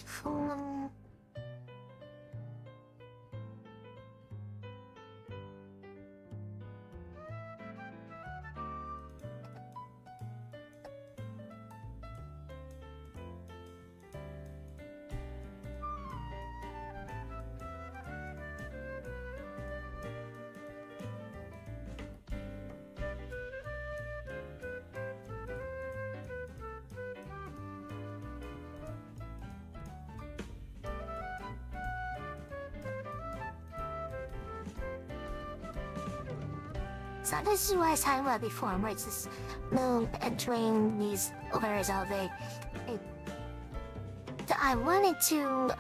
Um, So this is what I was talking about before, where it's this moon entering these areas all day. So I wanted to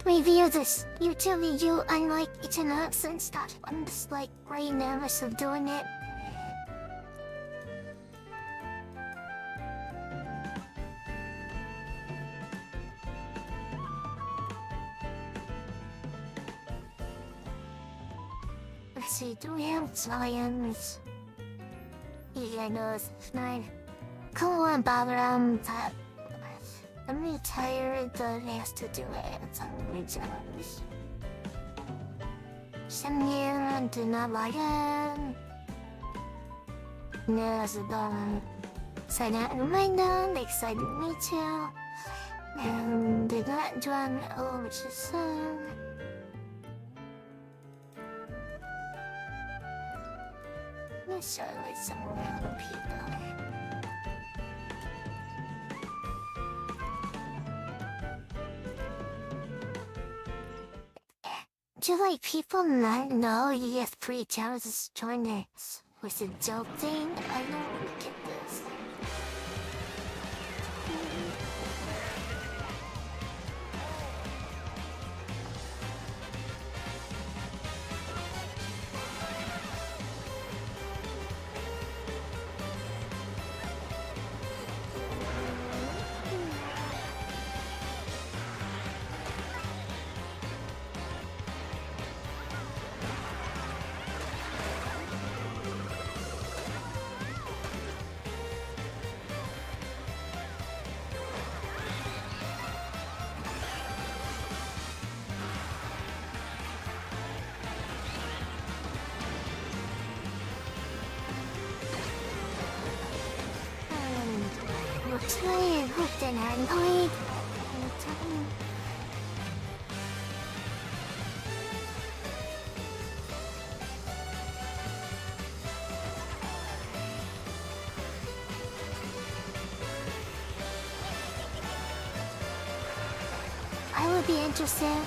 review this YouTube video, unlike it's an accent stuff. I'm just like really nervous of doing it. Let's see, do we have science? Yeah, no, it's fine. Come on, bother that. I'm really tired that he has to do it. It's unreasonable. Send you and do not like it. There's a done. Say that reminder, excited me too. And did not run over to sun. Let's show you some real people. Do like people not know you have 3 chances to join this with a joke thing? I don't get this. Try hooked an android. I would be interested.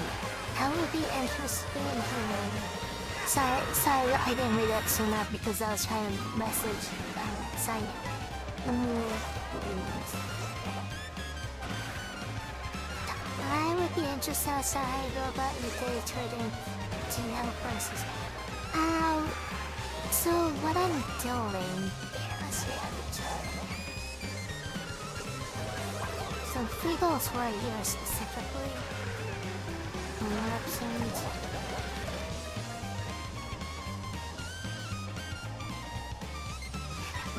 Sorry, I didn't read that soon enough because I was trying to message sign. I would be interested in how you go about your day trading to help prices. So what I'm doing, let's see how to try. Some free goals right here specifically. Options.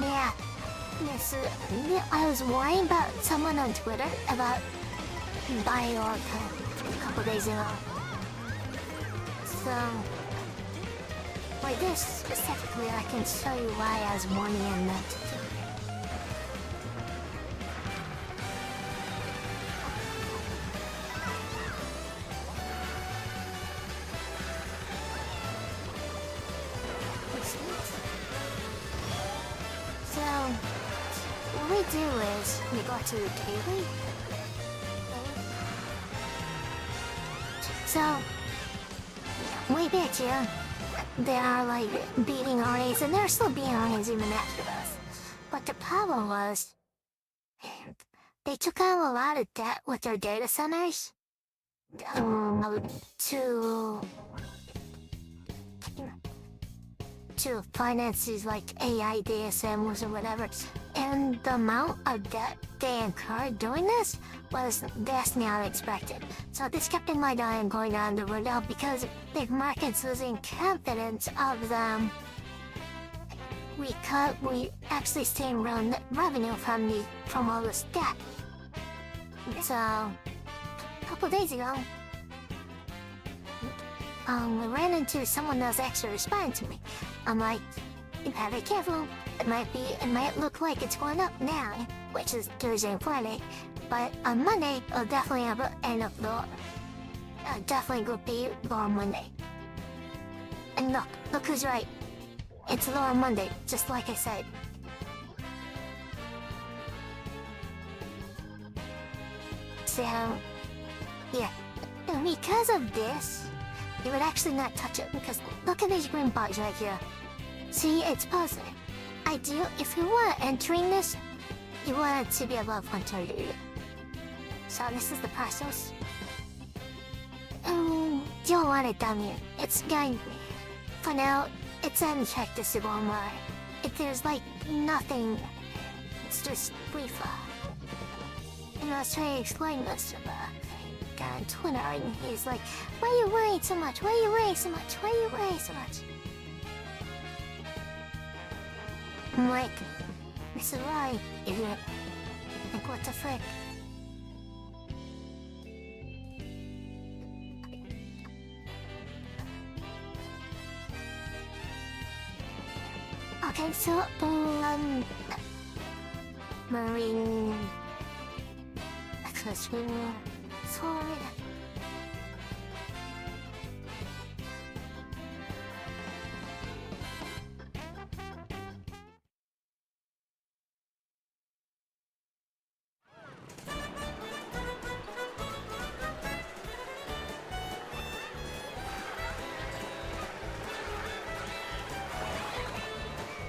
Yeah. Yes, I was worrying about someone on Twitter about buying Orca a couple days ago. So, like this specifically, I can show you why I was warning him not to do it. So, what we do is we go to the daily. So, way back here, they are like beating RAs, and they're still beating RAs even after us. But the problem was, they took on a lot of debt with their data centers to finance these like AI data centers or whatever. And the amount of debt they incurred doing this was vastly unexpected. So this kept in my eye and going down the road now because the market's losing confidence of them. We actually seeing revenue from all this debt. So, a couple days ago, I ran into someone that was actually responding to me. I'm like, you gotta be careful. It might look like it's going up now, which is Thursday and Friday, but on Monday, it'll definitely end up lower. Definitely go be lower Monday. And look who's right. It's lower Monday, just like I said. So, yeah, and because of this, you would actually not touch it because look at these green bugs right here. See, it's positive. Ideal, if you were entering this, you want it to be above 130. So this is the process. You don't want it down here. It's going, for now, it's unchecked to Sugawara. If there's like nothing, it's just brief. And I was trying to explain this to the guy on Twitter, and he's like, why are you worrying so much? Why are you worrying so much? Why are you worrying so much? I'm like, this is why, idiot. Like, what the frick? Okay, so, Marine... Accessory... Sorry...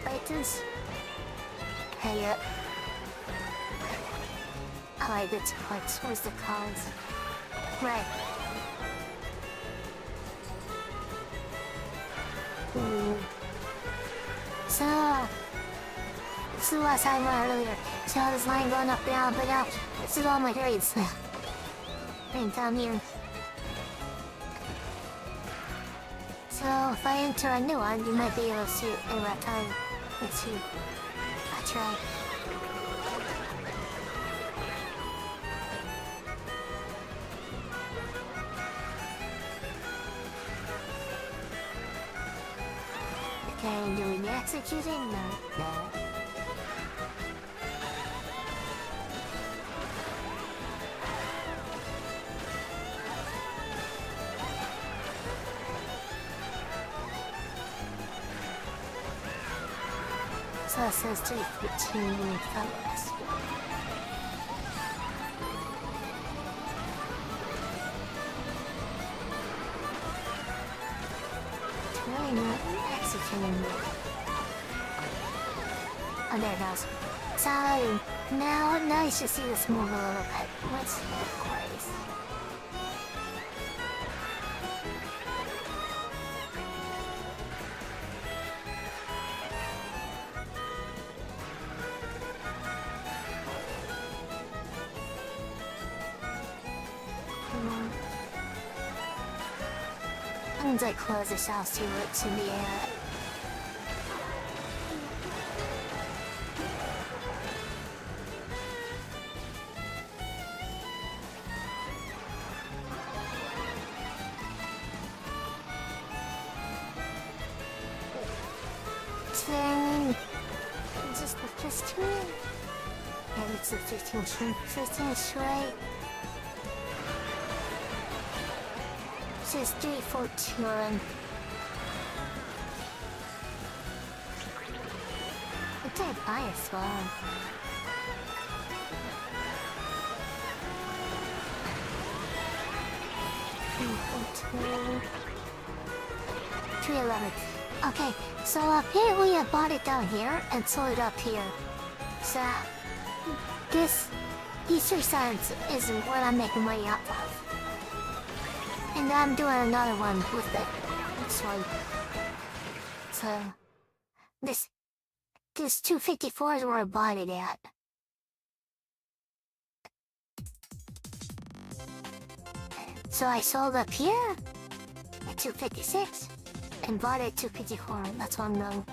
Fighters... Hey, I did parts. Where's the calls? Right. So, this is what I was talking about earlier. See all this line going up, down, but out. This is all my grades. Right down here. So, if I enter a new one, you might be able to see it in real time. Let's see. I'll try. Okay, do we execute it? No. So it says 315 fellas. Really not executing it. Oh, there it goes. So now you should see this move a little bit. What's the place? I'm gonna close this out, see what's in the air. Then just the 15. And it's the 15 straight. This is 314. It did bias well. $311. Okay, so apparently I bought it down here and sold it up here. So these 3 cents isn't what I'm making money off of. And I'm doing another one with it. This one. So this 254 is where I bought it at. So I sold up here at 256 and bought it at 254. That's what I'm doing.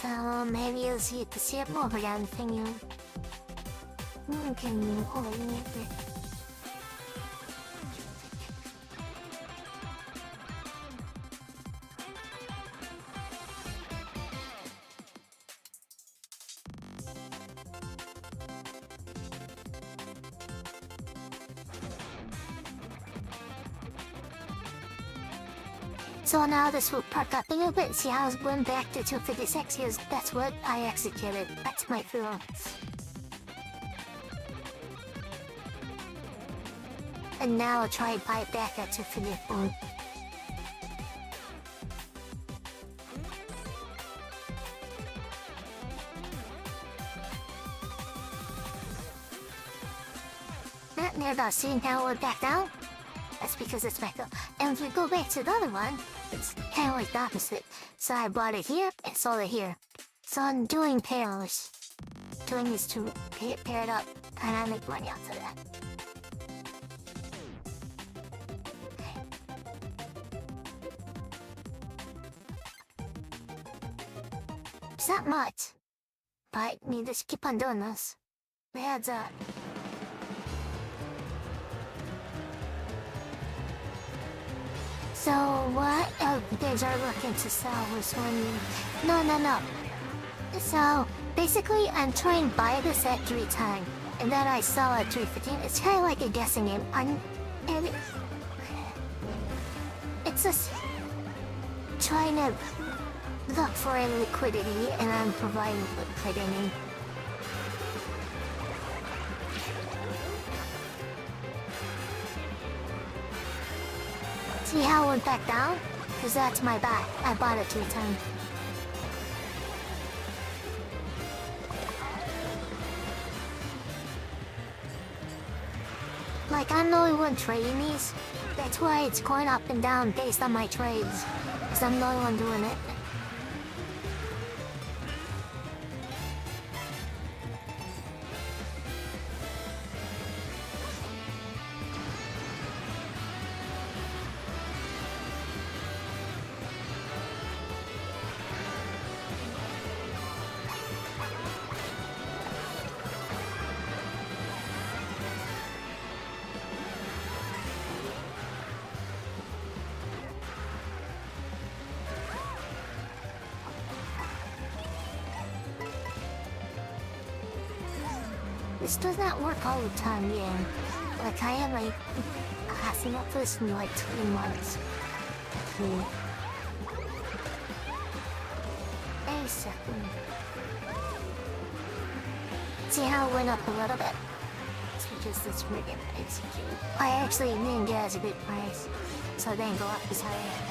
So maybe you'll see the same overland thing you can you hold it. So now this will park up a little bit. See how it's going back to 256 because that's what I executed. That's my feel. And now I'll try and buy it back at 254. Not near the see now we're back down. That's because it's back up. And if we go back to the other one, it's kind of like the opposite. So I bought it here and sold it here. So I'm doing pairs. Doing these two paired up, and I make money out of that. It's not much, but we just keep on doing this. It adds up. So what things are looking to sell was when... No. So basically I'm trying to buy this at 310 and then I sell at 315. It's kind of like a guessing game. It's just trying to look for a liquidity and I'm providing liquidity. See how it went back down? Because that's my buy. I bought it 310. Like, I'm the only one trading these. That's why it's going up and down based on my trades. Because I'm the only one doing it. This does not work all the time, yeah. Like, I am like, passing up this in like 2 months. A second. See how it went up a little bit? It's because this friggin' execute. I actually didn't get as a good price, so it didn't go up as high.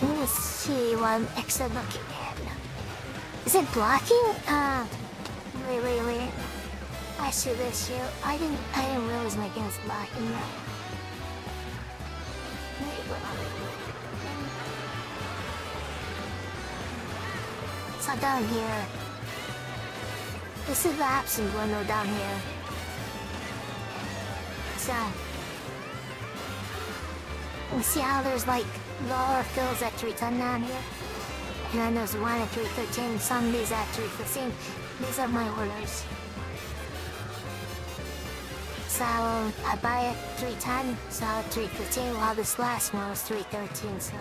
Let's see what I'm extra looking at. Is it blocking? Wait. I see this here. I didn't realize my game's blocking that. So down here. This is the absent window down here. So you see how there's like lower fills at 310 down here? And then there's one at 313, some of these at 315. These are my orders. So I buy at 310, sell at 315, while this last one was 313, so...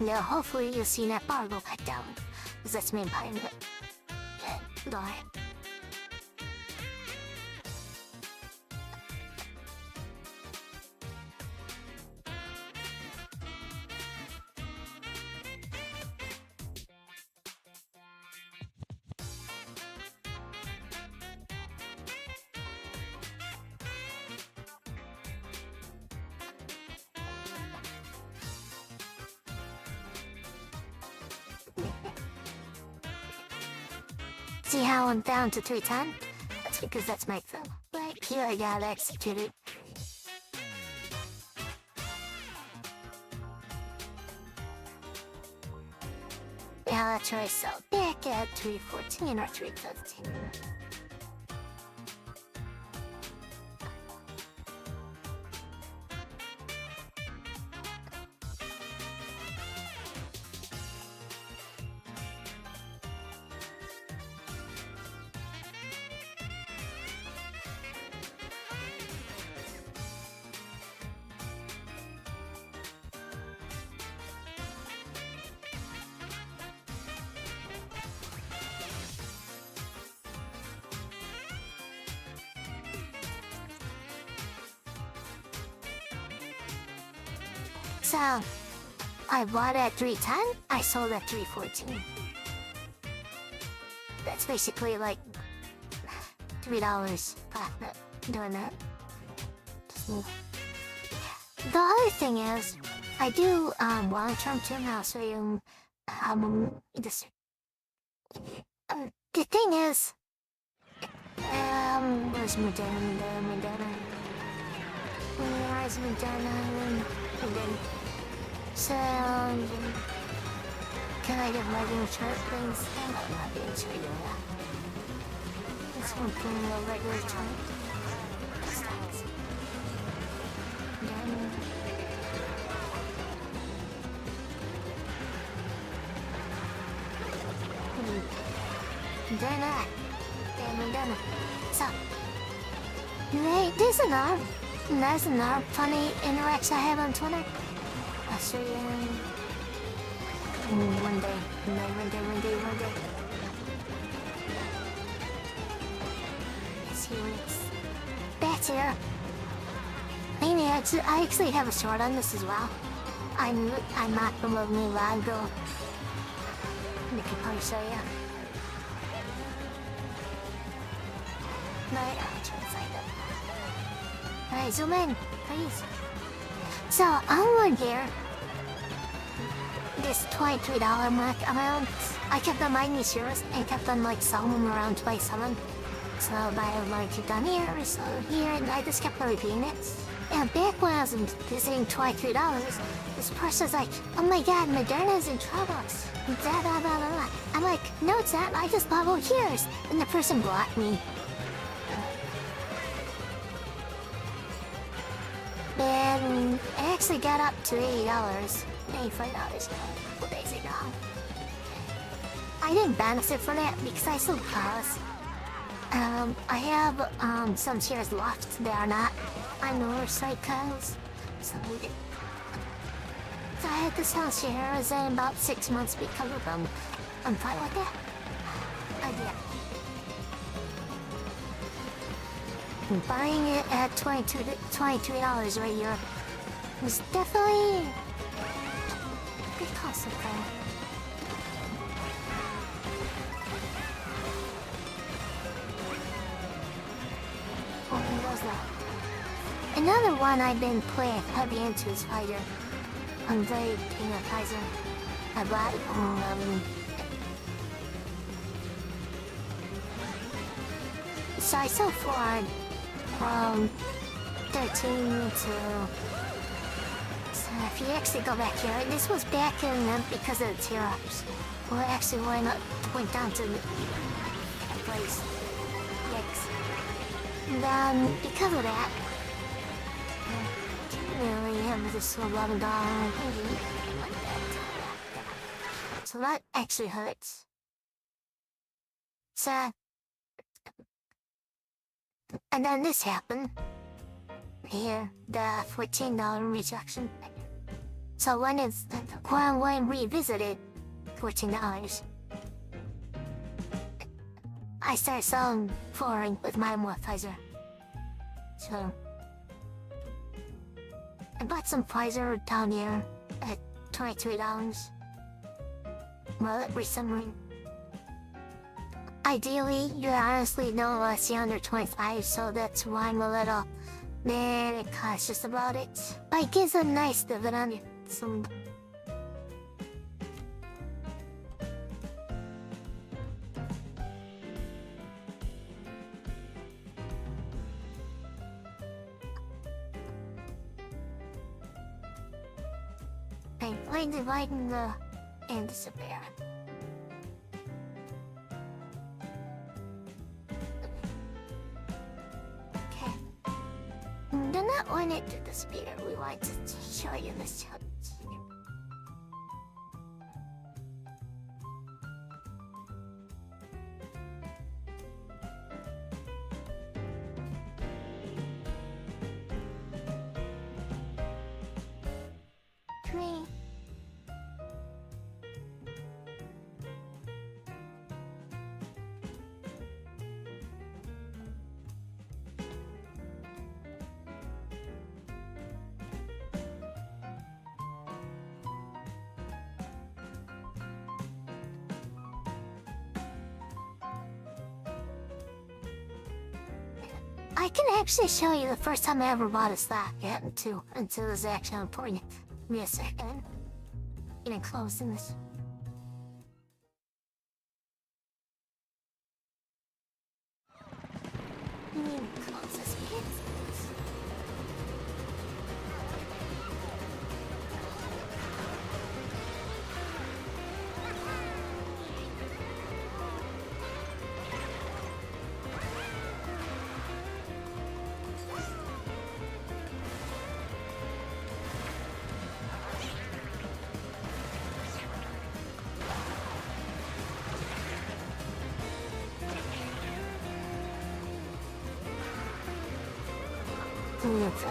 Now, hopefully you'll see that bar go back down, because that's me behind it. Die. See how I'm down to 310? That's because that's my thumb. Right here I got executed. Now let's try sell back at 314 or 315. So, I bought at 310, I sold at 314. That's basically like $3 profit doing that. The other thing is, I do long-term too now, so this. The thing is, where's Moderna? Where's Moderna? So, can I get regular chart, please? I'm not being sure. This one from a regular chart. Stocks. Done. So, there's another funny interaction I have on Twitter. I'll show you one day. Let's see when it's better. I actually have a short on this as well. I'm not promoting a while ago. I can probably show you. Right, I'll try to find it. Alright, zoom in, please. So, on here, this $23 mark amount, I kept on buying these shares and kept on like selling them around twice a month. So I like down here, so here, and I just kept on repeating it. And back when I was visiting $23, this person's like, oh my god, Moderna's in trouble. Blah, blah, blah, blah, blah. I'm like, no it's not, I just bought more shares. And the person blocked me. And it actually got up to $80, $85 a couple days ago. I didn't benefit from that because I still pause. I have some shares left that are not on the recycles. So I had to sell shares in about 6 months because of them. I'm fine with that. Yeah. Buying it at $23 right here was definitely a good cost of that. Oh, who does that? Another one I've been playing heavy into is Pfizer. I'm very keen on Pfizer. I bought so I sold forward from 13 to... So if you actually go back here, this was back in because of the tear-ups. Well, actually went down to the place. Yikes. And then, because of that, really have this $11. So that actually hurts. So, and then this happened. Here, the $14 reduction. So when we revisited $14, I started selling foreign with my Pfizer. So I bought some Pfizer down here at $23. Well, recently. Ideally, you honestly don't see under 25, so that's why I'm a little cautious about it. But it gives a nice dividend. So Okay, like dividing the and disappear. Okay. Do not want it to disappear. We want to show you this challenge. Three. I can actually show you the first time I ever bought a stock until this actually important. Give me a second. Getting close in this. Close this.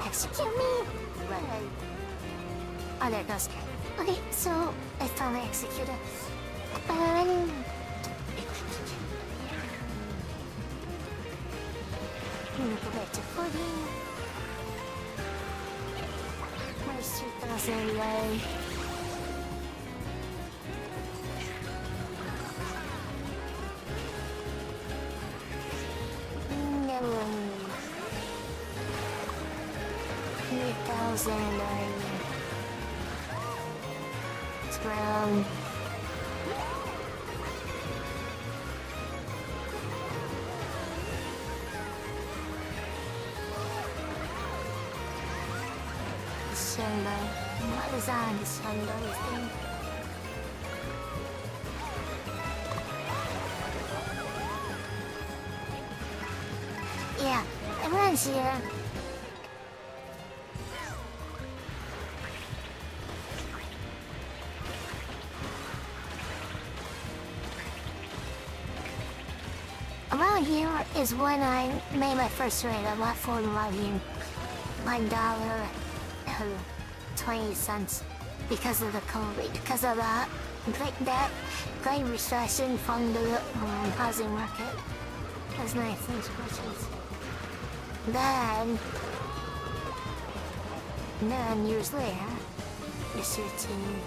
Execute me! Right. Oh, there it goes. Okay, so I finally executed. Go back to 40. Where's 2,000 anyway? No. 3,000. It's around. December. What is on December thing? Yeah, everyone's here. Around here is when I made my first trade. I bought for $1.20 because of the COVID, because of that great recession from the housing market. That's nice, thanks questions. Then 9 years later, it's 13.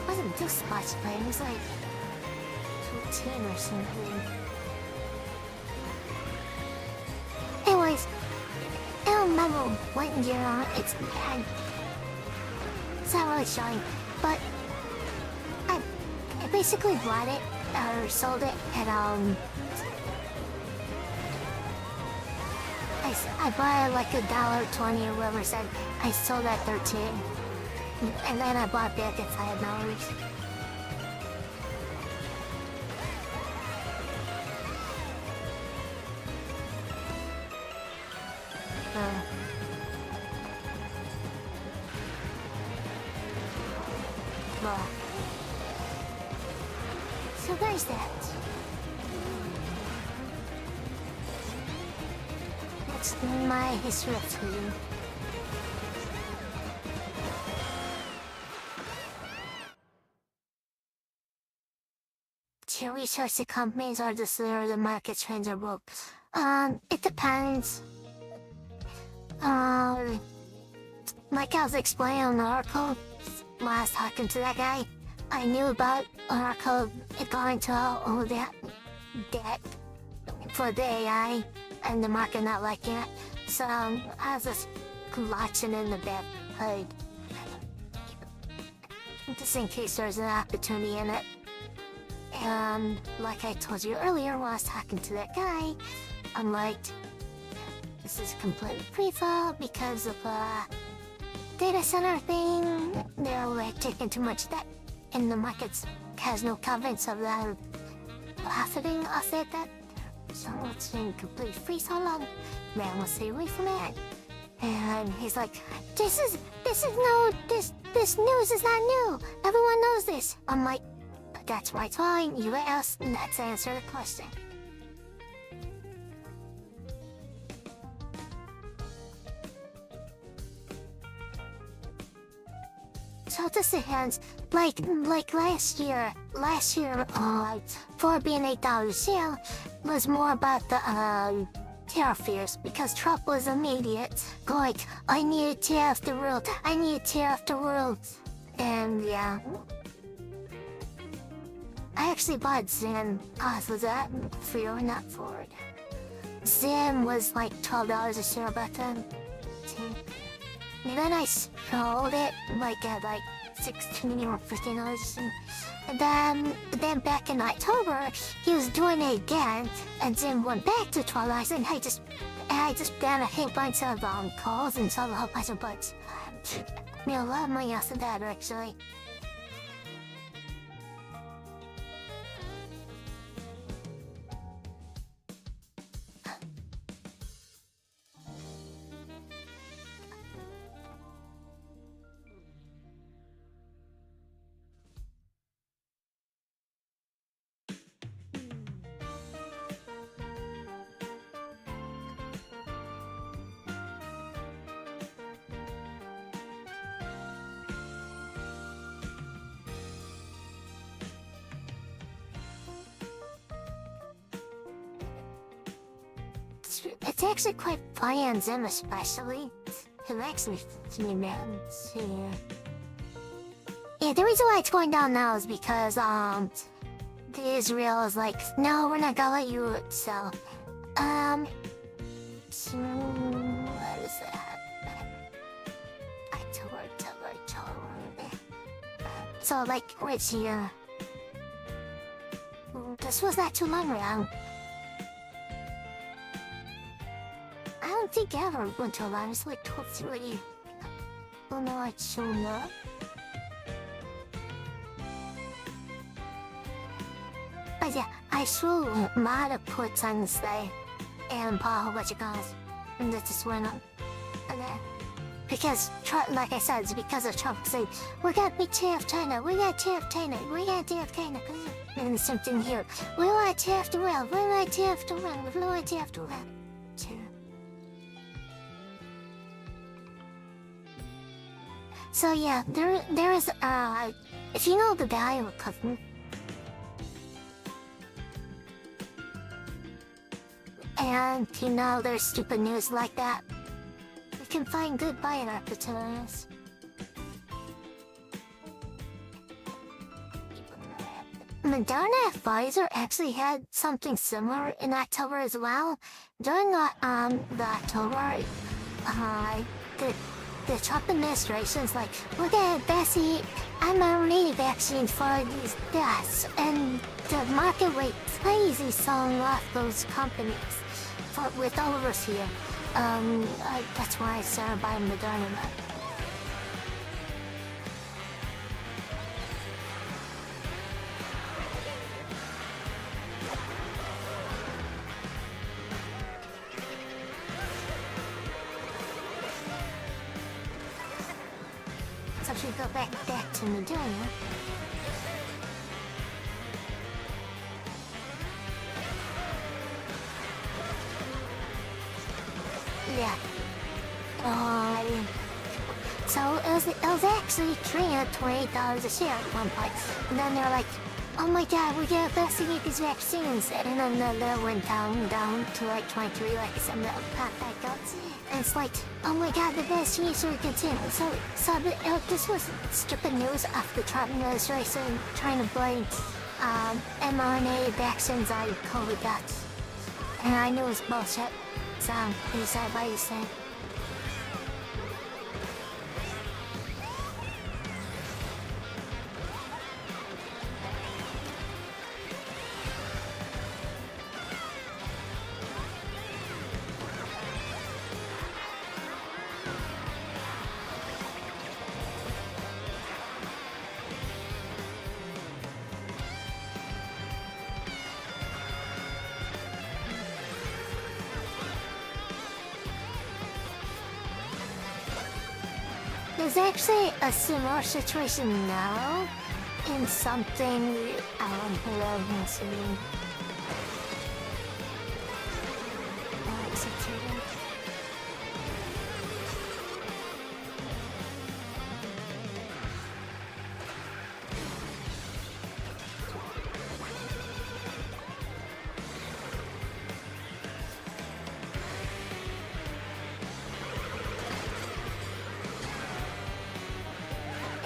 Wasn't this much, but it was like 15 or something. Anyways, I don't remember what year it's not really showing, but I basically bought it or sold it at I bought it like $1.20 or whatever said. I sold at 13, and then I bought back at $5. Well, so there's that. That's my history of trading. To research the companies or the market trends or book. It depends. Like I was explaining on the article, when I was talking to that guy, I knew about Oracle going to all that for the AI and the market not liking it. So I was just watching in the back. just in case there's an opportunity in it. And like I told you earlier when I was talking to that guy, I'm like, this is completely pre-thought because of data center thing. They're like taking too much debt, and the market has no confidence of them profiting off that debt. So it's been completely freeze so long. Man will stay away from it. And he's like, this news is not new. Everyone knows this. I'm like, but that's why it's fine. You asked, and let's answer the question. So this depends. Like last year, for being $8 sale was more about the tariff fears because Trump was immediate. Like, I need to tariff the world. I need to tariff the world. And yeah. I actually bought Zen off of that free or not forward. Zen was like $12 a share back then. And then I sold it like at like $16 or $15. And then back in October, he was doing it again, and then went back to $12, and I just got a whole bunch of calls and sold a whole bunch of butts. Made a lot of money off of that, actually. It's actually quite funny on Zim especially. It actually yeah, the reason why it's going down now is because the Israel is like, no, we're not gonna let you sell. So what is that? October. So like which year? This was not too long ago. I don't think I ever went to a line. It's like 12:30. Oh no, I shown up. But yeah, I saw a lot of puts on this day and bought a whole bunch of guns. And that just went up. And then, because Trump, like I said, it's because of Trump saying, we got to tariff China, we got to tariff China, we got to tariff China. And something here, we want to tariff the world, we want to tariff the world, we want to tariff the world. So yeah, there is if you know the value of cooking, and you know there's stupid news like that, you can find good buying opportunities. Moderna and Pfizer actually had something similar in October as well. During the October, the Trump administration's like, we're gonna vaccinate mRNA vaccines for these deaths, and the market went crazy selling off those companies with all of us here. That's why I started buying Moderna. So if you go back to Moderna, yeah. So it was actually trading at $28 a share at one point, and then they're like, oh my god, we gotta investigate these vaccines, and then that went down to like 23, like I said, that popped back up. And it's like, oh my god, the vaccines are continuing. So this was stupid news after the Trump administration trying to blame mRNA vaccines on COVID deaths. And I knew it was bullshit. So, you said what you said. There's actually a similar situation now in something executing.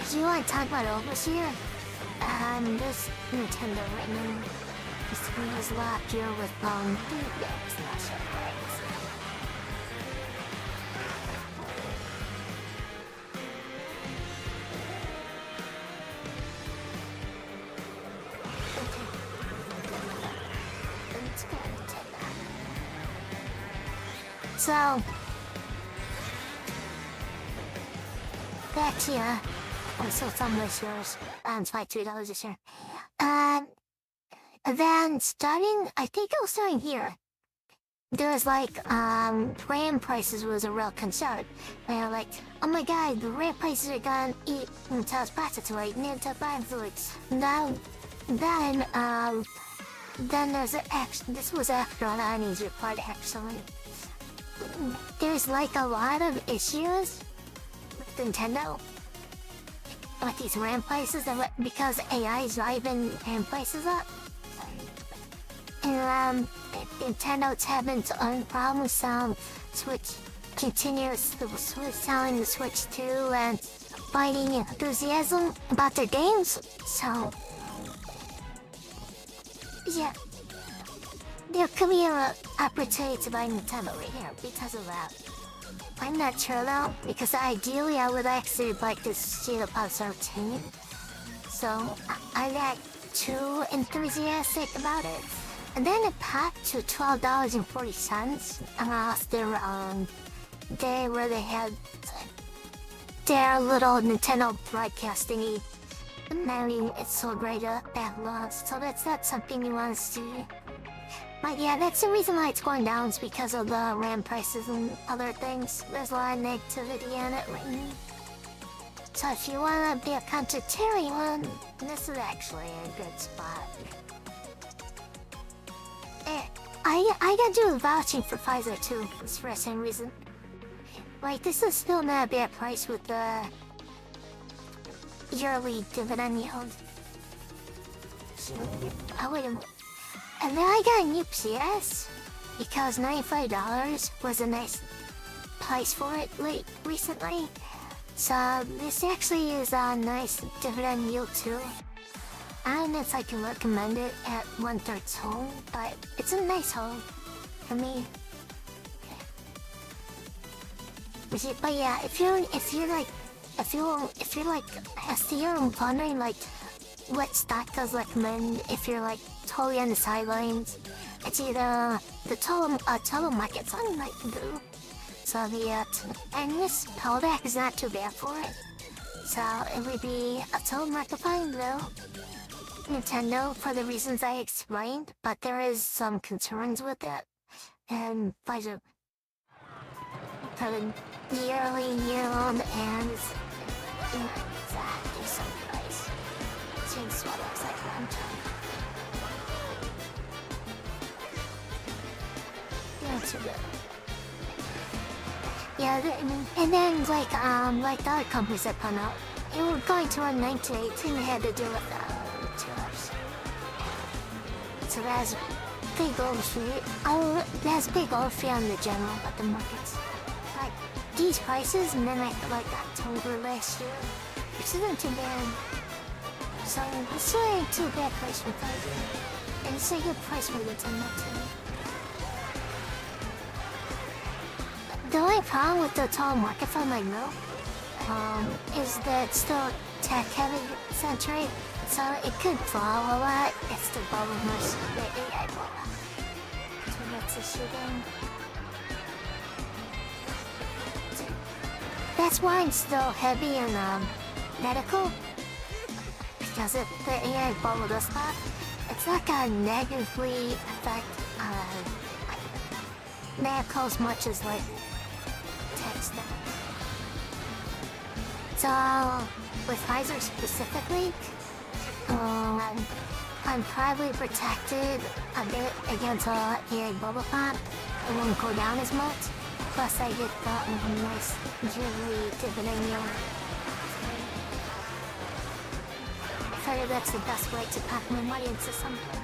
Do you want to talk about overseer? This Nintendo right now. This was last year with it's not so great. Let's go and take that. So, back to you. Also, some listeners, it's like $3 a share. Then starting, I think it was starting here. There was like, RAM prices was a real concern. They were like, oh my god, the RAM prices are gonna eat Nintendo's profits away, Nintendo profits. Then there's this was after Lonnie's report actually. There's like a lot of issues with Nintendo. With these RAM prices, because AI is driving RAM prices up. And Nintendo's having its own problems. Switch continues selling the Switch 2 and fighting enthusiasm about their games. So, yeah, there could be an opportunity to buy Nintendo right here because of that. I'm not sure though, because ideally I would actually like to see the Pulse 13. So I'm not too enthusiastic about it. And then it popped to $12.40 off their day where they had their little Nintendo broadcast thingy. And I mean, it's sold right up at launch, so that's not something you want to see. But yeah, that's the reason why it's going down, is because of the RAM prices and other things. There's a lot of negativity in it right now. So if you want to be a contrarian one, this is actually a good spot. I gotta do a vouching for Pfizer too, for the same reason. Like, this is still not a bad price with the yearly dividend yield. Oh, wait a minute. And then I got a new PS because $95 was a nice price for it recently. So this actually is a nice dividend yield too. I don't know if I can recommend it at 1/3 home, but it's a nice home for me. But yeah, if you're like wondering like what stock does recommend if you're like totally on the sidelines, it's either the total market fund like do. So and this pullback is not too bad for it. So it would be a total market fund though. Nintendo for the reasons I explained, but there is some concerns with it. And Pfizer for the yearly yield and exactly some price. Seems what looks like one time. Yeah, too good. Yeah, and then like the other companies that come out, it was going to run 9 to 18, they had to deal with that. So that's big overfee. That's big overfee on the general, but the markets. Like these prices, and then like October last year, which isn't too bad. So it's really ain't too bad price for Pfizer, and it's a good price for Nintendo too. The only problem with the total market fund I know, is that it's still tech heavy century. So it could fall a lot. It's the bubble most the AI bubble. So that's a shooting. That's why I'm still heavy in medical. Because if the AI bubble does pop, it's not gonna negatively affect medical as much as like tech stuff. So, with Pfizer specifically, I'm probably protected a bit against a bubble pop. It won't go down as much. Plus, I get the nice yearly dividend yield. I figure that's the best way to pack my money into something.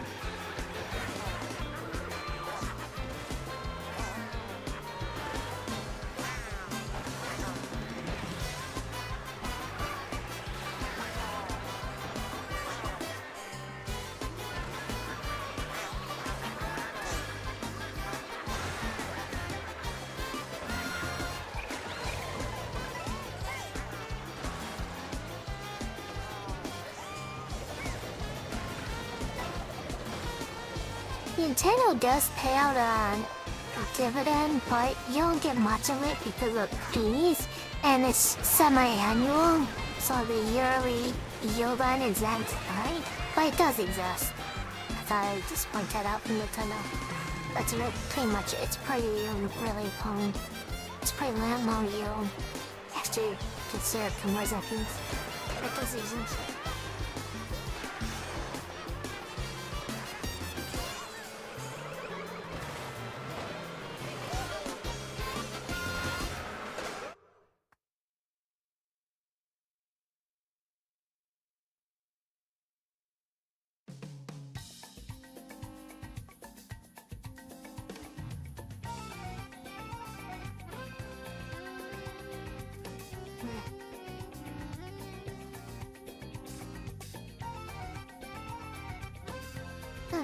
Nintendo does pay out a dividend, but you don't get much of it because of fees, and it's semi-annual, so the yearly yield on is exempt, right? But it does exist. I thought I'd just point that out from Nintendo. That's pretty much it. It's pretty, really, it's pretty low yield. Actually, considered conversion fees. It does exist.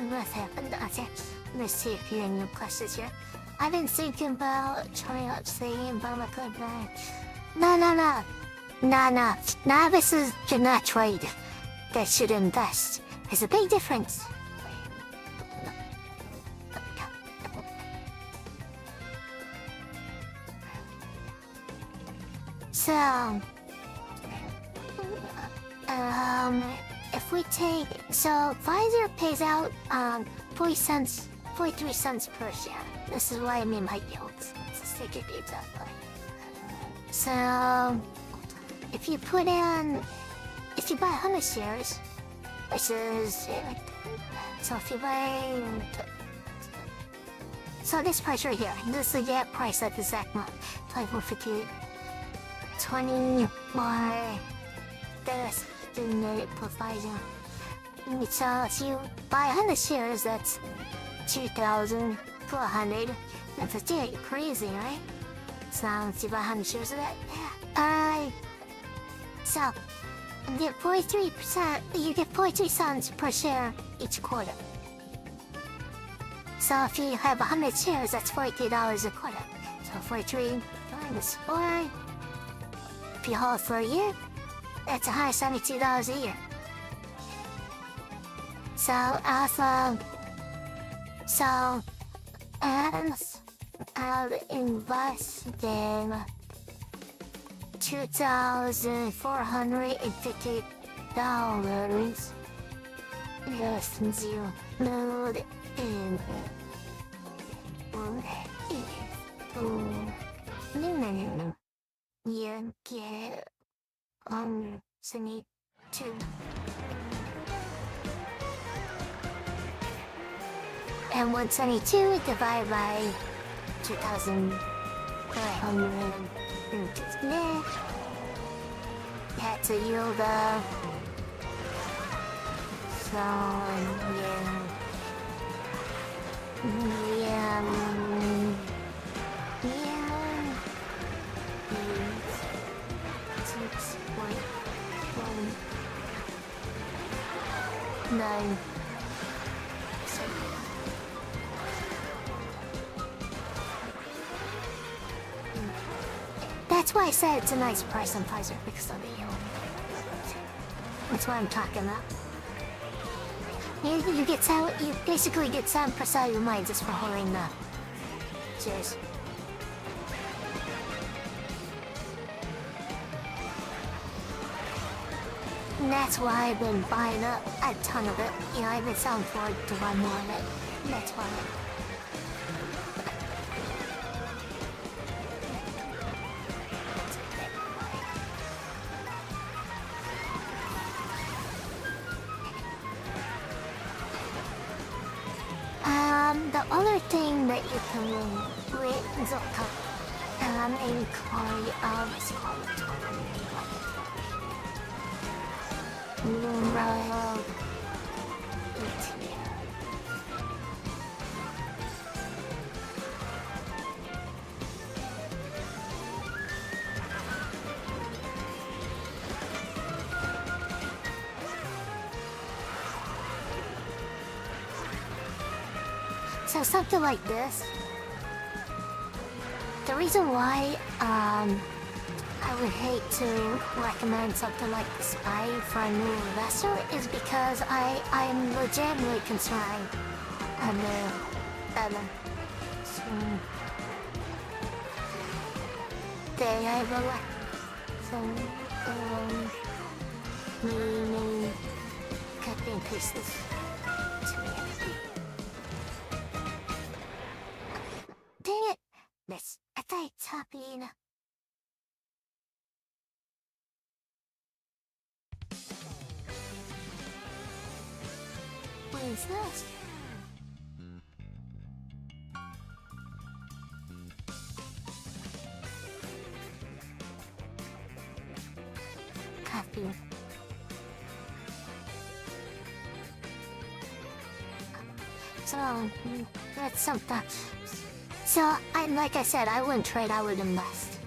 What happened? Okay, let's see if you have any questions here. I've been thinking about trying out saying about my good man. No, this is do not trade. That should invest. There's a big difference. So, if we take, so Pfizer pays out 43 cents per share. This is why I mean my yields. Let's take it exactly. So, if you put in, if you buy 100 shares, which is, so if you buy, so this price right here, this is the gap price at the exact month, 24.58, 20 more, this. For Pfizer. So if you buy 100 shares, that's 2,400. That's a crazy, right? So if you buy 100 shares of that, so you get 43%. You get 43 cents per share each quarter. So if you have 100 shares, that's $43 a quarter. So 43 minus 4. If you hold for a year, that's $172 a year. So I'll invest in $2,450. Less than zero. Load in. No. Yeah, get 72. And 172 divided by 2,400. That's a yield of, so yeah. Nine. That's why I said it's a nice price on Pfizer, because of the yield. That's what I'm talking about. You basically get 7% of your money just for holding the shares. And that's why I've been buying up a ton of it. You know, I've been selling forward to buy more of it. And that's why. other thing that you can read is a inquiry of Royal ETF. So something like this. The reason why I would hate to recommend something like the SPY for a new investor is because I'm legitimately concerned that they have meaning cutting pieces to me. Dang it! Miss, I thought it's happening. What is this? Copy. So, that's something. So, like I said, I wouldn't trade, I would invest.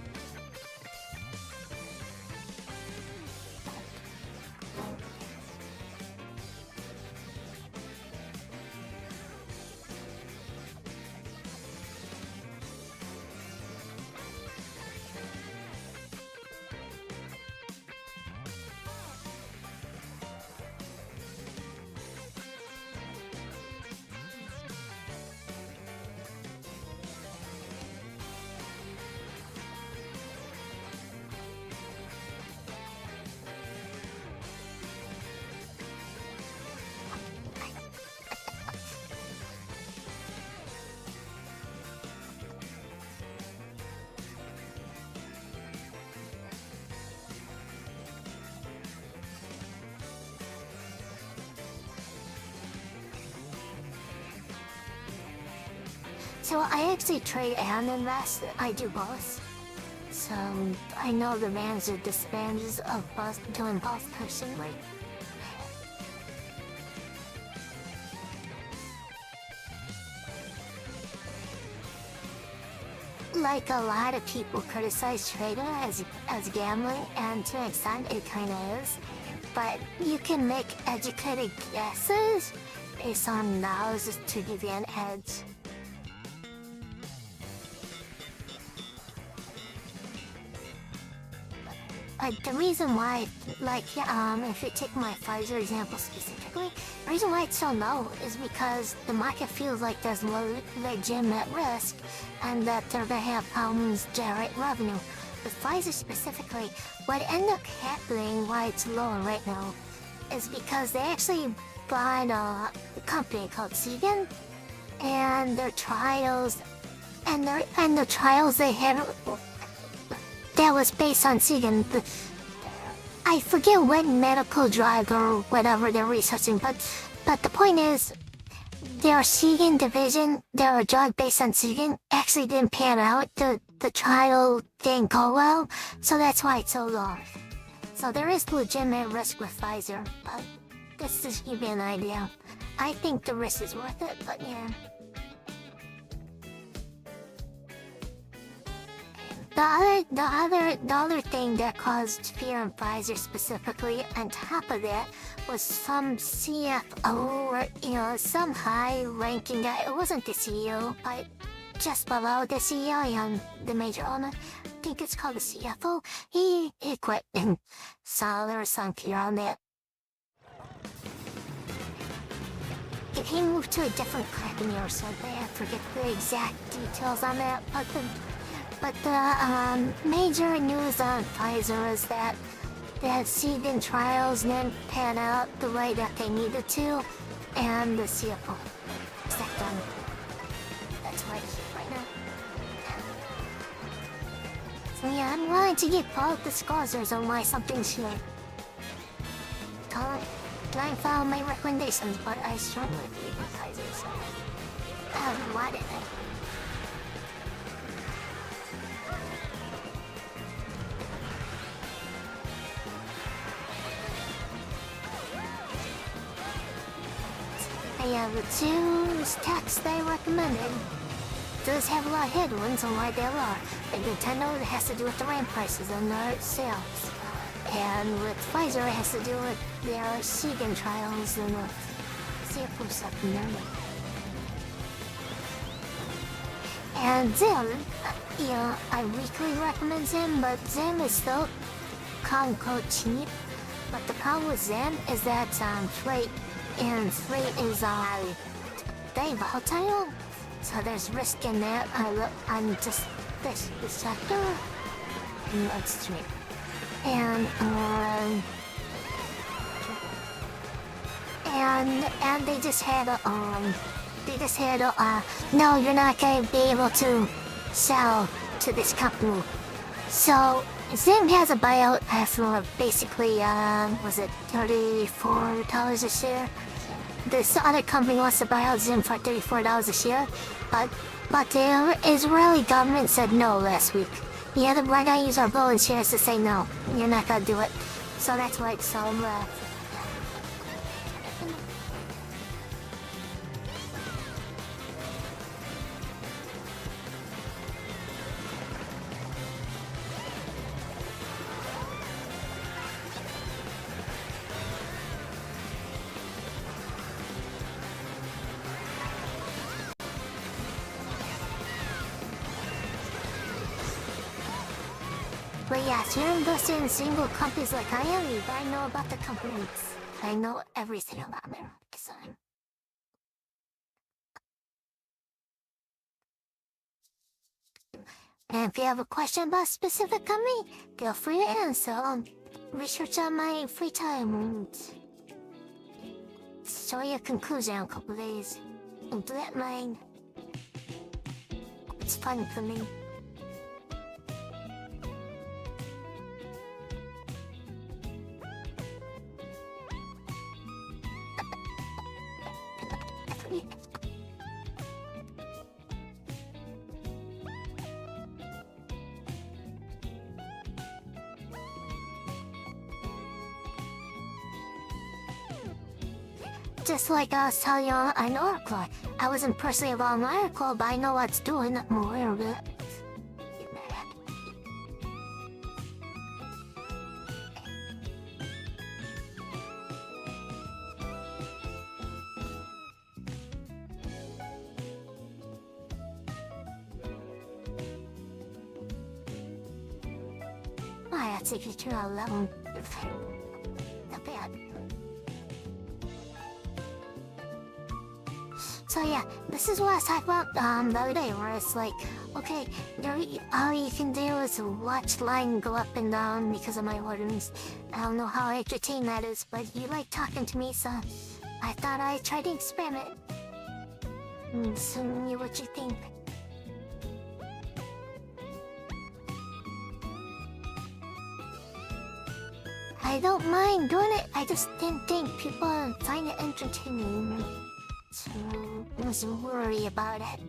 So I actually trade and invest. I do both. So I know the manager disbands of both, doing both personally. Like a lot of people criticize trading as gambling, and to an extent it kind of is. But you can make educated guesses based on analysis to give you an edge. The reason why, if you take my Pfizer example specifically, the reason why it's so low is because the market feels like there's legitimate risk and that they're gonna have problems generate revenue. With Pfizer specifically, what ended up happening why it's lower right now is because they actually bought a company called Segan, and their trials, and the trials they had, that was based on Segan. I forget what medical drug or whatever they're researching, but the point is, their Segan division, their drug based on Segan, actually didn't pan out. The trial didn't go well, so that's why it's so low. So there is legitimate risk with Pfizer, but this just give you an idea. I think the risk is worth it, but yeah. The other thing that caused fear in Pfizer specifically, on top of that, was some CFO or, some high-ranking guy. It wasn't the CEO, but just below the CEO and the major owner. I think it's called the CFO. He quit, and so there was some fear on that. He moved to a different company or something. I forget the exact details on that, but the major news on Pfizer is that the Segan trials didn't pan out the way that they needed to, and the CFO stepped on. That's why it's right now. So yeah, I'm willing to give both disclosures on why something's here. Don't follow my recommendations, but I strongly believe in Pfizer, so. What is it? I have the two stacks they recommended. Does have a lot of headwinds on why they're low. With Nintendo, it has to do with the RAM prices and their sales. And with Pfizer, it has to do with their Segan trials and sample stuff in there. And Zim, I weekly recommend Zim, but Zim is still quote cheap. But the problem with Zim is that freight is very volatile. So there's risk in that. I'm just this sector. Let's cheap. And they just had no, you're not gonna be able to sell to this company. So Zim has a buyout for basically was it $34 a share? This other company wants to buy out Zim for $34 a share, but the Israeli government said no last week. Yeah, we're gonna use our bullet shares to say no. You're not gonna do it. So that's why it's so But yeah, so you're invested in single companies like I am, you gotta know about the companies. I know everything about them. So. And if you have a question about a specific company, feel free to answer. Research on my free time and show you a conclusion in a couple days. And do that mine. It's fun for me. Just like I was telling you on Oracle, I wasn't personally involved in Oracle, but I know what's doing. I'm aware of it. I have to get you alone. Not bad. So yeah, this is what I was talking about the other day, where it's like, okay, all you can do is watch line go up and down because of my orders. I don't know how entertaining that is, but you like talking to me, so I thought I'd try to experiment. So what you think? I don't mind doing it, I just didn't think people would find it entertaining. So I was worried about it.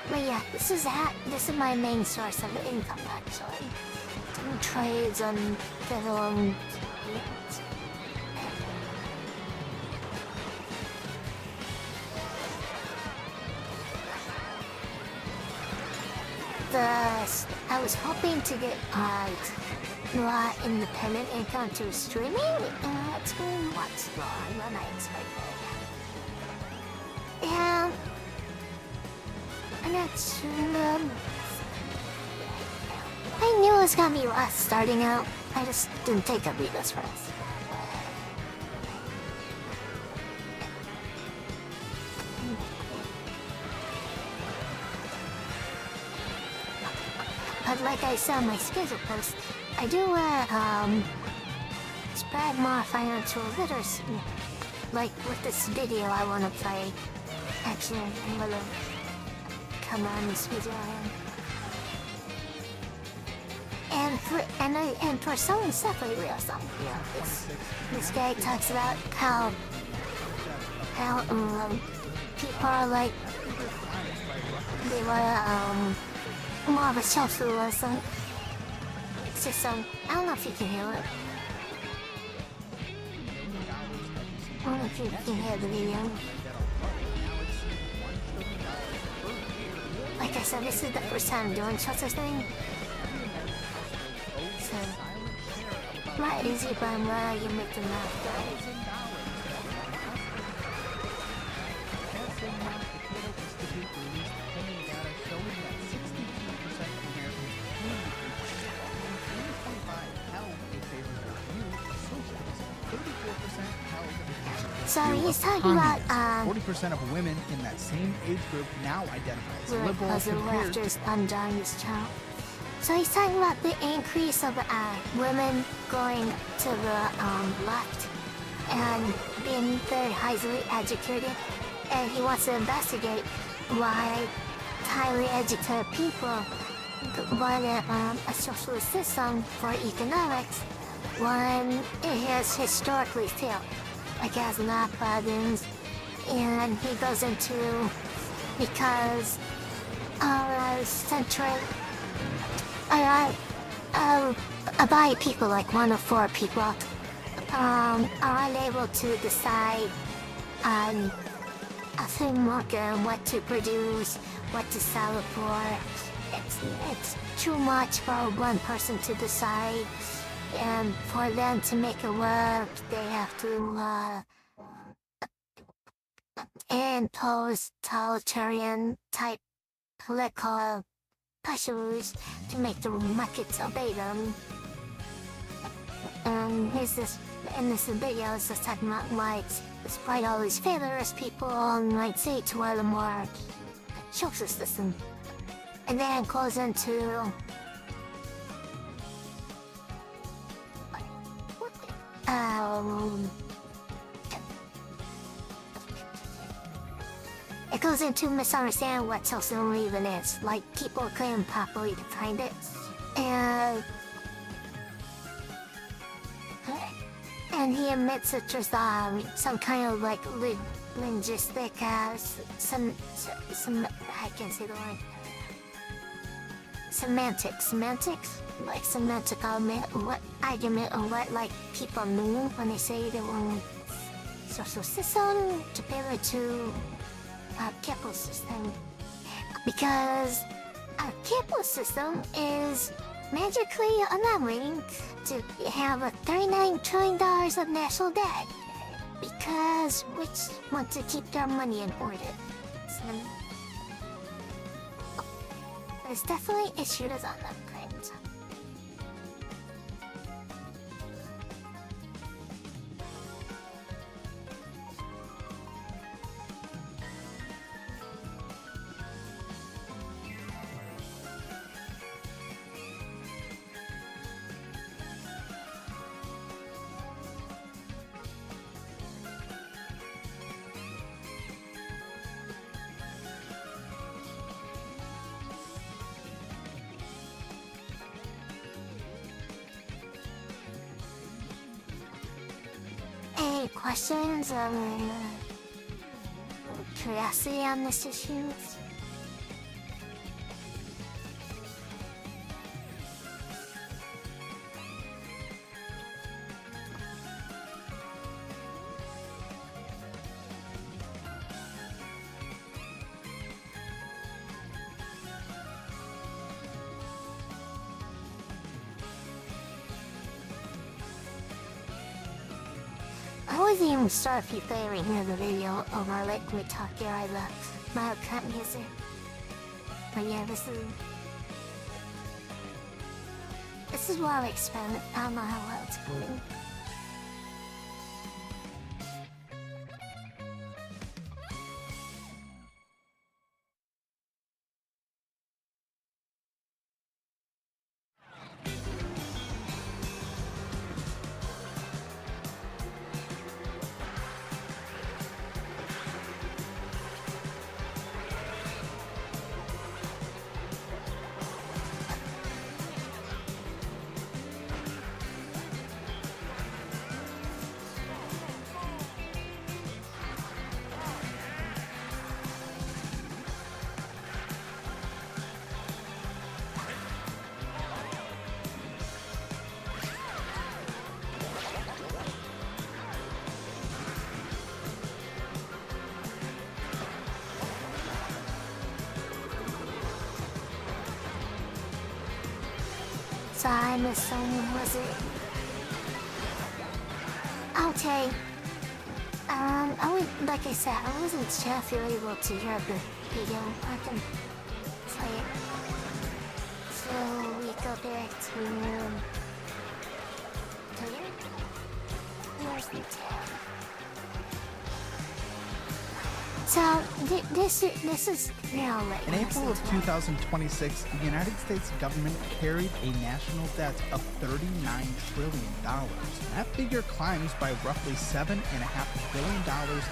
But yeah, this is my main source of income actually. Doing trades on federal I was hoping to get more independent income through streaming. It's been much slower than I expected. Yeah. I'm not sure. I knew it was gonna be rough starting out. I just didn't take a Reba's first. like I said on my schedule post, I do spread more financial literacy. Like with this video I want to play. Actually, I'm gonna come on this video and for some it's definitely real something. You know, this guy talks about how people are like they were more of a socialism system. I don't know if you can hear it. I don't know if you can hear the video. Like I said, this is the first time doing such a thing. So, not easy, but I'm glad you make them laugh. So he's talking about 40% of women in that same age group now identify as liberal compared to undone his child. So he's talking about the increase of women going to the left and being very highly educated, and he wants to investigate why highly educated people want a socialist system for economics when it has historically failed. Like has not problems, and he goes into because our central by people like 1 or 4 people are unable to decide on a thing market, what to produce, what to sell it for. It's too much for one person to decide. And for them to make it work, they have to impose totalitarian type political pressures to make the markets obey them. And here's this in this video is just talking about like despite all these failures, people might say to a more social system. And then it goes into it goes into misunderstanding what socialism even is. Like people couldn't properly define it, and he admits it's just some kind of like linguistic some I can't say the word. Semantics, like semantic argument of what like people mean when they say they want social system to compare to a capitalist system, because a capitalist system is magically allowing to have a $39 trillion of national debt because which want to keep their money in order. So, there's definitely issues on that kind. Any questions or curiosity on this issue? I wasn't even sure if you favoring hear the video over like we talk here I the mild cut music. But yeah, this is what I expect. I don't know how well it's going. So I'm assuming was it? Okay. Like I said, I wasn't sure if you were able to hear the video. I can play it. So we go back to here. Where's the tab? So this is now like. In April of 2026, the United States government carried a national debt of $39 trillion. That figure climbs by roughly $7.5 billion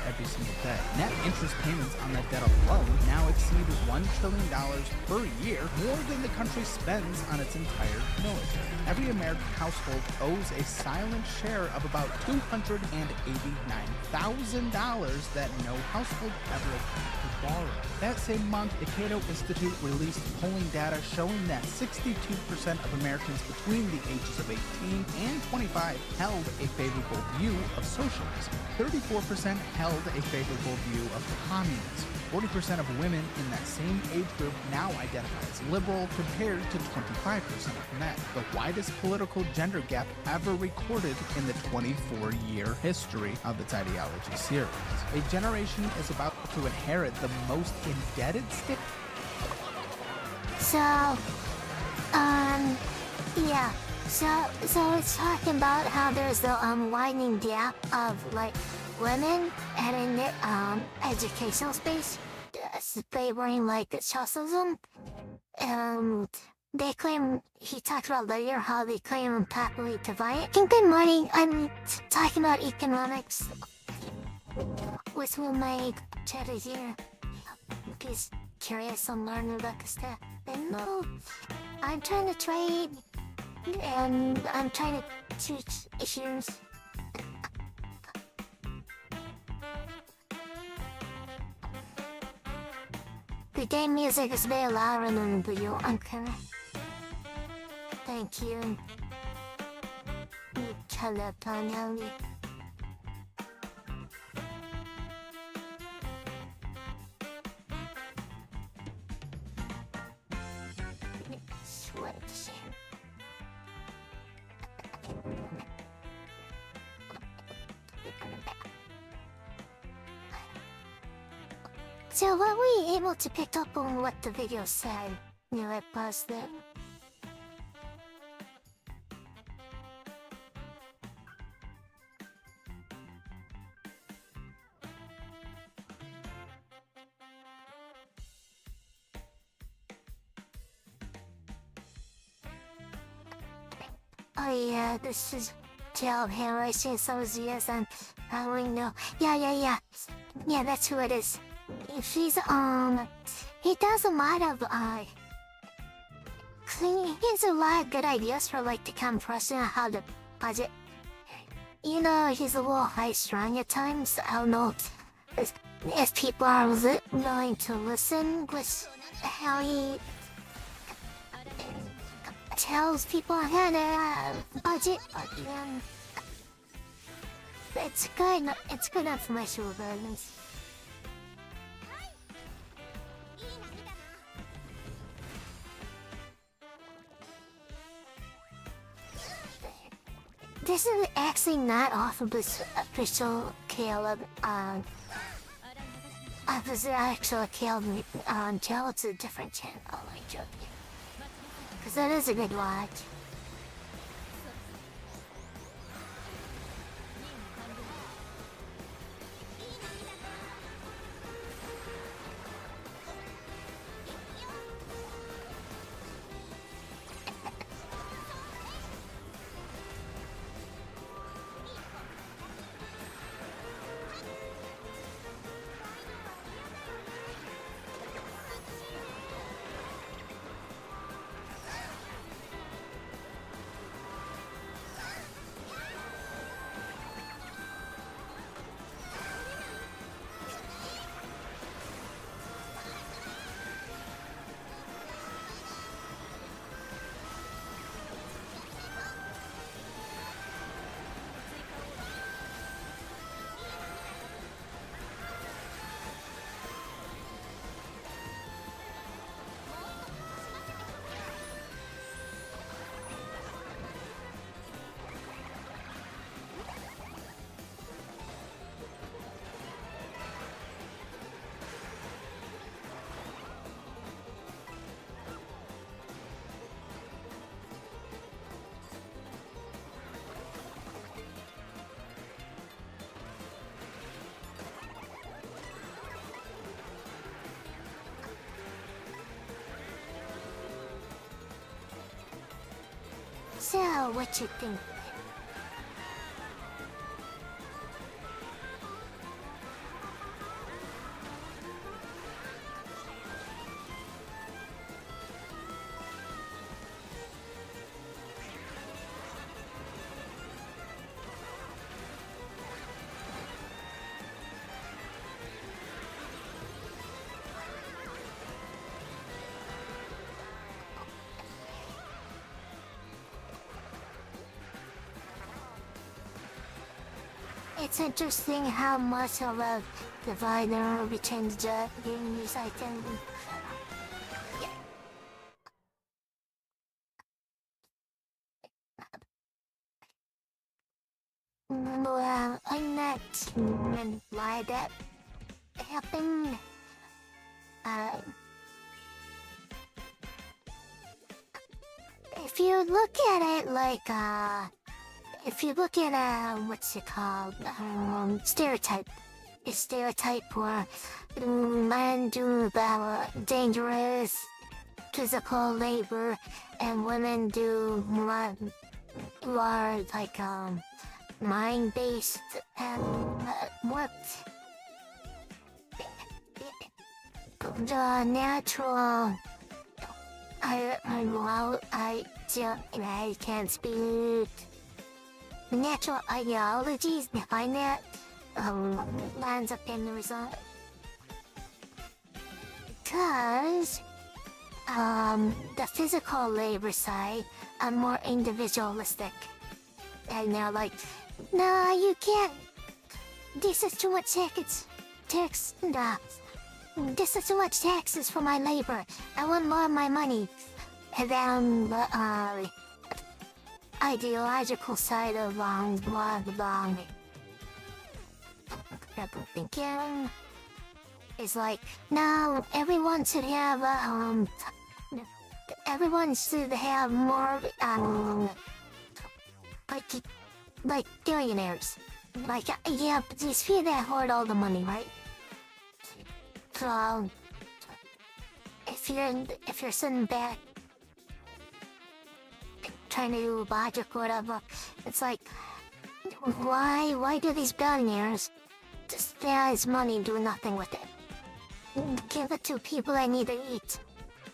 every single day. Net interest payments on that debt alone now exceed $1 trillion per year, more than the country spends on its entire military. Every American household owes a silent share of about $289,000 that no household ever attempted to borrow. That same month, the Cato Institute released polling data showing that 62% of Americans between the ages of 18 and 25 held a favorable view of socialism. 34% held a favorable view of communism. 40% of women in that same age group now identify as liberal, compared to 25% of men, the widest political gender gap ever recorded in the 24-year history of its ideology series. A generation is about to inherit the most indebted state. So, yeah. So it's talking about how there's the widening gap of like women and in the educational space favoring like socialism. They claim, he talked about later how they claim happily divide. I think good morning. I'm talking about economics with my chat is here. He's curious and learning about the stuff. And no, I'm trying to trade and I'm trying to teach issues. The game music is very louder than the video. Okay. Thank you. Chalapanyali. Switch. So were we able to pick up on what the video said? You know, I paused it. Oh yeah, this is Jailhammer. I see some Zias and I don't know. Yeah. Yeah, that's who it is. She's he does a lot of he has a lot of good ideas for like the compression and how to budget. You know, he's a little high strung at times. I don't know if people are willing to listen with how he tells people how to budget. It's good. It's good information regardless. This is actually not off of this official Caleb, of his actual Caleb, channel. It's a different channel, like joking. Cause that is a good watch. So, what you think? It's interesting how much of a divider between the games I can. Well, I'm not why that happened. Uh, if you look at it like if you look at what's it called, stereotype. A stereotype where men do the dangerous physical labor and women do more like mind-based work. The natural I can't speak. The natural ideologies behind that lands up in the result. Because the physical labor side are more individualistic. And they're like, nah, you can't. This is too much tax. Nah. This is too much taxes for my labor. I want more of my money. And then the ideological side of thinking is like, no, everyone should have more like billionaires. Like, yeah, but these few that hoard all the money, right? So if you're sitting back trying to do logic or whatever, it's like, why do these billionaires just spend money and do nothing with it? Give it to people that need to eat.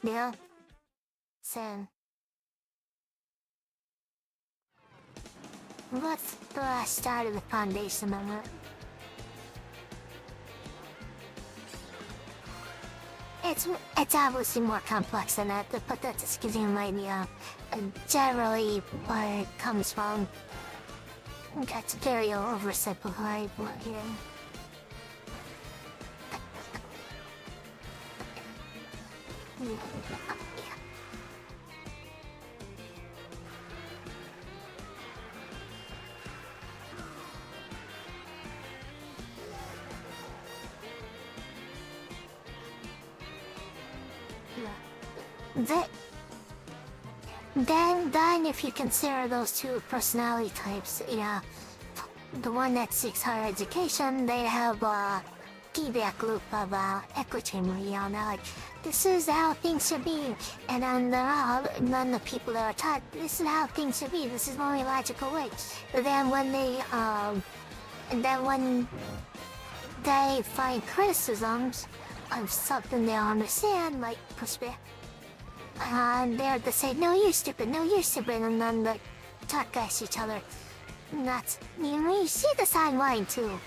Yeah? So what's the start of the foundation of it? It's obviously more complex than that, but that just gives you an idea. Generally, where it comes from. That's very oversimplified here. Then if you consider those two personality types, yeah, the one that seeks higher education, they have a feedback loop of echo chamber, you know, they're like, this is how things should be, and then the people that are taught, this is how things should be, this is the only logical way. But then when they find criticisms of something they don't understand, like perspective, and they're to say, no, you're stupid, and then they talk at each other. And that's, you see the sideline too.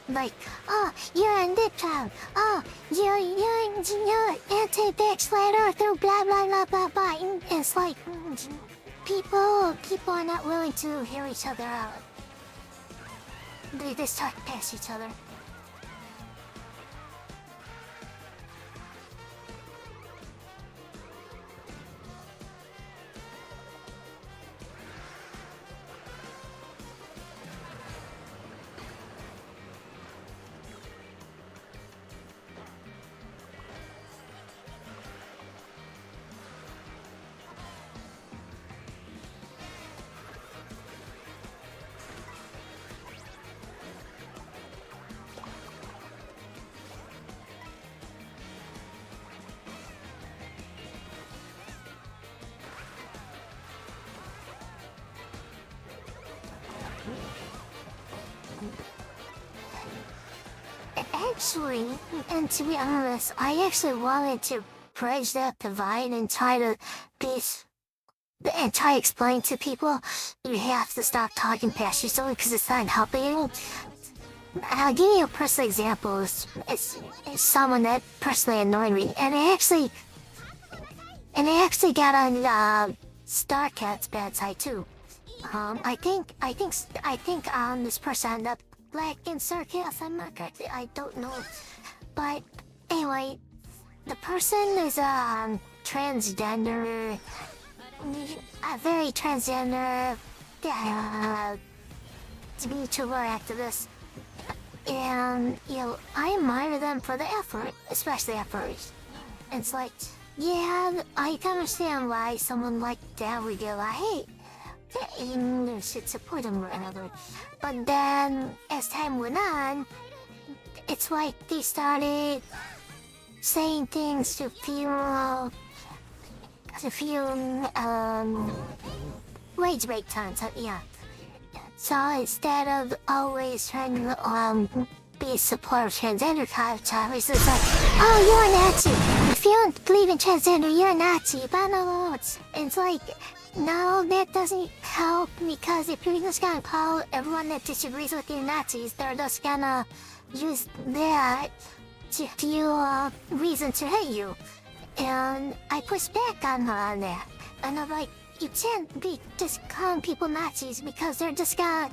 Like, oh, you're a nip child. Oh, you're anti-backslayer through blah blah blah blah blah. And it's like, people are not willing to hear each other out. They just talk past each other. Actually, and to be honest, I actually wanted to bridge that divide and try to be and try to explain to people you have to stop talking past yourself because it's not helping you. I'll give you a personal example. It's someone that personally annoyed me, and I actually got on StarCat's bad side too. I think this person ended up black in StarCat, if I'm not correct. I don't know, but anyway, the person is transgender, a very transgender, YouTuber activist. And, I admire them for the effort, especially at first. It's like, yeah, I can understand why someone like that would get like, hey, you should support them or whatever. But then, as time went on, it's like they started saying things to feel, wage break time, so yeah. So instead of always trying to be a supporter of transgender culture, it's just like, oh, you're a Nazi. If you don't believe in transgender, you're a Nazi. Blah, blah, blah. It's like, no, that doesn't help because if you're just gonna call everyone that disagrees with you Nazis, they're just gonna use that to feel reason to hate you. And I pushed back on her on that. And I'm like, you can't be just calling people Nazis because they're just gonna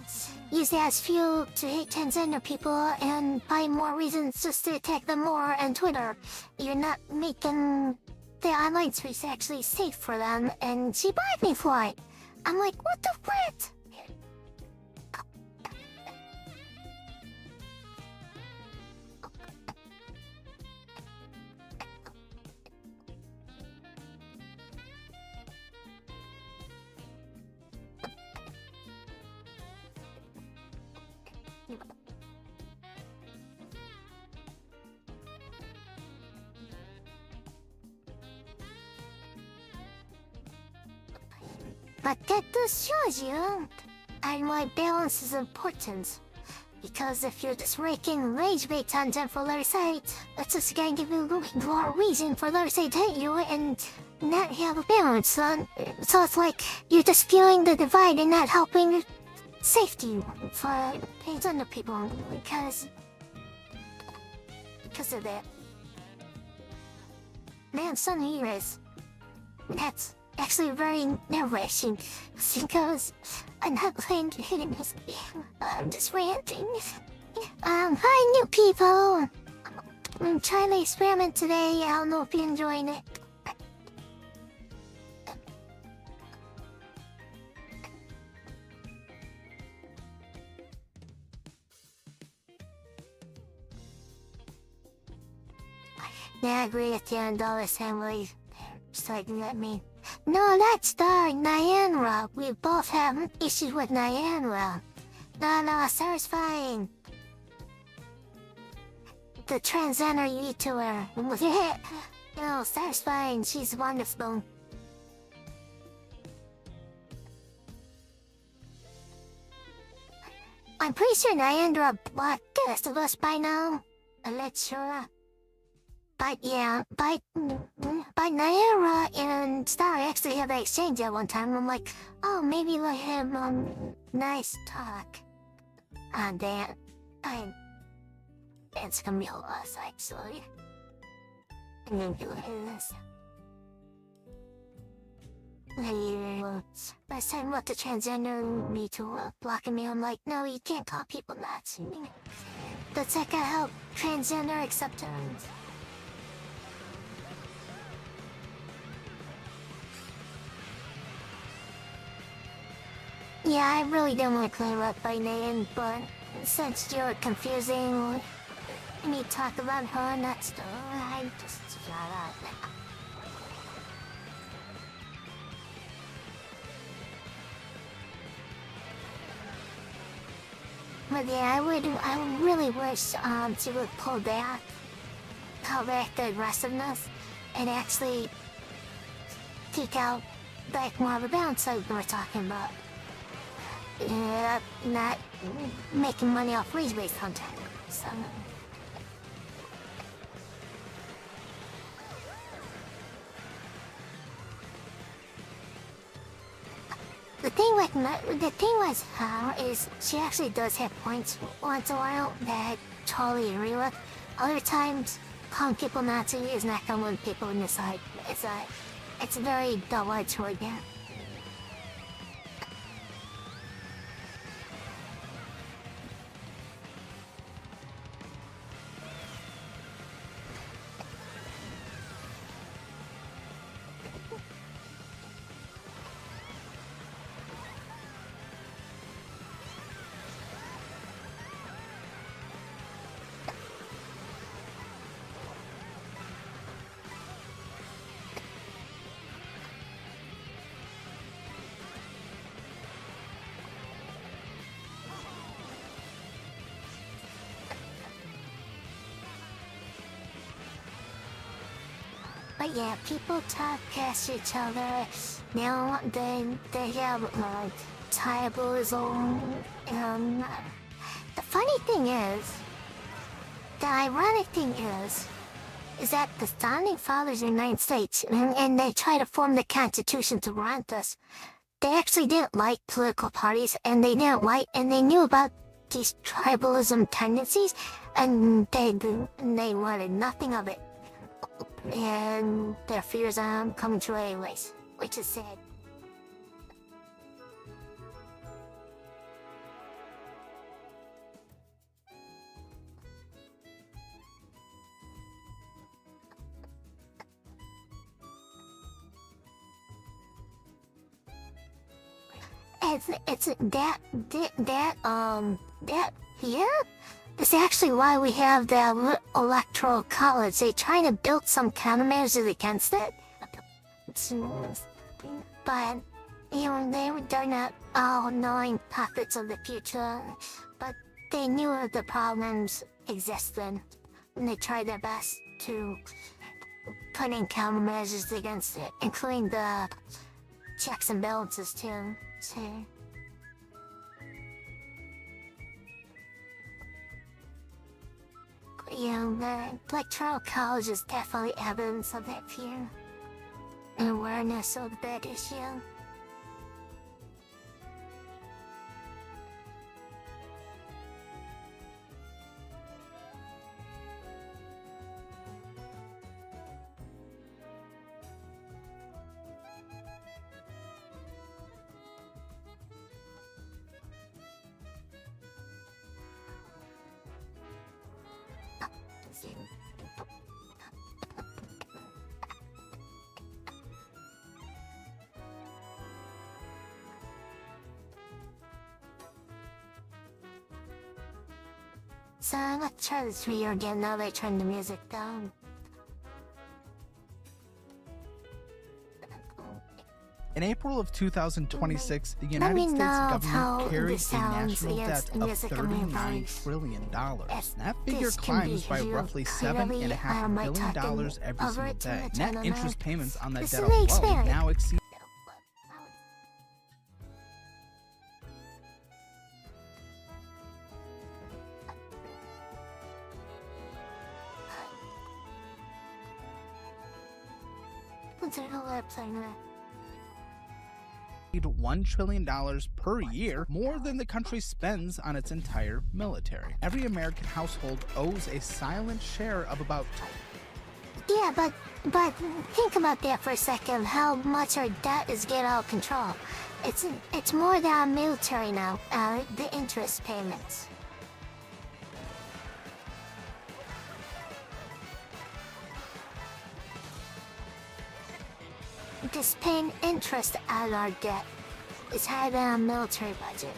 use that as fuel to hate transgender people and find more reasons just to attack them more on Twitter. You're not making the online space actually safe for them, and she blamed me for it. I'm like, what the frick? But that just shows you and why balance is important. Because if you're just raking rage bait content for their site, that's just gonna give you more reason for their site to hate you and not have a balance. So it's like you're just fueling the divide and not helping safety for transgender people because of that. Man, son of yours. That's actually very nerve-wracking because I'm not playing to hitting this. I'm just ranting. Hi, new people. I'm trying to experiment today. I don't know if you're enjoying it. Yeah, I agree with you on Dollar Assembly. Starting at me. No, that's Nianra. We both have issues with Nianra. No, Sarah's fine. The transgender YouTuber. No, Sarah's fine. She's wonderful. I'm pretty sure Nianra blocked the rest of us by now. Let's sure. But yeah, by Naira and Star actually had an exchange at one time. I'm like, oh, maybe let him, nice talk. And then, it's gonna be a loss, actually. And then you hear this. Last time what the transgender me to blocking me, I'm like, no, you can't call people Nazi. That's like I help transgender acceptance. Yeah, I really don't want to clear up by name, but since you're confusing me talk about her and that stuff, I just shut up. But yeah, I really wish she would pull back the aggressiveness and actually take out back more of a balance like we were talking about. not making money off race-based content. So. The thing with her is she actually does have points once in a while that I totally agree with. Other times, calling people Nazi is not gonna win people on the side. It's a very double-edged sword there. But yeah, people talk past each other. Now they have tribalism. The funny thing is, the ironic thing is that the founding fathers of the United States, and they try to form the Constitution to grant us, they actually didn't like political parties, and they knew about these tribalism tendencies, and they wanted nothing of it. And their fears are coming true anyways, which is sad. It's that here. It's actually why we have the electoral college. They try to build some countermeasures against it. But, they're not all knowing puppets of the future. But they knew the problems existed. And they tried their best to put in countermeasures against it, including the checks and balances too. So, the electoral college is definitely evidence of that fear and awareness of that issue. So let's try this video again now they turned the music down. In April of 2026, the United States government carried a national debt of $39 trillion. That figure climbs by roughly $7.5 billion every single day. Net interest payments on that debt alone now exceed $1 trillion per year, more than the country spends on its entire military. Every American household owes a silent share of about... Yeah, but think about that for a second, how much our debt is getting out of control. It's more than our military now, the interest payments. Just paying interest on our debt is higher than our military budget.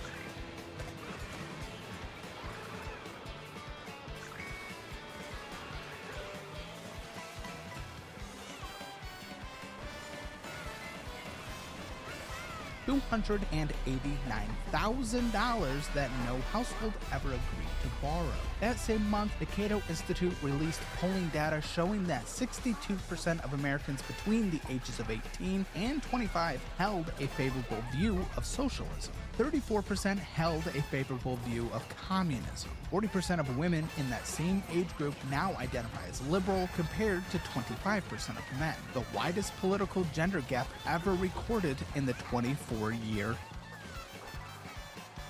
$289,000 that no household ever agreed to borrow. That same month, the Cato Institute released polling data showing that 62% of Americans between the ages of 18 and 25 held a favorable view of socialism. 34% held a favorable view of communism. 40% of women in that same age group now identify as liberal, compared to 25% of men, the widest political gender gap ever recorded in the 24-year.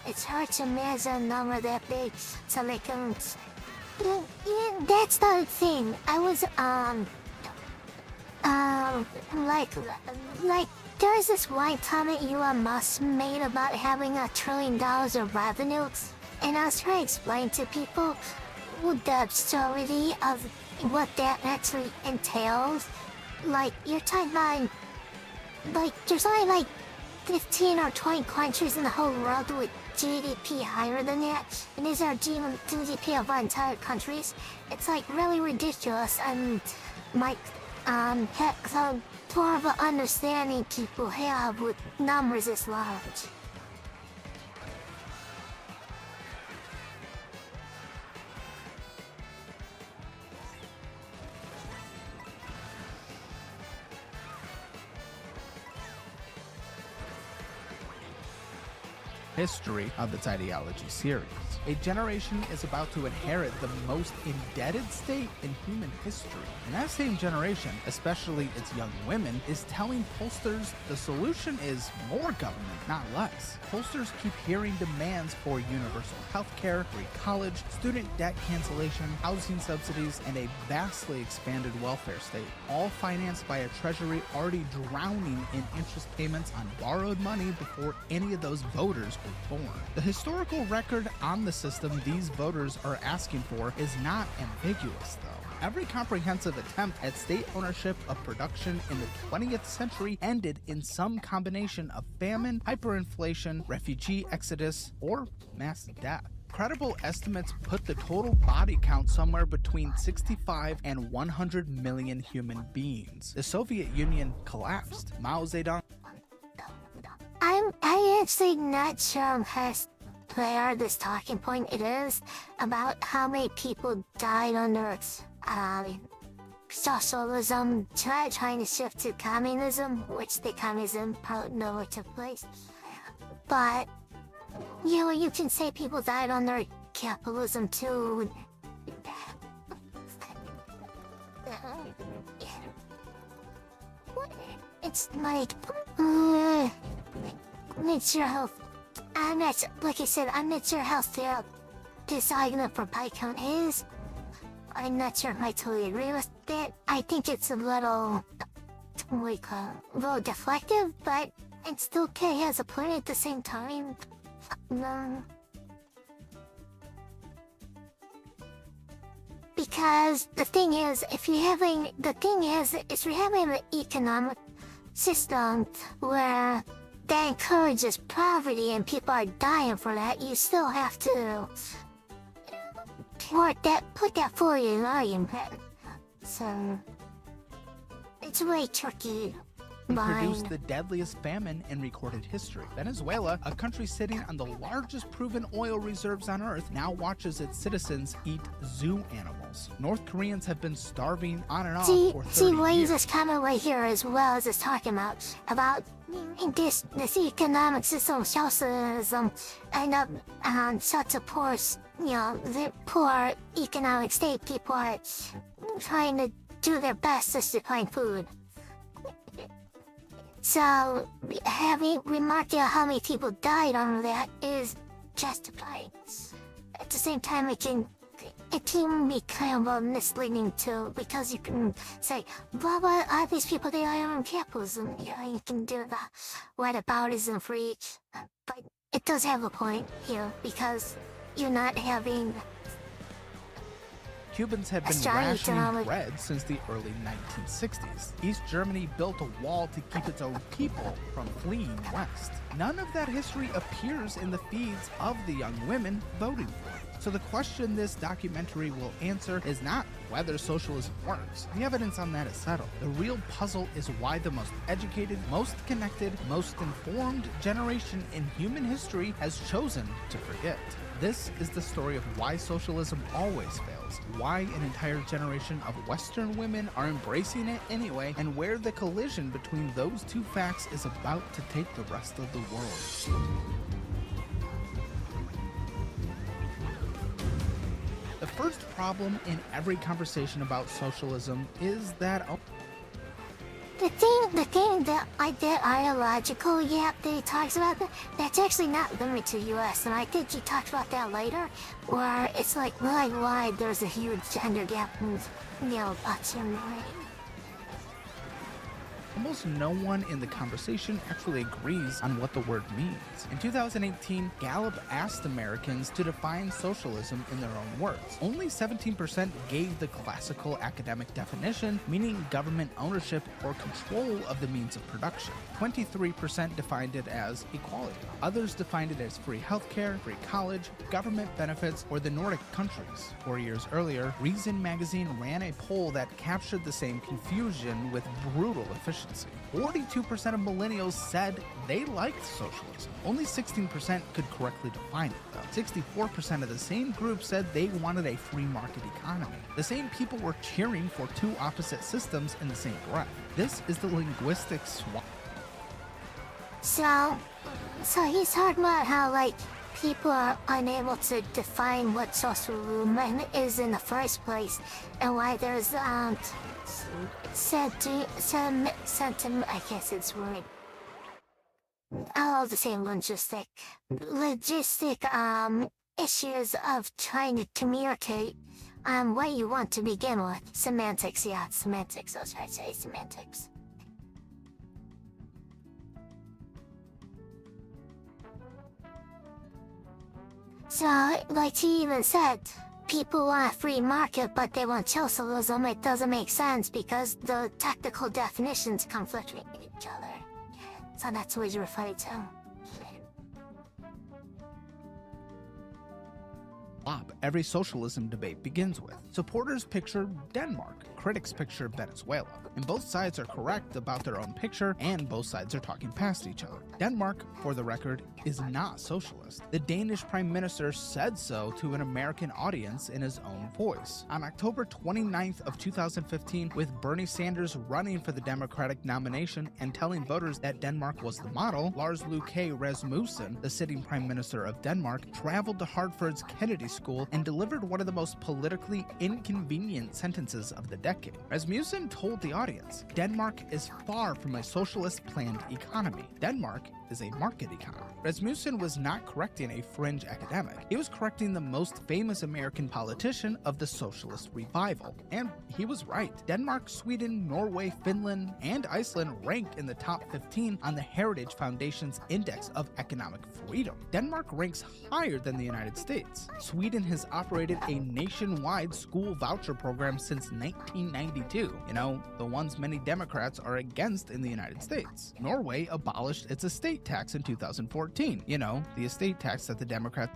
It's hard to measure a number that big, so like, that's the thing. I was, like, there's this one comment Elon Musk made about having $1 trillion of revenue, and I was trying to explain to people the absurdity of what that actually entails. Like, you're talking about, like, there's only like 15 or 20 countries in the whole world with GDP higher than that, and these are GDP of our entire countries. It's like really ridiculous, and like, heck, the more of an understanding people have with numbers this large. History of its ideology series. A generation is about to inherit the most indebted state in human history. And that same generation, especially its young women, is telling pollsters the solution is more government, not less. Pollsters keep hearing demands for universal health care, free college, student debt cancellation, housing subsidies, and a vastly expanded welfare state, all financed by a treasury already drowning in interest payments on borrowed money before any of those voters were born. The historical record on the system these voters are asking for is not ambiguous, though. Every comprehensive attempt at state ownership of production in the 20th century ended in some combination of famine, hyperinflation, refugee exodus, or mass death. Credible estimates put the total body count somewhere between 65 and 100 million human beings. The Soviet Union collapsed. Mao Zedong. I actually not sure how clear this talking point it is about how many people died under socialism, trying to shift to communism, which the communism part never took place. But you know, you can say people died under capitalism too. It's like, nature health. I'm not, like I said, I'm not sure how fair this argument for body count is. I'm not sure if I totally agree with that. I think it's a little, like, a little deflective, but it still has a point at the same time. Because the thing is, if you're having an economic system where that encourages poverty and people are dying for that, you still have to put that forward in argument. So it's really tricky. Produced the deadliest famine in recorded history. Venezuela, a country sitting on the largest proven oil reserves on Earth, now watches its citizens eat zoo animals. North Koreans have been starving on and off for 30 years. This comment right here, as well as it's talking about this economic system, socialism, and such a poor, the poor economic state. People are trying to do their best just to find food. So, having remarked how many people died under that is justified. At the same time, it can be kind of misleading too, because you can say, blah blah, all these people, they are on capitalism. You can do the whataboutism for each. But it does have a point here, because you're not having... Cubans had been rationing bread since the early 1960s. East Germany built a wall to keep its own people from fleeing west. None of that history appears in the feeds of the young women voting for it. So the question this documentary will answer is not whether socialism works. The evidence on that is settled. The real puzzle is why the most educated, most connected, most informed generation in human history has chosen to forget. This is the story of why socialism always fails, why an entire generation of Western women are embracing it anyway, and where the collision between those two facts is about to take the rest of the world. first problem in every conversation about socialism is that The thing that ideological gap that he talks about, that's actually not limited to U.S. And I think he talked about that later, where it's like worldwide there's a huge gender gap in, that's him, right? almost no one in the conversation actually agrees on what the word means. In 2018, Gallup asked Americans to define socialism in their own words. Only 17% gave the classical academic definition, meaning government ownership or control of the means of production. 23% defined it as equality. Others defined it as free healthcare, free college, government benefits, or the Nordic countries. 4 years earlier, Reason magazine ran a poll that captured the same confusion with brutal efficiency. 42% of millennials said they liked socialism. Only 16% could correctly define it, though. 64% of the same group said they wanted a free market economy. The same people were cheering for two opposite systems in the same breath. This is the linguistic swap. So he's talking about how, like, people are unable to define what socialism is in the first place, and why there's sentiment, I guess it's word. All the same logistic issues of trying to communicate what you want to begin with. Semantics, yeah, semantics. I was trying to say semantics. So, like he even said, people want a free market, but they want socialism. It doesn't make sense because the technical definitions conflict with each other. So that's what he's referring to. Every socialism debate begins with. Supporters picture Denmark, critics picture Venezuela. And both sides are correct about their own picture, and both sides are talking past each other. Denmark, for the record, is not socialist. The Danish Prime Minister said so to an American audience in his own voice. On October 29th of 2015, with Bernie Sanders running for the Democratic nomination and telling voters that Denmark was the model, Lars Løkke Rasmussen, the sitting Prime Minister of Denmark, traveled to Hartford's Kennedy School and delivered one of the most politically inconvenient sentences of the decade. Rasmussen told the audience, Denmark is far from a socialist planned economy. Denmark is a market economy. Rasmussen was not correcting a fringe academic. He was correcting the most famous American politician of the socialist revival. And he was right. Denmark, Sweden, Norway, Finland, and Iceland rank in the top 15 on the Heritage Foundation's Index of Economic Freedom. Denmark ranks higher than the United States. Sweden has operated a nationwide school voucher program since 1992. You know, the ones many Democrats are against in the United States. Norway abolished its estate tax in 2014. You know, the estate tax that the Democrats.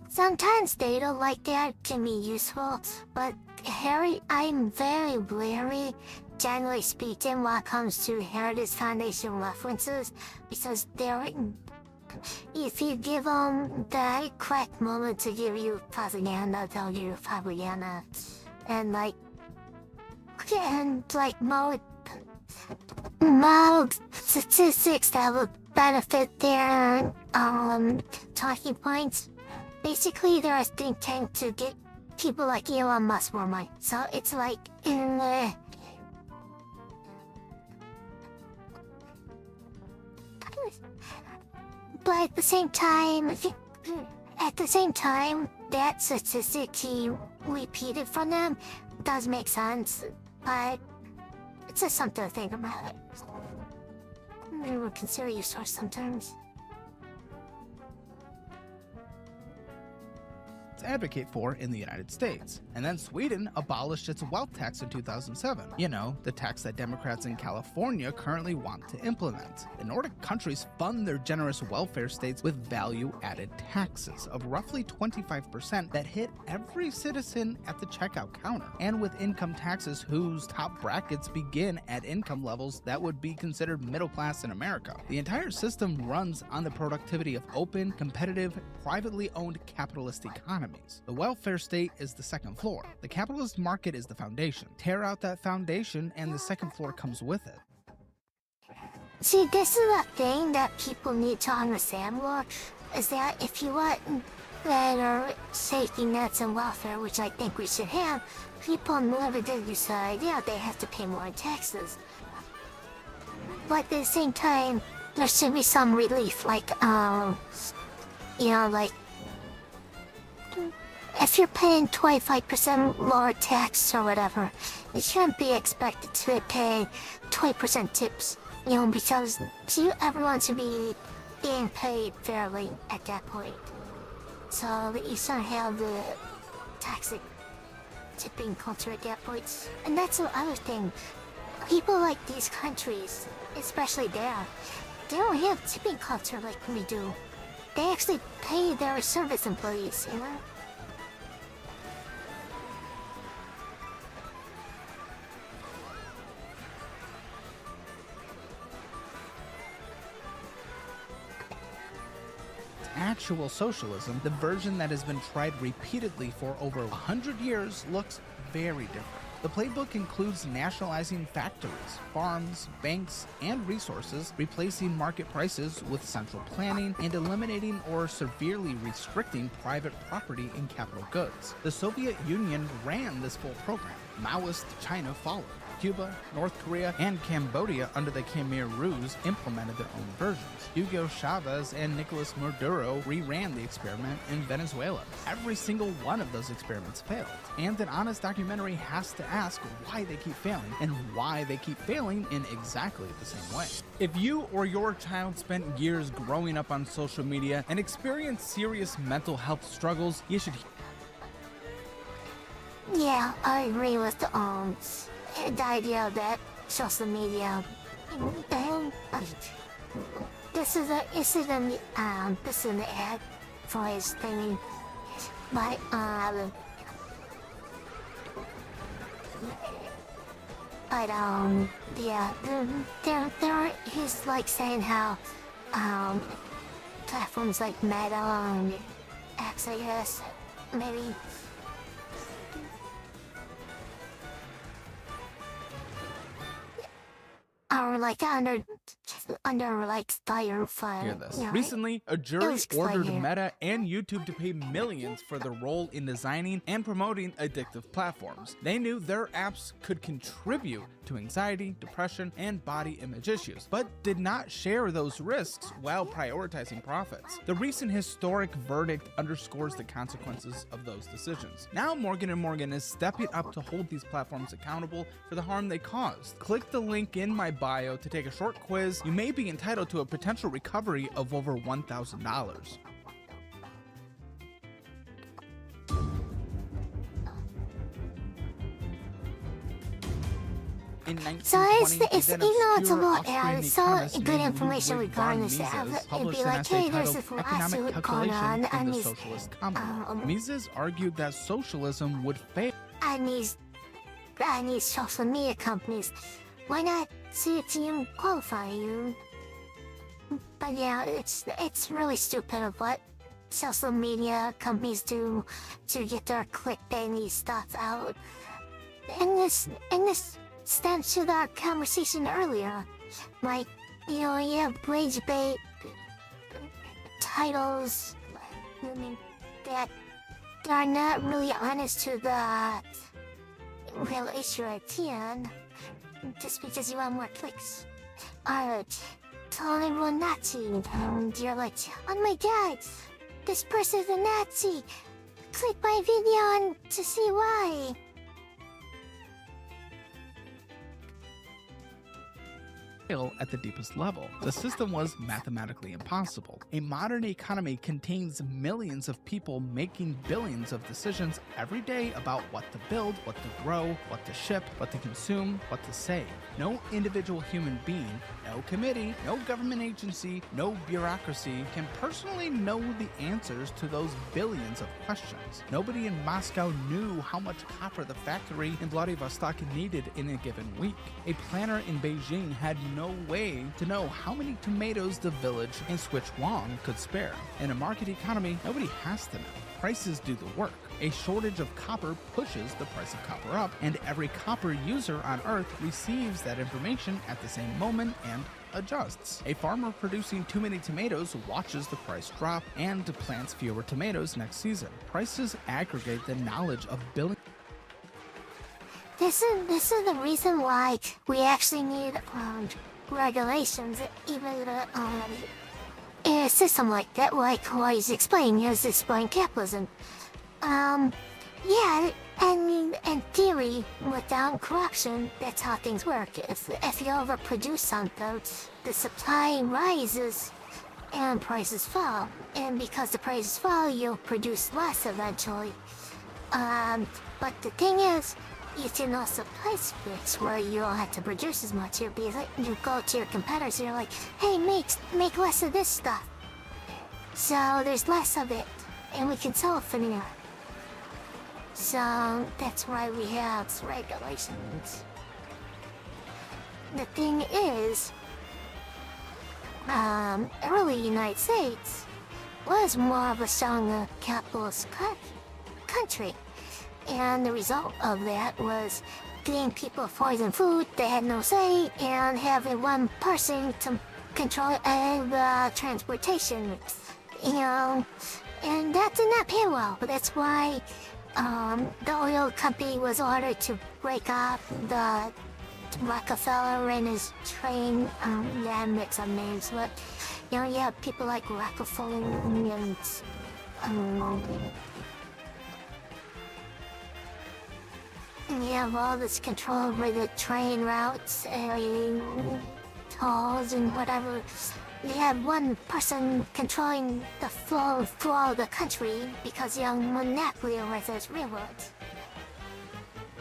Sometimes data like that can be useful, but Harry, I'm very wary, generally speaking, when it comes to Heritage Foundation references, because if you give them the correct moment to give you propaganda, they'll give you propaganda, and mild statistics that would benefit their talking points. Basically, they're a think tank to get people like Elon Musk more money. So it's like but at the same time, that statistic he repeated from them does make sense, but it's just something to think about. Maybe we'll consider your source sometimes. Advocate for in the United States. And then Sweden abolished its wealth tax in 2007. You know, the tax that Democrats in California currently want to implement. The Nordic countries fund their generous welfare states with value-added taxes of roughly 25% that hit every citizen at the checkout counter, and with income taxes whose top brackets begin at income levels that would be considered middle class in America. The entire system runs on the productivity of open, competitive, privately owned capitalist economies. The welfare state is the second floor. The capitalist market is the foundation. Tear out that foundation and the second floor comes with it. See, this is a thing that people need to understand more, is that if you want better safety nets and welfare, which I think we should have, people never did decide, yeah, they have to pay more in taxes. But at the same time, there should be some relief, like, like, if you're paying 25% more tax or whatever, you shouldn't be expected to pay 20% tips, because everyone should be being paid fairly at that point. So that you shouldn't have the toxic tipping culture at that point. And that's the other thing. People like these countries, especially there, they don't have tipping culture like we do. They actually pay their service employees, Actual socialism, the version that has been tried repeatedly for over 100 years, looks very different. The playbook includes nationalizing factories, farms, banks, and resources, replacing market prices with central planning, and eliminating or severely restricting private property in capital goods. The Soviet Union ran this full program. Maoist China followed. Cuba, North Korea, and Cambodia under the Khmer Rouge implemented their own versions. Hugo Chavez and Nicolas Maduro reran the experiment in Venezuela. Every single one of those experiments failed, and an honest documentary has to ask why they keep failing, and why they keep failing in exactly the same way. If you or your child spent years growing up on social media and experienced serious mental health struggles, you should... Yeah, I agree with the idea that social media. This is an ad for his thing, but yeah, there he's like saying how platforms like Meta and X, I guess, maybe. Or like under like fire. Hear this. You know, Recently, a jury ordered here. Meta and YouTube to pay millions for their role in designing and promoting addictive platforms. They knew their apps could contribute to anxiety, depression, and body image issues, but did not share those risks while prioritizing profits. The recent historic verdict underscores the consequences of those decisions. Now Morgan & Morgan is stepping up to hold these platforms accountable for the harm they caused. Click the link in my bio to take a short quiz. You may be entitled to a potential recovery of over $1,000. So it's a lot. It's so good information regarding this. It'd be like, hey, there's this lawsuit going on, and these Mises argued that socialism would fail. and these social media companies. Why not see if you qualify you? But yeah, it's really stupid of what social media companies do to get their clickbaity stuff out. And this stems to that conversation earlier. Like, you have rage bait titles that are not really honest to the real issue at hand, just because you want more clicks. Telling everyone Nazi, and you're like, oh my god, this person's a Nazi. Click my video to see why. At the deepest level. The system was mathematically impossible. A modern economy contains millions of people making billions of decisions every day about what to build, what to grow, what to ship, what to consume, what to save. No individual human being, no committee, no government agency, no bureaucracy can personally know the answers to those billions of questions. Nobody in Moscow knew how much copper the factory in Vladivostok needed in a given week. A planner in Beijing had no way to know how many tomatoes the village in Sichuan could spare. In a market economy, nobody has to know. Prices do the work. A shortage of copper pushes the price of copper up, and every copper user on Earth receives that information at the same moment and adjusts. A farmer producing too many tomatoes watches the price drop and plants fewer tomatoes next season. Prices aggregate the knowledge of billions. This is the reason why we actually need regulations, even a system like that, like what he's explaining, he's explaining capitalism. Yeah, I mean, in theory, without corruption, that's how things work. If you overproduce something, the supply rises and prices fall. And because the prices fall, you'll produce less eventually. But the thing is, you can also price fix where you don't have to produce as much. You go to your competitors and you're like, hey, make less of this stuff. So there's less of it, and we can sell it for more. So that's why we have regulations. The thing is, early United States was more of a strong capitalist country. And the result of that was getting people poison food, they had no say, and having one person to control transportation. And that did not pay well. But that's why the oil company was ordered to break up the Rockefeller and his train. Yeah, mix up names, but you have people like Rockefeller and and you have all this control over the train routes and tolls and whatever. You have one person controlling the flow of the country because you have a monopoly over those railroads.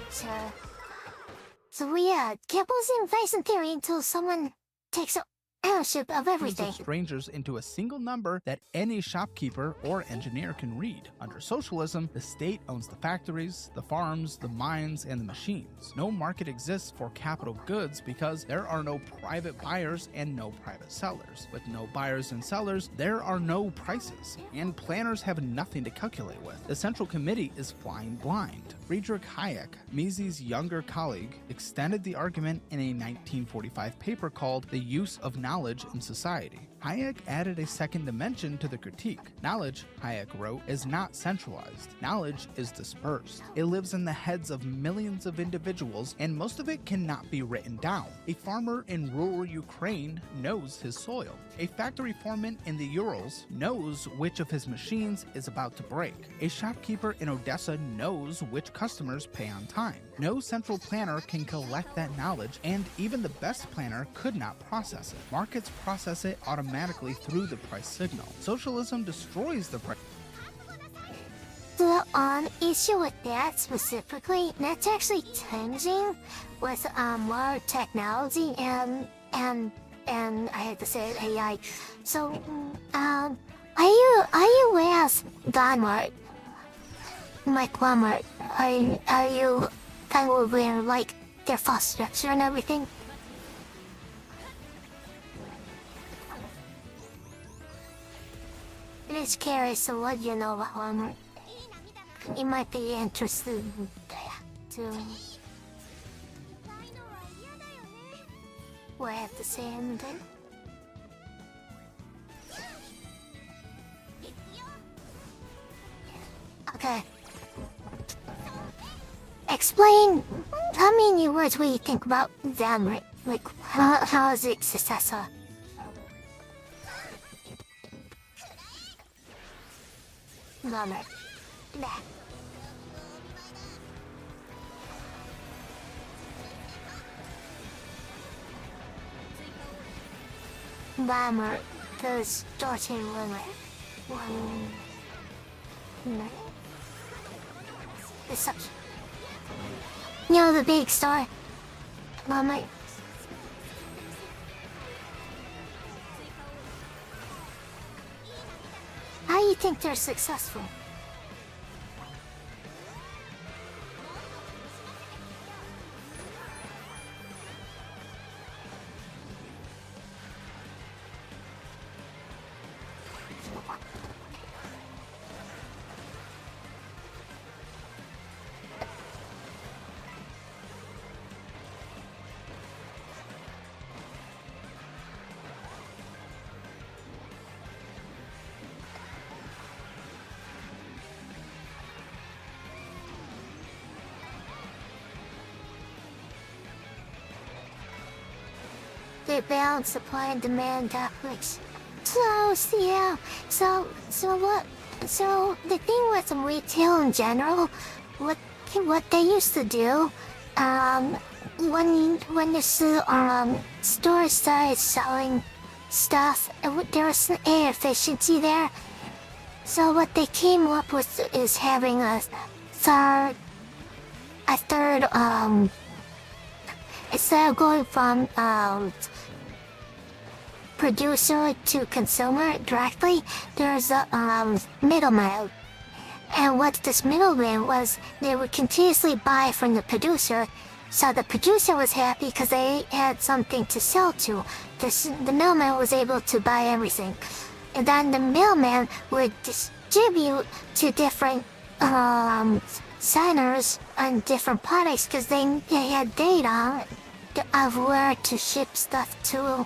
So yeah, capitalism fights in theory until someone takes ownership of everything. Strangers into a single number that any shopkeeper or engineer can read. Under socialism, the state owns the factories, the farms, the mines, and the machines. No market exists for capital goods because there are no private buyers and no private sellers. With no buyers and sellers, there are no prices, and planners have nothing to calculate with. The Central Committee is flying blind. Friedrich Hayek, Mises' younger colleague, extended the argument in a 1945 paper called The Use of Knowledge in Society. Hayek added a second dimension to the critique. Knowledge, Hayek wrote, is not centralized. Knowledge is dispersed. It lives in the heads of millions of individuals, and most of it cannot be written down. A farmer in rural Ukraine knows his soil. A factory foreman in the Urals knows which of his machines is about to break. A shopkeeper in Odessa knows which customers pay on time. No central planner can collect that knowledge, and even the best planner could not process it. Markets process it automatically through the price signal. Socialism destroys the price. The issue with that specifically, that's actually changing with more technology and I had to say it, AI. So are you with Walmart? Like Walmart? Are you kind of aware like their false structure and everything? Just curious to what you know about Walmart. You might be interested to what I have to say anything. Okay. Explain, tell me in your words what you think about Walmart. Like, how is it successful? Walmart. Nah. Walmart, the store chain Walmart. It's such. You know the big store? Walmart. How do you think they're successful? they balance supply and demand topics. So yeah, so the thing with retail in general, what they used to do, when the store started selling stuff, there was an inefficiency there. So what they came up with is having a third, instead of going from producer to consumer directly, there's a middleman. And what this middleman was, they would continuously buy from the producer, so the producer was happy because they had something to sell to. The middleman was able to buy everything. And then the middleman would distribute to different signers on different products because they had data of where to ship stuff to,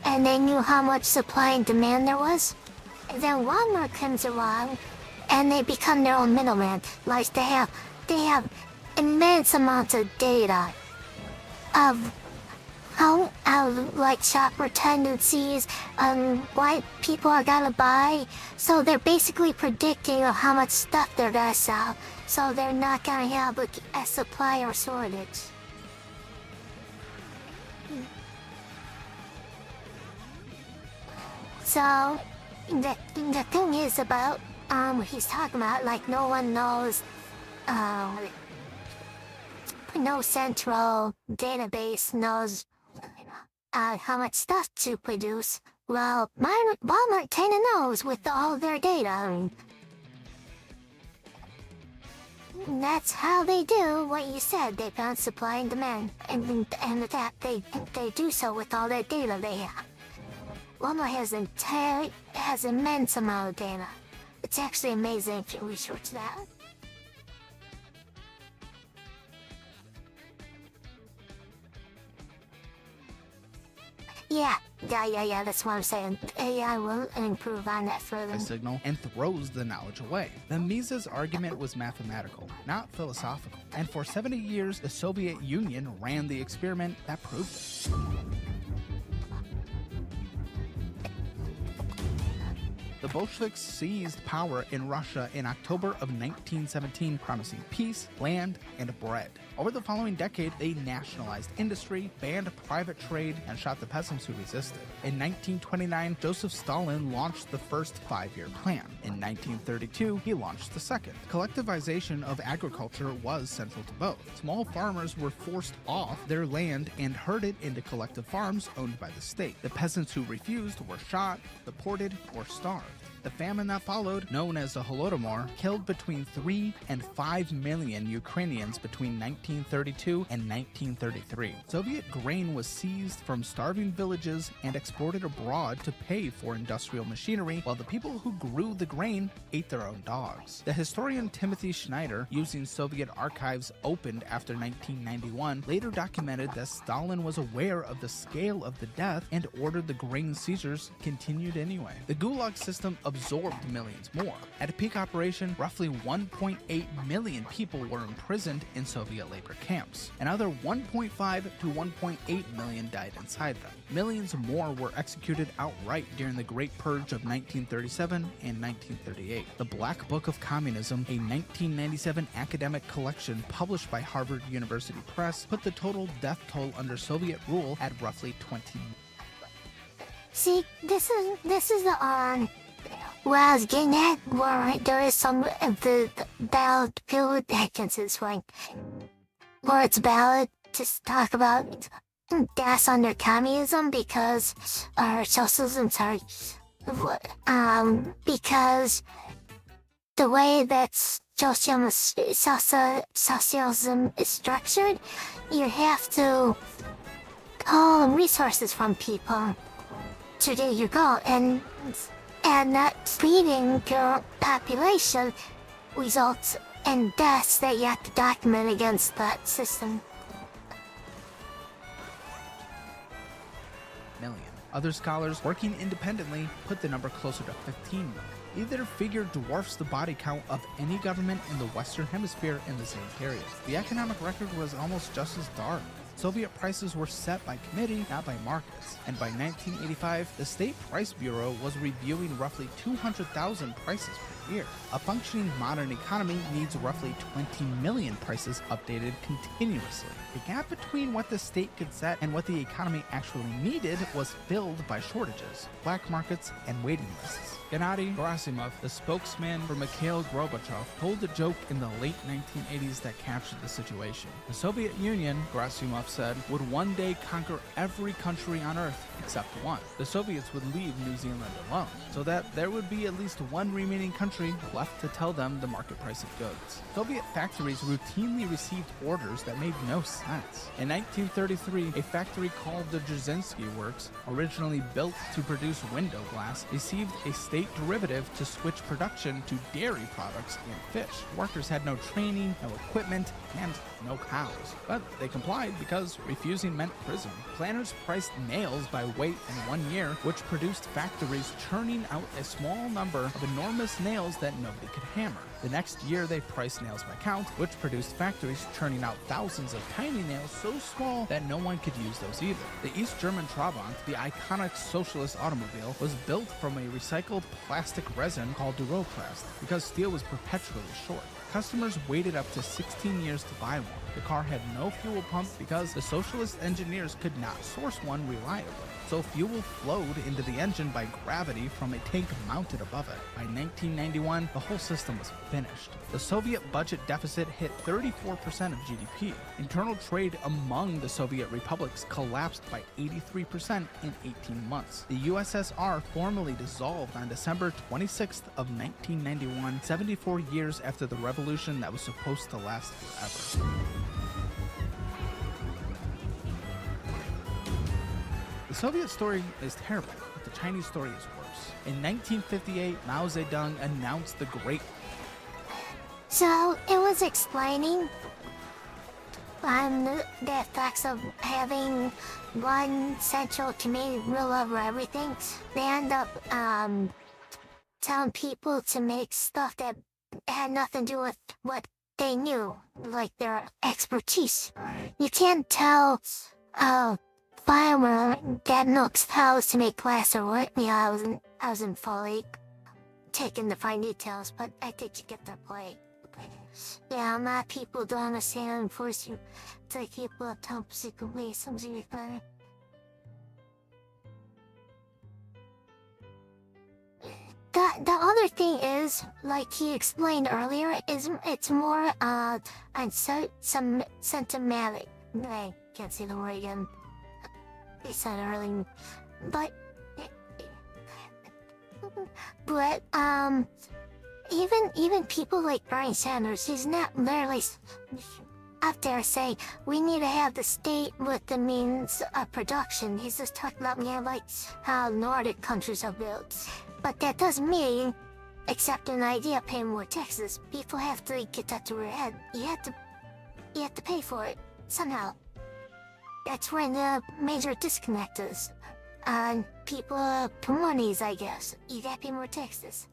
and they knew how much supply and demand there was. And then Walmart comes along, and they become their own middleman. Like they have immense amounts of data of how like shopper tendencies, what people are gonna buy. So they're basically predicting how much stuff they're gonna sell. So they're not gonna have a supply or shortage. So the thing is about he's talking about, like, no one knows, no central database knows how much stuff to produce. Well, Walmart kinda knows with all their data. And that's how they do what you said. They balance supply and demand, and that they do so with all that data they have. Walmart has immense amount of data. It's actually amazing if you research that. Yeah, that's what I'm saying. AI will improve on that further. A signal and throws the knowledge away. The Mises argument was mathematical, not philosophical. And for 70 years, the Soviet Union ran the experiment that proved it. The Bolsheviks seized power in Russia in October of 1917, promising peace, land, and bread. Over the following decade, they nationalized industry, banned private trade, and shot the peasants who resisted. In 1929, Joseph Stalin launched the first 5-year plan. In 1932, he launched the second. Collectivization of agriculture was central to both. Small farmers were forced off their land and herded into collective farms owned by the state. The peasants who refused were shot, deported, or starved. The famine that followed, known as the Holodomor, killed between 3 and 5 million Ukrainians between 1932 and 1933. Soviet grain was seized from starving villages and exported abroad to pay for industrial machinery, while the people who grew the grain ate their own dogs. The historian Timothy Schneider, using Soviet archives opened after 1991, later documented that Stalin was aware of the scale of the death and ordered the grain seizures continued anyway. The Gulag system absorbed millions more. At peak operation, roughly 1.8 million people were imprisoned in Soviet labor camps. Another 1.5 to 1.8 million died inside them. Millions more were executed outright during the Great Purge of 1937 and 1938. The Black Book of Communism, a 1997 academic collection published by Harvard University Press, put the total death toll under Soviet rule at roughly 20 million. See, this is the where I was getting at, where there is some of the ballot period vacancies, like, where it's ballot to talk about deaths under communism because, or socialism, sorry, because the way that socialism is structured, you have to pull resources from people to do your goal, and that feeding your population results in deaths that you have to document against that system. Million. Other scholars working independently put the number closer to 15 million. Either figure dwarfs the body count of any government in the Western Hemisphere in the same period. The economic record was almost just as dark. Soviet prices were set by committee, not by markets. And by 1985, the State Price Bureau was reviewing roughly 200,000 prices per year. A functioning modern economy needs roughly 20 million prices updated continuously. The gap between what the state could set and what the economy actually needed was filled by shortages, black markets, and waiting lists. Gennady Gerasimov, the spokesman for Mikhail Gorbachev, told a joke in the late 1980s that captured the situation. The Soviet Union, Gerasimov said, would one day conquer every country on Earth except one. The Soviets would leave New Zealand alone, so that there would be at least one remaining country left to tell them the market price of goods. Soviet factories routinely received orders that made no sense. In 1933, a factory called the Dzerzhinsky Works, originally built to produce window glass, received a state derivative to switch production to dairy products and fish. Workers had no training, no equipment, and no cows. But they complied because refusing meant prison. Planners priced nails by weight in 1 year, which produced factories churning out a small number of enormous nails that nobody could hammer. The next year, they priced nails by count, which produced factories churning out thousands of tiny nails so small that no one could use those either. The East German Trabant, the iconic socialist automobile, was built from a recycled plastic resin called Duroplast because steel was perpetually short. Customers waited up to 16 years to buy one. The car had no fuel pump because the socialist engineers could not source one reliably. So fuel flowed into the engine by gravity from a tank mounted above it. By 1991, the whole system was finished. The Soviet budget deficit hit 34% of GDP. Internal trade among the Soviet republics collapsed by 83% in 18 months. The USSR formally dissolved on December 26th of 1991, 74 years after the revolution that was supposed to last forever. The Soviet story is terrible, but the Chinese story is worse. In 1958, Mao Zedong announced the Great. So it was explaining the effects of having one central committee rule over everything. They end up telling people to make stuff that had nothing to do with what they knew, like their expertise. You can't tell farmer that milks cows to make glass or what. Yeah, I was in fully taking the fine details, but I think you get the point. Yeah, my people don't understand and force you to keep up top secret ways. Something like that. The other thing is, like he explained earlier, is it's more some sentimental. I can't say the word again. He said earlier, but even people like Bernie Sanders, he's not literally up there saying we need to have the state with the means of production. He's just talking about like how Nordic countries are built. But that doesn't mean accepting the idea of paying more taxes. People have to get that to their head. You have to pay for it somehow. That's where the major disconnect is. People put monies, I guess. You gotta pay more taxes.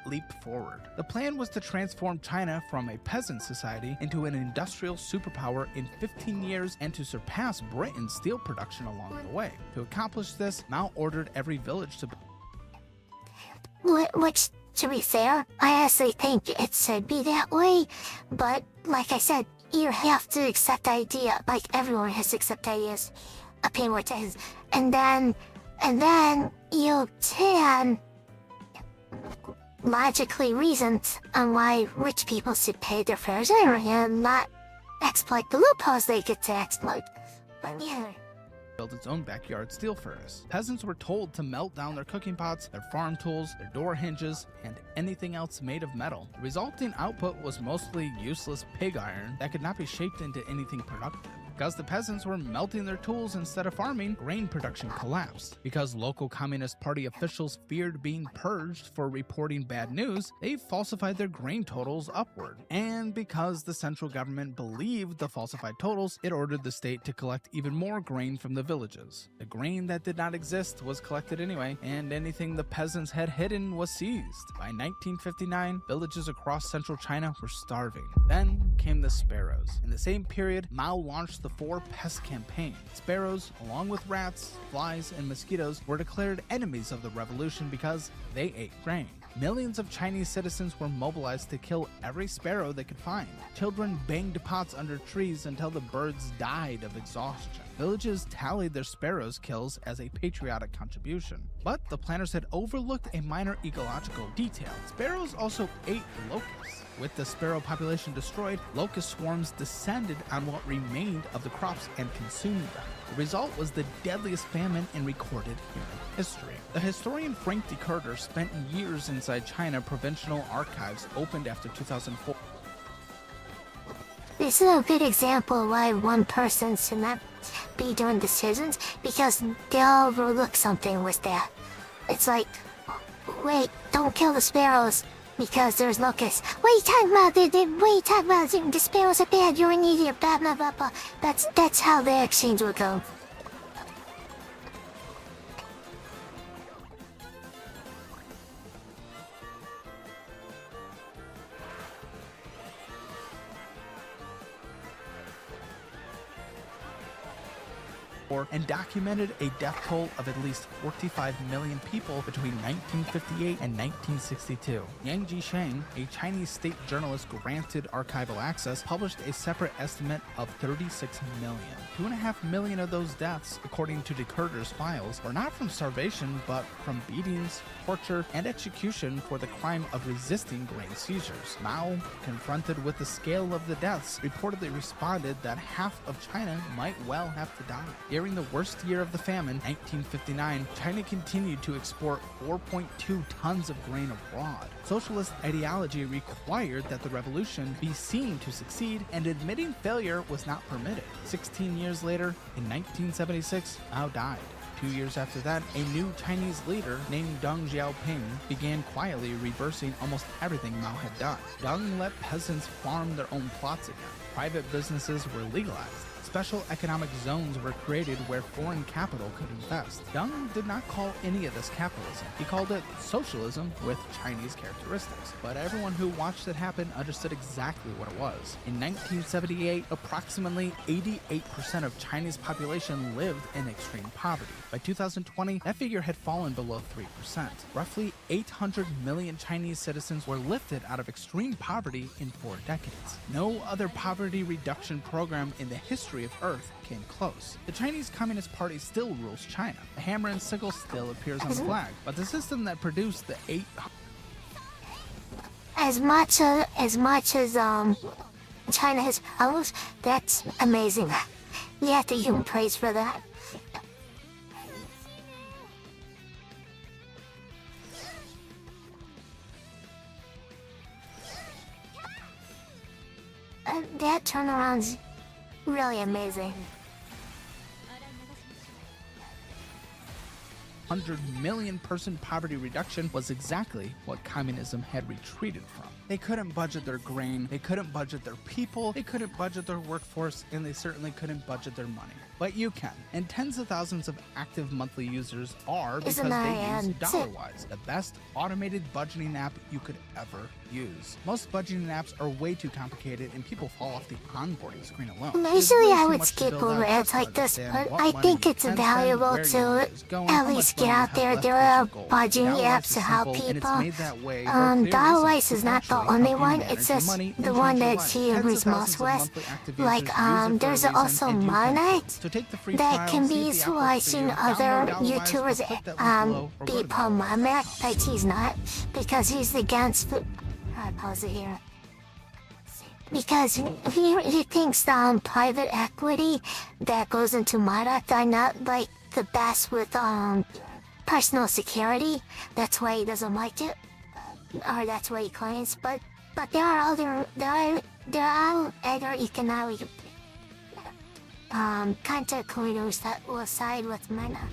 Leap forward. The plan was to transform China from a peasant society into an industrial superpower in 15 years and to surpass Britain's steel production along the way. To accomplish this, Mao ordered every village to... Which, to be fair, I actually think it should be that way. But, like I said, you have to accept the idea, like everyone has to accept ideas of paying more taxes. And then you can logically reason on why rich people should pay their fair share and not exploit the loopholes they get to exploit. But yeah. Built its own backyard steel furnace. Peasants were told to melt down their cooking pots, their farm tools, their door hinges, and anything else made of metal. The resulting output was mostly useless pig iron that could not be shaped into anything productive. Because the peasants were melting their tools instead of farming, grain production collapsed. Because local Communist Party officials feared being purged for reporting bad news, they falsified their grain totals upward. And because the central government believed the falsified totals, it ordered the state to collect even more grain from the villages. The grain that did not exist was collected anyway, and anything the peasants had hidden was seized. By 1959, villages across central China were starving. Then came the sparrows. In the same period, Mao launched the 4 Pest Campaign. Sparrows, along with rats, flies, and mosquitoes, were declared enemies of the revolution because they ate grain. Millions of Chinese citizens were mobilized to kill every sparrow they could find. Children banged pots under trees until the birds died of exhaustion. Villages tallied their sparrows' kills as a patriotic contribution. But the planners had overlooked a minor ecological detail. Sparrows also ate locusts. With the sparrow population destroyed, locust swarms descended on what remained of the crops and consumed them. The result was the deadliest famine in recorded human history. The historian Frank DeCurter spent years inside China provincial archives opened after 2004. This is a good example why one person should not be doing decisions, because they'll overlook something with that. It's like, wait, don't kill the sparrows because there's locusts. What are you talking about? What are you talking about? The sparrows are bad, you're an idiot, blah blah blah blah. That's how the exchange will go. And documented a death toll of at least 45 million people between 1958 and 1962. Yang Jisheng, a Chinese state journalist granted archival access, published a separate estimate of 36 million. 2.5 million of those deaths, according to DeCurter's files, were not from starvation, but from beatings, torture, and execution for the crime of resisting grain seizures. Mao, confronted with the scale of the deaths, reportedly responded that half of China might well have to die. During the worst year of the famine, 1959, China continued to export 4.2 tons of grain abroad. Socialist ideology required that the revolution be seen to succeed, and admitting failure was not permitted. 16 years later, in 1976, Mao died. 2 years after that, a new Chinese leader named Deng Xiaoping began quietly reversing almost everything Mao had done. Deng let peasants farm their own plots again. Private businesses were legalized. Special economic zones were created where foreign capital could invest. Deng did not call any of this capitalism. He called it socialism with Chinese characteristics. But everyone who watched it happen understood exactly what it was. In 1978, approximately 88% of Chinese population lived in extreme poverty. By 2020, that figure had fallen below 3%. Roughly 800 million Chinese citizens were lifted out of extreme poverty in 4 decades. No other poverty reduction program in the history of Earth came close. The Chinese Communist Party still rules China. The hammer and sickle still appears on the flag, but the system that produced the As much as China has problems, that's amazing. You have to give them praise for that. That turnaround's really amazing. 100 million person poverty reduction was exactly what communism had retreated from. They couldn't budget their grain, they couldn't budget their people, they couldn't budget their workforce, and they certainly couldn't budget their money. But you can, and tens of thousands of active monthly users are because they use DollarWise, the best automated budgeting app you could ever use. Most budgeting apps are way too complicated and people fall off the onboarding screen alone. Usually I would skip over ads like this, but I think it's valuable to at least get out there. There are budgeting apps to help people. DollarWise is not the only one, it's just the one that she agrees most with. Like, there's also Monite that can be used. I've seen other YouTubers be polemic, but he's not, because he's against the... I'll pause it here. Because he thinks private equity that goes into Monite are not like the best with personal security. That's why he doesn't like it, or that's why he claims. But there are other economic content creators that will side with Mena.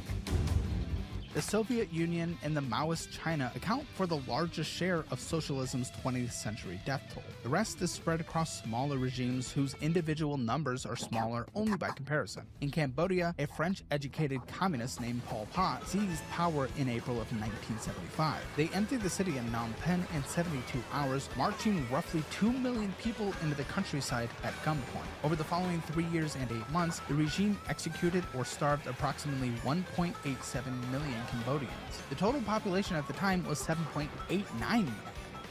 The Soviet Union and the Maoist China account for the largest share of socialism's 20th century death toll. The rest is spread across smaller regimes whose individual numbers are smaller only by comparison. In Cambodia, a French-educated communist named Pol Pot seized power in April of 1975. They emptied the city of Phnom Penh in 72 hours, marching roughly 2 million people into the countryside at gunpoint. Over the following 3 years and 8 months, the regime executed or starved approximately 1.87 million Cambodians. The total population at the time was 7.89 million.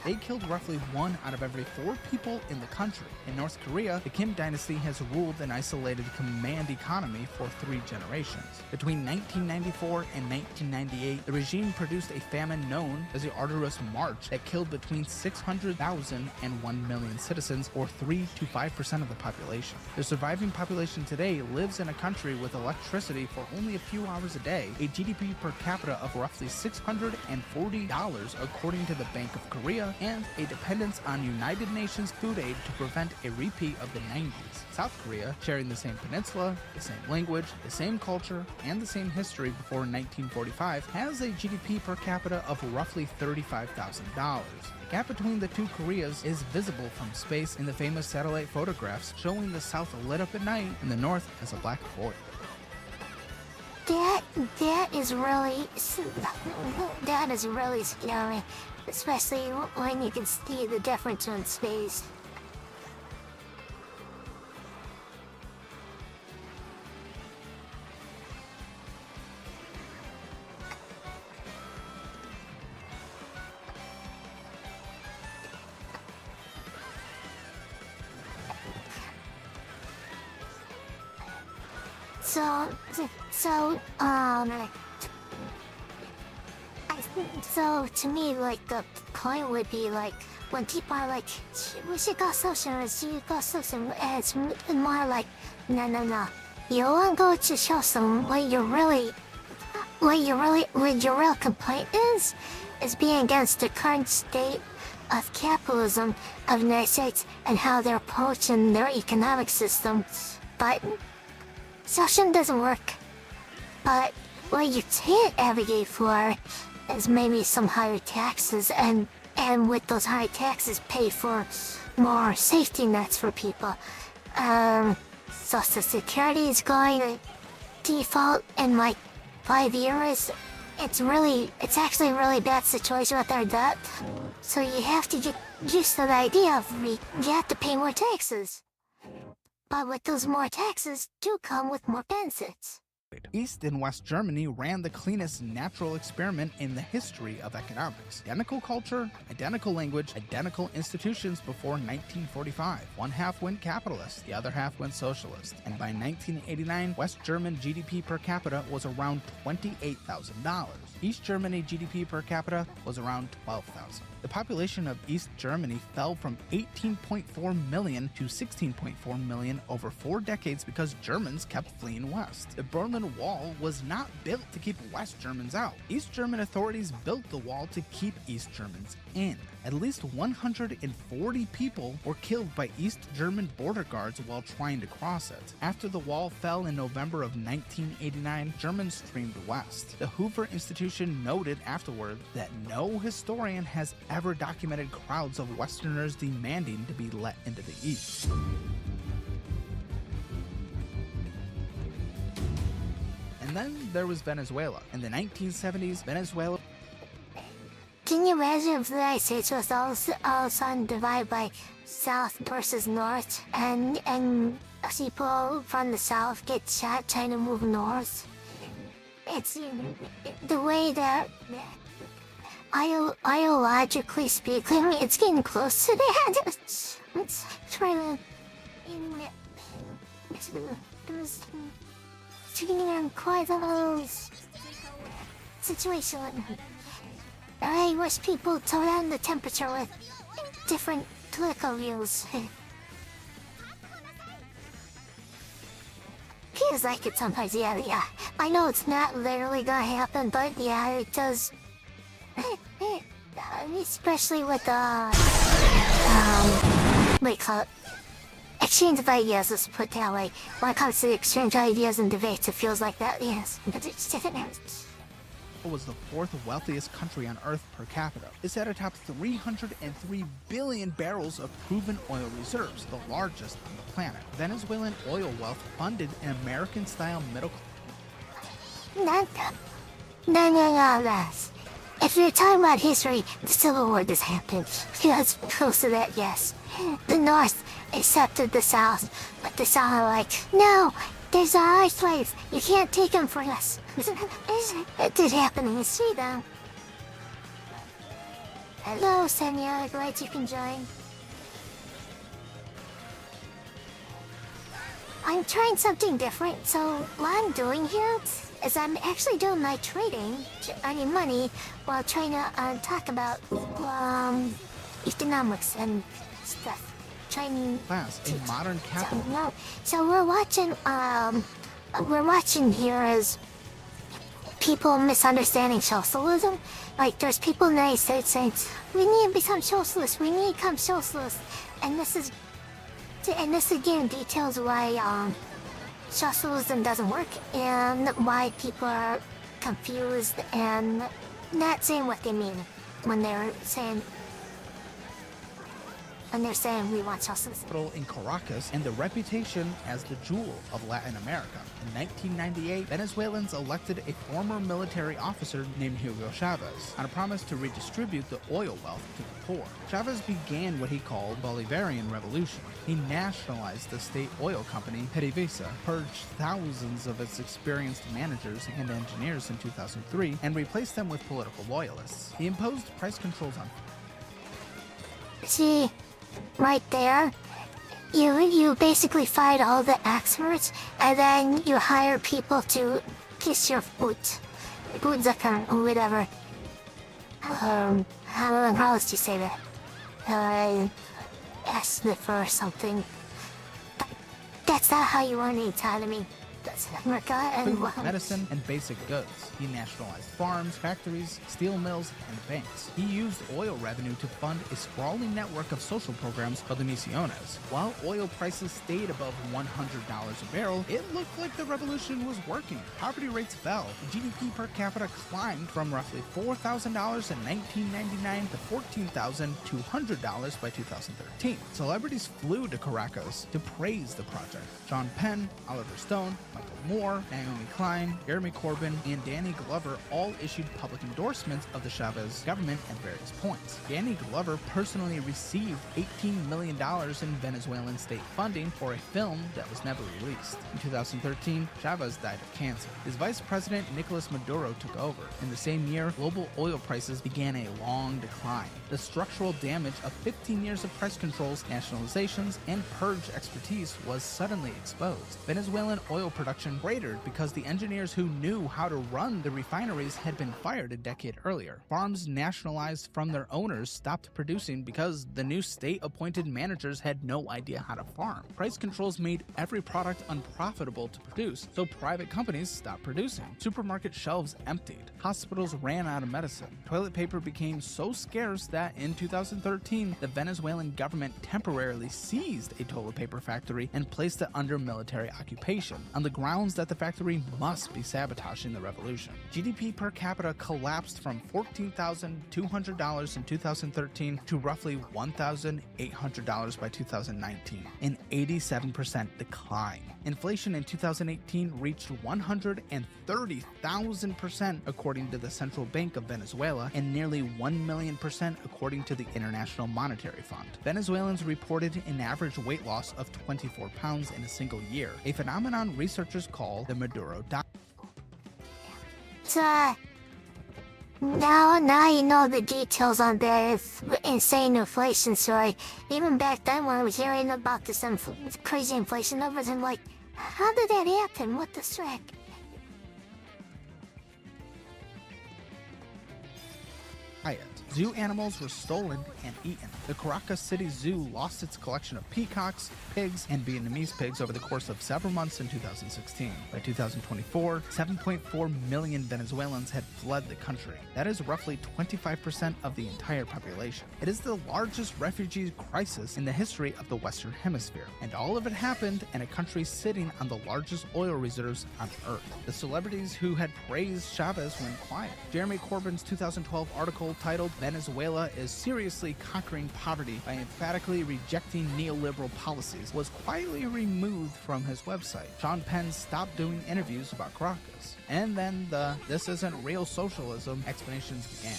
They killed roughly 1 out of every 4 people in the country. In North Korea, the Kim dynasty has ruled an isolated command economy for 3 generations. Between 1994 and 1998, the regime produced a famine known as the Arduous March that killed between 600,000 and 1 million citizens, or 3 to 5% of the population. The surviving population today lives in a country with electricity for only a few hours a day, a GDP per capita of roughly $640 according to the Bank of Korea, and a dependence on United Nations food aid to prevent a repeat of the 90s. South Korea, sharing the same peninsula, the same language, the same culture, and the same history before 1945, has a GDP per capita of roughly $35,000. The gap between the two Koreas is visible from space in the famous satellite photographs showing the South lit up at night and the North as a black void. That is really scary, especially when you can see the difference in space. So to me, like, the point would be, like, when people are like, we should go socialist, it's more like, no. You want to go to show some what your real complaint is being against the current state of capitalism of the United States and how they're approaching their economic system. But socialism doesn't work. But what you can't advocate for is maybe some higher taxes, and with those high taxes pay for more safety nets for people. Social Security is going to default in like 5 years. It's actually a really bad situation with our debt. So you have to get used to the idea of you have to pay more taxes. But with those more taxes do come with more benefits. East and West Germany ran the cleanest natural experiment in the history of economics. Identical culture, identical language, identical institutions before 1945. One half went capitalist, the other half went socialist. And by 1989, West German GDP per capita was around $28,000. East Germany GDP per capita was around $12,000. The population of East Germany fell from 18.4 million to 16.4 million over 4 decades because Germans kept fleeing west. The Berlin Wall was not built to keep West Germans out. East German authorities built the wall to keep East Germans in. At least 140 people were killed by East German border guards while trying to cross it. After the wall fell in November of 1989, Germans streamed west. The Hoover Institution noted afterward that no historian has ever documented crowds of Westerners demanding to be let into the East. And then there was Venezuela. In the 1970s, Venezuela... Can you imagine if the United States was all of a sudden divided by South versus North, and people from the South get shot trying to move north? It's the way that, ideologically speaking, it's getting close to that. It's really quite a situation. I wish people tone down the temperature with different political views. Feels like it sometimes, yeah. I know it's not literally gonna happen, but yeah, it does. Especially with exchange of ideas, let's put it that way. When it comes to exchange ideas and debates, it feels like that, yes. Was the fourth wealthiest country on Earth per capita. It sat atop 303 billion barrels of proven oil reserves, the largest on the planet. Venezuelan oil wealth funded an American-style middle class. No. If you're talking about history, the Civil War just happened. Yes, close to that, yes. The North accepted the South, but the South are like, no, there's our slaves. You can't take them from us. It did happen in history, though. Hello, Senor. Glad you can join. I'm trying something different, so what I'm doing here is I'm actually doing my trading, earning money, while trying to talk about economics and stuff. Trying class in modern capital. So we're watching here as people misunderstanding socialism. Like there's people in the United States saying we need to become socialist, we need to become socialist, and this again details why socialism doesn't work and why people are confused and not saying what they mean when they're saying we want socialism. In Caracas and the reputation as the jewel of Latin America. In 1998, Venezuelans elected a former military officer named Hugo Chavez on a promise to redistribute the oil wealth to the poor. Chavez began what he called Bolivarian Revolution. He nationalized the state oil company PDVSA, purged thousands of its experienced managers and engineers in 2003, and replaced them with political loyalists. He imposed price controls on. See, right there, you basically fight all the experts, and then you hire people to kiss your foot, or whatever. How else do you say that? Sniffer or something. That's not how you want to tell me. Medicine and basic goods. He nationalized farms, factories, steel mills, and banks. He used oil revenue to fund a sprawling network of social programs called the Misiones. While oil prices stayed above $100 a barrel, it looked like the revolution was working. Poverty rates fell. GDP per capita climbed from roughly $4,000 in 1999 to $14,200 by 2013. Celebrities flew to Caracas to praise the project. John Penn, Oliver Stone, Michael Moore, Naomi Klein, Jeremy Corbyn, and Danny Glover all issued public endorsements of the Chavez government at various points. Danny Glover personally received $18 million in Venezuelan state funding for a film that was never released. In 2013, Chavez died of cancer. His vice president, Nicolas Maduro, took over. In the same year, global oil prices began a long decline. The structural damage of 15 years of price controls, nationalizations, and purge expertise was suddenly exposed. Venezuelan oil production cratered because the engineers who knew how to run the refineries had been fired a decade earlier. Farms nationalized from their owners stopped producing because the new state-appointed managers had no idea how to farm. Price controls made every product unprofitable to produce, so private companies stopped producing. Supermarket shelves emptied. Hospitals ran out of medicine. Toilet paper became so scarce that in 2013, the Venezuelan government temporarily seized a toilet paper factory and placed it under military occupation, on the grounds that the factory must be sabotaging the revolution. GDP per capita collapsed from $14,200 in 2013 to roughly $1,800 by 2019, an 87% decline. Inflation in 2018 reached 130,000% according to the Central Bank of Venezuela, and nearly 1,000,000% according to the International Monetary Fund. Venezuelans reported an average weight loss of 24 pounds in a single year, a phenomenon researchers call the Maduro diet. Now you know the details on that insane inflation story. Even back then when I was hearing about this crazy inflation numbers, I'm like, how did that happen? What the frick? Zoo animals were stolen and eaten. The Caracas City Zoo lost its collection of peacocks, pigs, and Vietnamese pigs over the course of several months in 2016. By 2024, 7.4 million Venezuelans had fled the country. That is roughly 25% of the entire population. It is the largest refugee crisis in the history of the Western Hemisphere, and all of it happened in a country sitting on the largest oil reserves on Earth. The celebrities who had praised Chavez went quiet. Jeremy Corbyn's 2012 article titled "Venezuela is Seriously Conquering Poverty by Emphatically Rejecting Neoliberal Policies" was quietly removed from his website. Sean Penn stopped doing interviews about Caracas. And then the "this isn't real socialism" explanations began.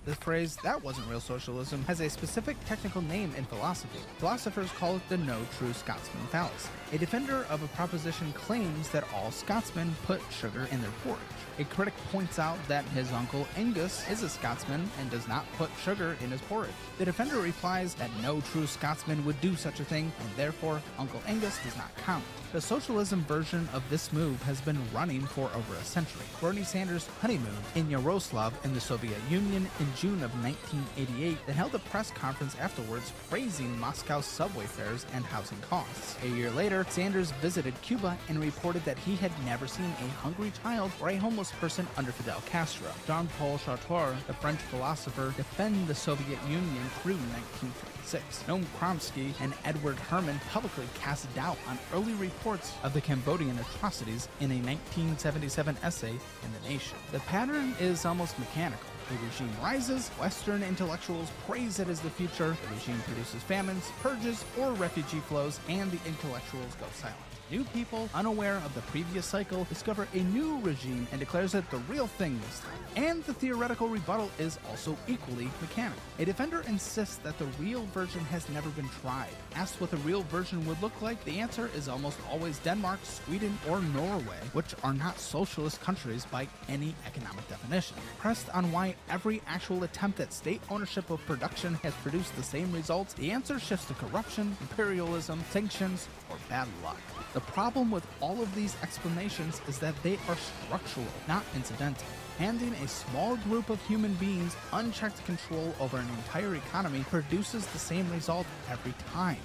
The phrase, "that wasn't real socialism," has a specific technical name in philosophy. Philosophers call it the no true Scotsman fallacy. A defender of a proposition claims that all Scotsmen put sugar in their porridge. A critic points out that his uncle Angus is a Scotsman and does not put sugar in his porridge. The defender replies that no true Scotsman would do such a thing, and therefore Uncle Angus does not count. The socialism version of this move has been running for over a century. Bernie Sanders honeymooned in Yaroslav in the Soviet Union in June of 1988, then held a press conference afterwards praising Moscow's subway fares and housing costs. A year later, Sanders visited Cuba and reported that he had never seen a hungry child or a homeless person under Fidel Castro. Jean-Paul Sartre, the French philosopher, defended the Soviet Union through 1956. Noam Chomsky and Edward Herman publicly cast doubt on early reports of the Cambodian atrocities in a 1977 essay in The Nation. The pattern is almost mechanical. The regime rises, Western intellectuals praise it as the future, the regime produces famines, purges, or refugee flows, and the intellectuals go silent. New people, unaware of the previous cycle, discover a new regime and declares it the real thing this time. And the theoretical rebuttal is also equally mechanical. A defender insists that the real version has never been tried. Asked what the real version would look like, the answer is almost always Denmark, Sweden, or Norway, which are not socialist countries by any economic definition. Pressed on why every actual attempt at state ownership of production has produced the same results, the answer shifts to corruption, imperialism, sanctions, or bad luck. The problem with all of these explanations is that they are structural, not incidental. Handing a small group of human beings unchecked control over an entire economy produces the same result every time.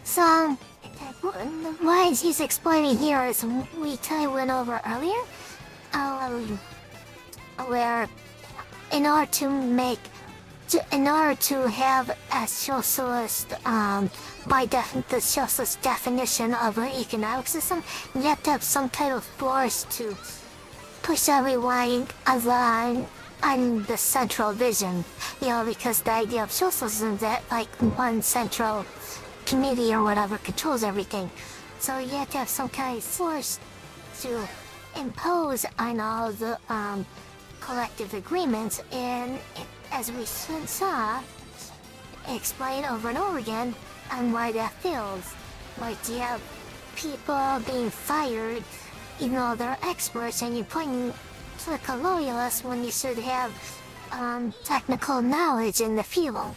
So, what he's explaining here is we kind of went over earlier, where in order to have a socialist, the socialist definition of an economic system, you have to have some kind of force to push everyone along on the central vision. Because the idea of socialism is that one central committee or whatever controls everything. So you have to have some kind of force to impose on all the collective agreements, and as we saw, explain over and over again on why that fails. You have people being fired, even though they're experts, and you're pointing to the colonialists when you should have technical knowledge in the field.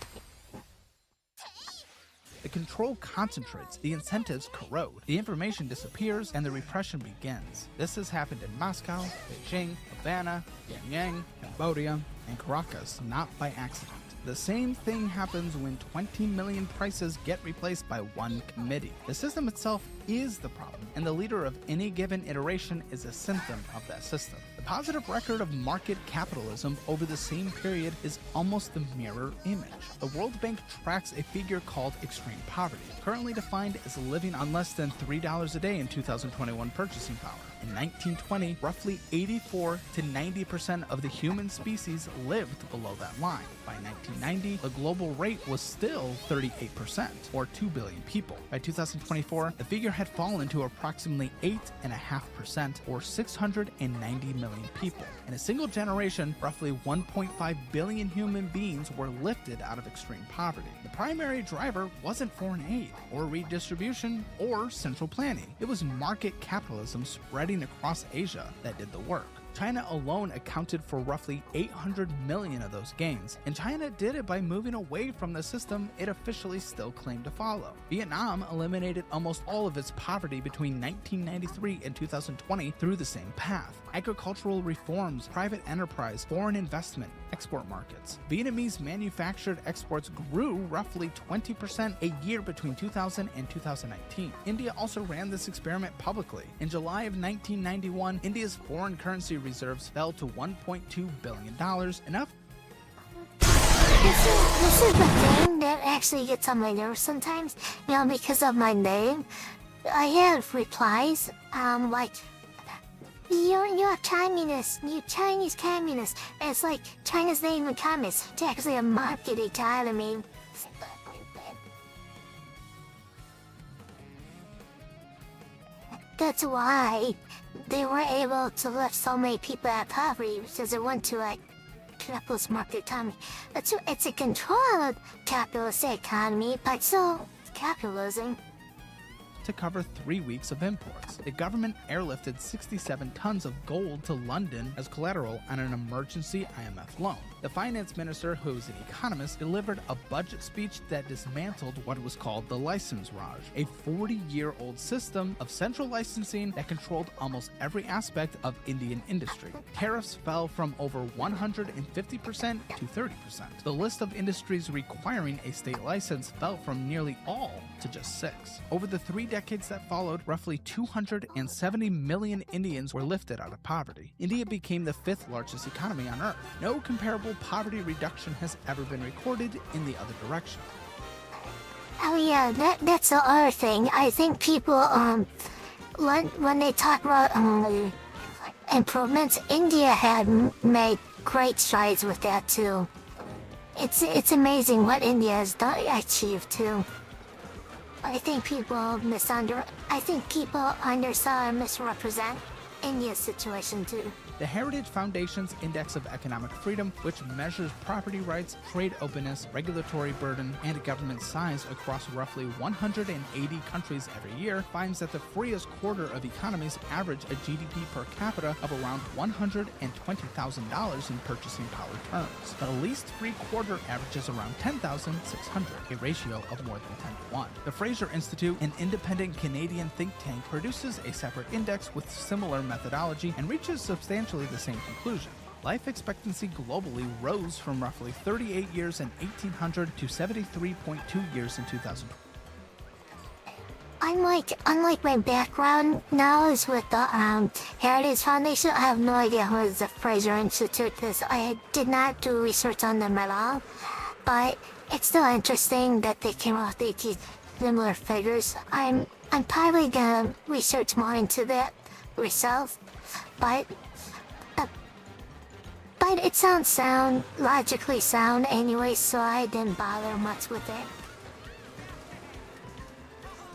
The control concentrates, the incentives corrode, the information disappears, and the repression begins. This has happened in Moscow, Beijing, Havana, Pyongyang, Cambodia, and Caracas, not by accident. The same thing happens when 20 million prices get replaced by one committee. The system itself is the problem, and the leader of any given iteration is a symptom of that system. The positive record of market capitalism over the same period is almost the mirror image. The World Bank tracks a figure called extreme poverty, currently defined as living on less than $3 a day in 2021 purchasing power. In 1920, roughly 84 to 90% of the human species lived below that line. By 1990, the global rate was still 38%, or 2 billion people. By 2024, the figure had fallen to approximately 8.5%, or 690 million people. In a single generation, roughly 1.5 billion human beings were lifted out of extreme poverty. The primary driver wasn't foreign aid, or redistribution, or central planning. It was market capitalism spreading across Asia that did the work. China alone accounted for roughly 800 million of those gains, and China did it by moving away from the system it officially still claimed to follow. Vietnam eliminated almost all of its poverty between 1993 and 2020 through the same path. Agricultural reforms, private enterprise, foreign investment, export markets. Vietnamese manufactured exports grew roughly 20% a year between 2000 and 2019. India also ran this experiment publicly. In July of 1991, India's foreign currency reserves fell to $1.2 billion, enough. This is the thing that actually gets on my nerves sometimes, because of my name. I have replies, like, you're communist, you Chinese communist. And it's like, China's not even communist. It's actually a market economy. That's why they were able to lift so many people out of poverty, because they went to like capitalist market economy. It's a controlled capitalist economy, but still capitalism. To cover 3 weeks of imports. The government airlifted 67 tons of gold to London as collateral on an emergency IMF loan. The finance minister, who is an economist, delivered a budget speech that dismantled what was called the license Raj, a 40-year-old system of central licensing that controlled almost every aspect of Indian industry. Tariffs fell from over 150% to 30%. The list of industries requiring a state license fell from nearly all to just 6. Over the 3 decades that followed, roughly 270 million Indians were lifted out of poverty. India became the 5th largest economy on earth. No comparable poverty reduction has ever been recorded in the other direction. Oh yeah, that's the other thing. I think people, when they talk about improvements, India had made great strides with that too. It's amazing what India has achieved too. I think people understand and misrepresent India's situation too. The Heritage Foundation's Index of Economic Freedom, which measures property rights, trade openness, regulatory burden, and government size across roughly 180 countries every year, finds that the freest quarter of economies average a GDP per capita of around $120,000 in purchasing power terms. The least free quarter averages around $10,600, a ratio of more than 10 to 1. The Fraser Institute, an independent Canadian think tank, produces a separate index with similar methodology and reaches substantially the same conclusion. Life expectancy globally rose from roughly 38 years in 1800 to 73.2 years in 2000. Unlike my background now is with the Heritage Foundation, I have no idea who is the Fraser Institute is. I did not do research on them at all, but it's still interesting that they came up with these similar figures. I'm probably gonna research more into that myself, but it sounds logically sound anyway, so I didn't bother much with it.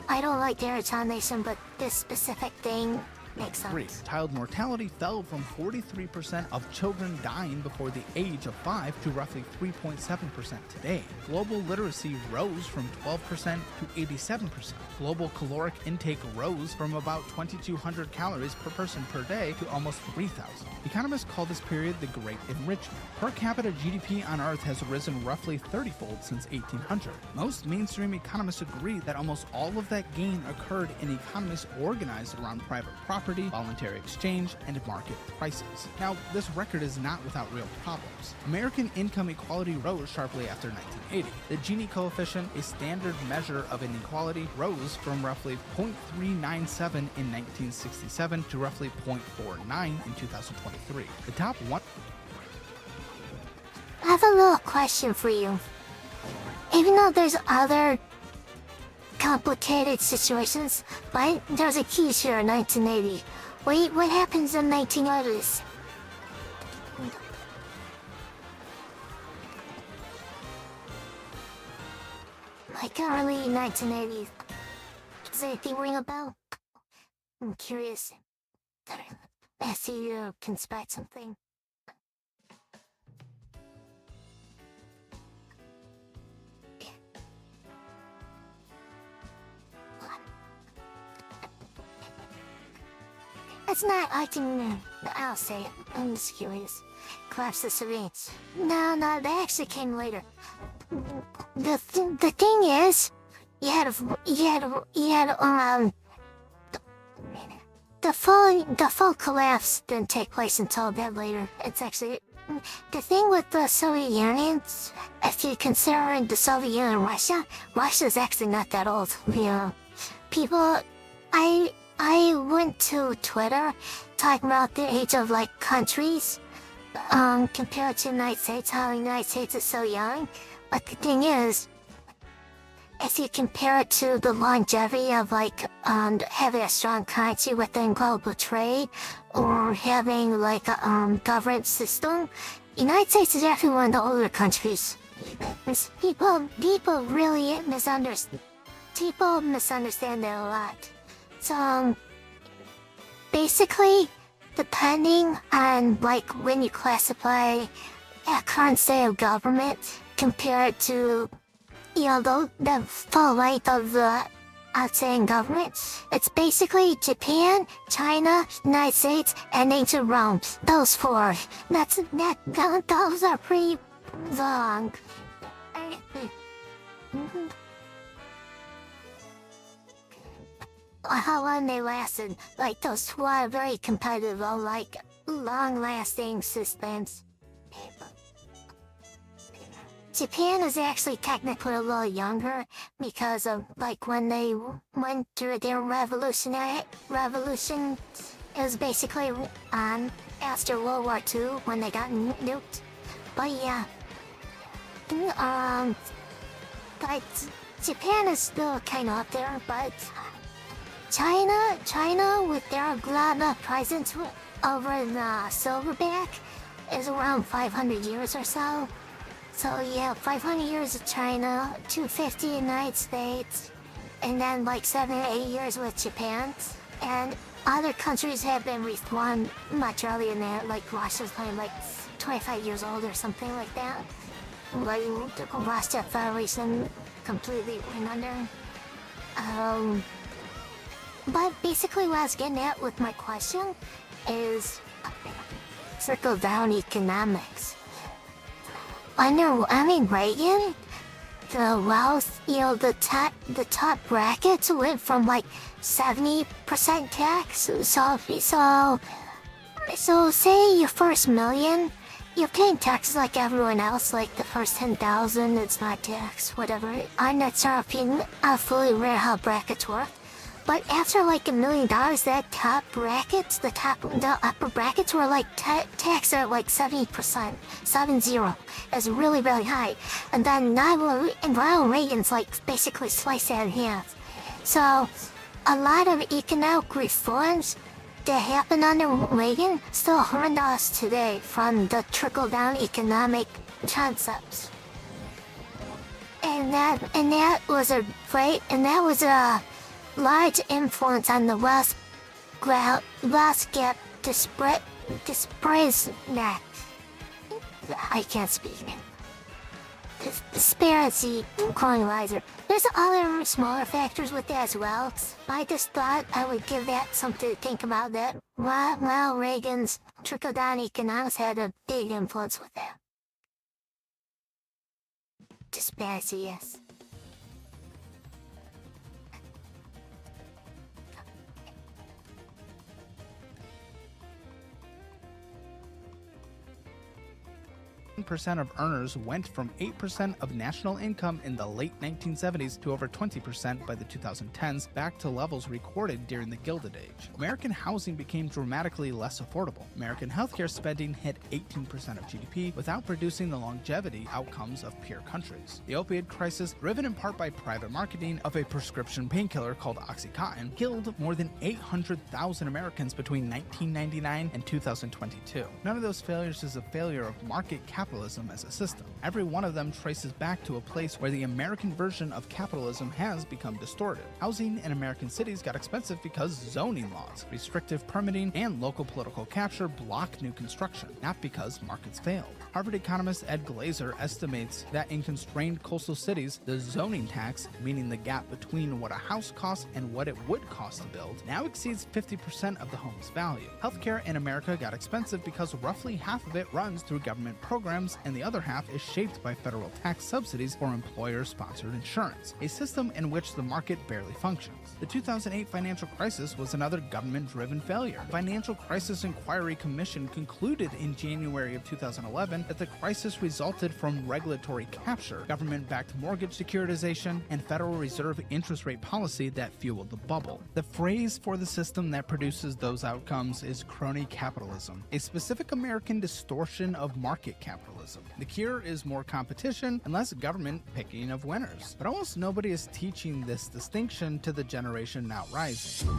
I don't like Heritage Foundation, but this specific thing makes sense. Child mortality fell from 43% of children dying before the age of 5 to roughly 3.7% today. Global literacy rose from 12% to 87%. Global caloric intake rose from about 2,200 calories per person per day to almost 3,000. Economists call this period the Great Enrichment. Per capita GDP on Earth has risen roughly 30-fold since 1800. Most mainstream economists agree that almost all of that gain occurred in economies organized around private property, voluntary exchange, and market prices. Now, this record is not without real problems. American income equality rose sharply after 1980. The Gini coefficient, a standard measure of inequality, rose from roughly 0.397 in 1967 to roughly 0.49 in 2023. The top one... I have a little question for you. Even though there's other complicated situations, but there's a key here in 1980. What happens in 1980s? Like early 1980s. Does anything ring a bell? I'm curious. I see you can spot something. It's not, I'll say it. I'm just curious. Collapse the Soviets. No, that actually came later. The thing is, the full collapse didn't take place until a bit later. It's actually, the thing with the Soviet Union, if you consider the Soviet Union and Russia's actually not that old. You know, people, I went to Twitter talking about the age of like countries, compared to the United States, how the United States is so young. But the thing is, if you compare it to the longevity of like having a strong currency within global trade or having like a government system, United States is actually one of the older countries. People really misunderstand. People misunderstand that a lot. So basically, depending on like when you classify a current state of government compared to, you know, the full length of the outstanding government, it's basically Japan, China, United States, and ancient Rome. Those four. Those are pretty long. How long they lasted, like those two are very competitive, like long-lasting systems. Japan is actually technically a little younger because of like when they went through their revolution. It was basically after World War II when they got nuked. But yeah, but Japan is still kind of up there. But China with their global presence over the silverback is around 500 years or so. So yeah, 500 years of China, 250 United States, and then like 7 or 8 years with Japan. And other countries have been reformed much earlier than that, like Russia's probably like 25 years old or something like that. Like Russia Federation completely went under. But basically what I was getting at with my question is trickle down economics. Under Reagan, the wealth, you know, the top brackets went from like 70% tax. So say your first million, you're paying taxes like everyone else. Like the first 10,000, it's not taxed, whatever. I'm not sure if you fully read how brackets work. But after like $1 million, that top brackets, the upper brackets were like taxed at like 70%, 70. It's really, really high. And then Ronald Reagan's like basically sliced that in half. So a lot of economic reforms that happened under Reagan still haunt us today from the trickle-down economic concepts. And that was a large influence on the wealth gap disparity. I can't speak. Disparity equalizer. There's other smaller factors with that as well. I just thought I would give that something to think about. That while Reagan's trickle-down economics had a big influence with that. Disparity, yes. Percent of earners went from 8% of national income in the late 1970s to over 20% by the 2010s, back to levels recorded during the Gilded Age. American housing became dramatically less affordable. American healthcare spending hit 18% of GDP without producing the longevity outcomes of peer countries. The opioid crisis, driven in part by private marketing of a prescription painkiller called Oxycontin, killed more than 800,000 Americans between 1999 and 2022. None of those failures is a failure of market capitalism capitalism as a system. Every one of them traces back to a place where the American version of capitalism has become distorted. Housing in American cities got expensive because zoning laws, restrictive permitting, and local political capture block new construction, not because markets failed. Harvard economist Ed Glazer estimates that in constrained coastal cities, the zoning tax, meaning the gap between what a house costs and what it would cost to build, now exceeds 50% of the home's value. Healthcare in America got expensive because roughly half of it runs through government programs and the other half is shaped by federal tax subsidies or employer-sponsored insurance, a system in which the market barely functions. The 2008 financial crisis was another government-driven failure. The Financial Crisis Inquiry Commission concluded in January of 2011 that the crisis resulted from regulatory capture, government-backed mortgage securitization, and Federal Reserve interest rate policy that fueled the bubble. The phrase for the system that produces those outcomes is crony capitalism, a specific American distortion of market capitalism. The cure is more competition and less government picking of winners. But almost nobody is teaching this distinction to the generation now rising.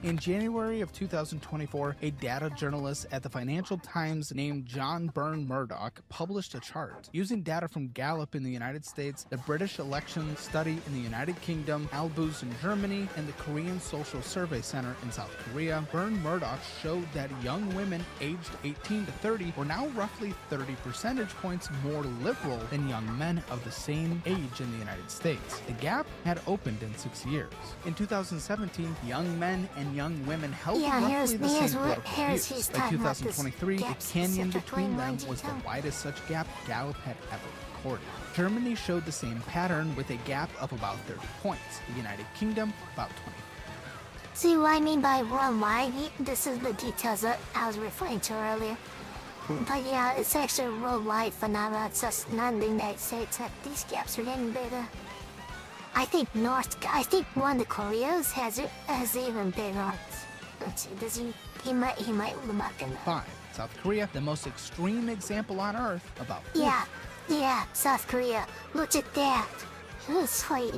In January of 2024, a data journalist at the Financial Times named John Byrne Murdoch published a chart. Using data from Gallup in the United States, the British Election Study in the United Kingdom, Albus in Germany, and the Korean Social Survey Center in South Korea, Byrne Murdoch showed that young women aged 18 to 30 were now roughly 30 percentage points more liberal than young men of the same age in the United States. The gap had opened in 6 years. In 2017, young men and young women held roughly the same political views. By 2023, the canyon between them was the widest such gap Gallup had ever recorded. Germany showed the same pattern with a gap of about 30 points. The United Kingdom, about 20. See what I mean by worldwide? This is the details that I was referring to earlier. But yeah, it's actually a worldwide phenomenon. It's just not in the United States that these gaps are getting bigger. I think one of the Koreas has even bigger. Let's see, does he might look up in 5. South Korea, the most extreme example on Earth, about 4. Yeah, South Korea. Look at that. It's like...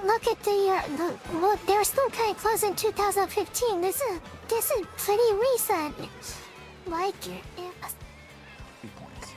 Look at the look, they were still kind of close in 2015. This is pretty recent. Like it.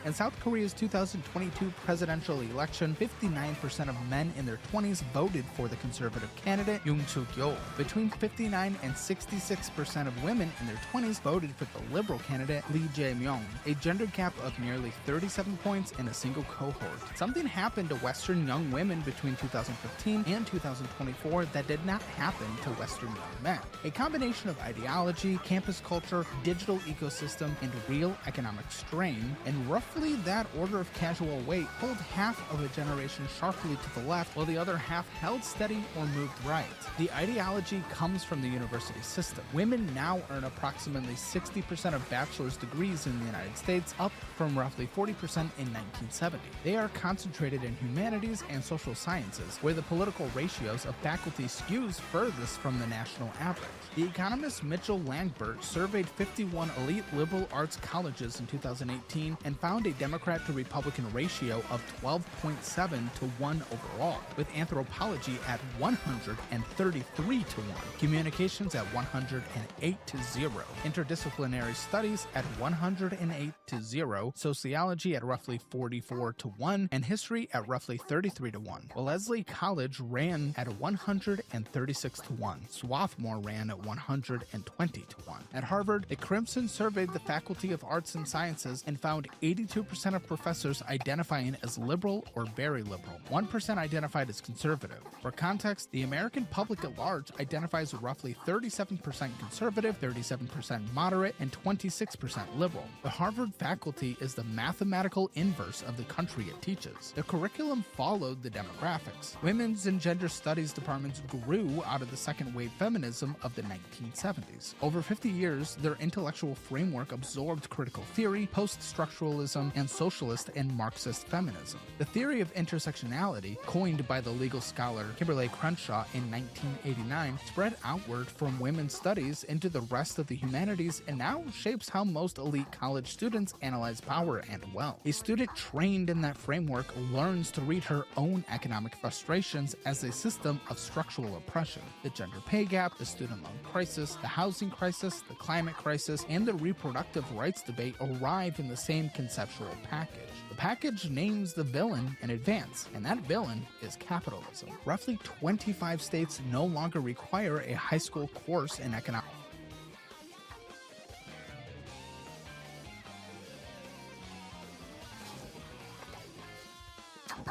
In South Korea's 2022 presidential election, 59% of men in their 20s voted for the conservative candidate Yoon Suk-yeol. Between 59 and 66% of women in their 20s voted for the liberal candidate Lee Jae-myung, a gender gap of nearly 37 points in a single cohort. Something happened to Western young women between 2015 and 2024 that did not happen to Western young men. A combination of ideology, campus culture, digital ecosystem, and real economic strain, and roughly that order of casual weight pulled half of a generation sharply to the left, while the other half held steady or moved right. The ideology comes from the university system. Women now earn approximately 60% of bachelor's degrees in the United States, up from roughly 40% in 1970. They are concentrated in humanities and social sciences, where the political ratios of faculty skews furthest from the national average. The economist Mitchell Langbert surveyed 51 elite liberal arts colleges in 2018 and found a Democrat to Republican ratio of 12.7 to 1 overall, with anthropology at 133 to 1, communications at 108 to 0, interdisciplinary studies at 108 to 0, sociology at roughly 44 to 1, and history at roughly 33 to 1. Wellesley College ran at 136 to 1. Swarthmore ran at 120 to 1. At Harvard, the Crimson surveyed the Faculty of Arts and Sciences and found 82% of professors identifying as liberal or very liberal. 1% identified as conservative. For context, the American public at large identifies roughly 37% conservative, 37% moderate, and 26% liberal. The Harvard faculty is the mathematical inverse of the country it teaches. The curriculum followed the demographics. Women's and gender studies departments grew out of the second wave feminism of the 1970s. Over 50 years, their intellectual framework absorbed critical theory, post-structuralism, liberalism and socialist and Marxist feminism. The theory of intersectionality, coined by the legal scholar Kimberly Crenshaw in 1989, spread outward from women's studies into the rest of the humanities and now shapes how most elite college students analyze power and wealth. A student trained in that framework learns to read her own economic frustrations as a system of structural oppression. The gender pay gap, the student loan crisis, the housing crisis, the climate crisis, and the reproductive rights debate arrive in the same conceptual package. The package names the villain in advance, and that villain is capitalism. Roughly 25 states no longer require a high school course in economics.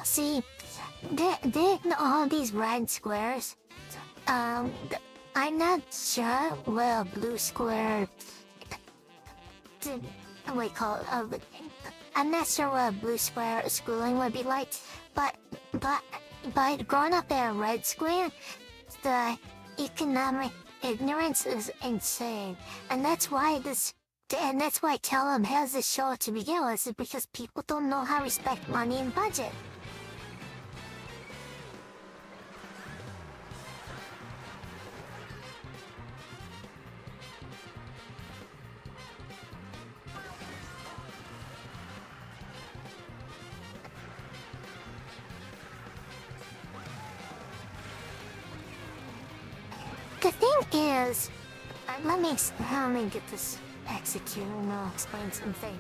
See, there all these red squares. I'm not sure what a blue square. I'm not sure what a blue square schooling would be like, but growing up in a red square, the economic ignorance is insane, and that's why Tellum has this show to begin with, is because people don't know how to respect money and budget. The thing is, let me get this executed and I'll explain something.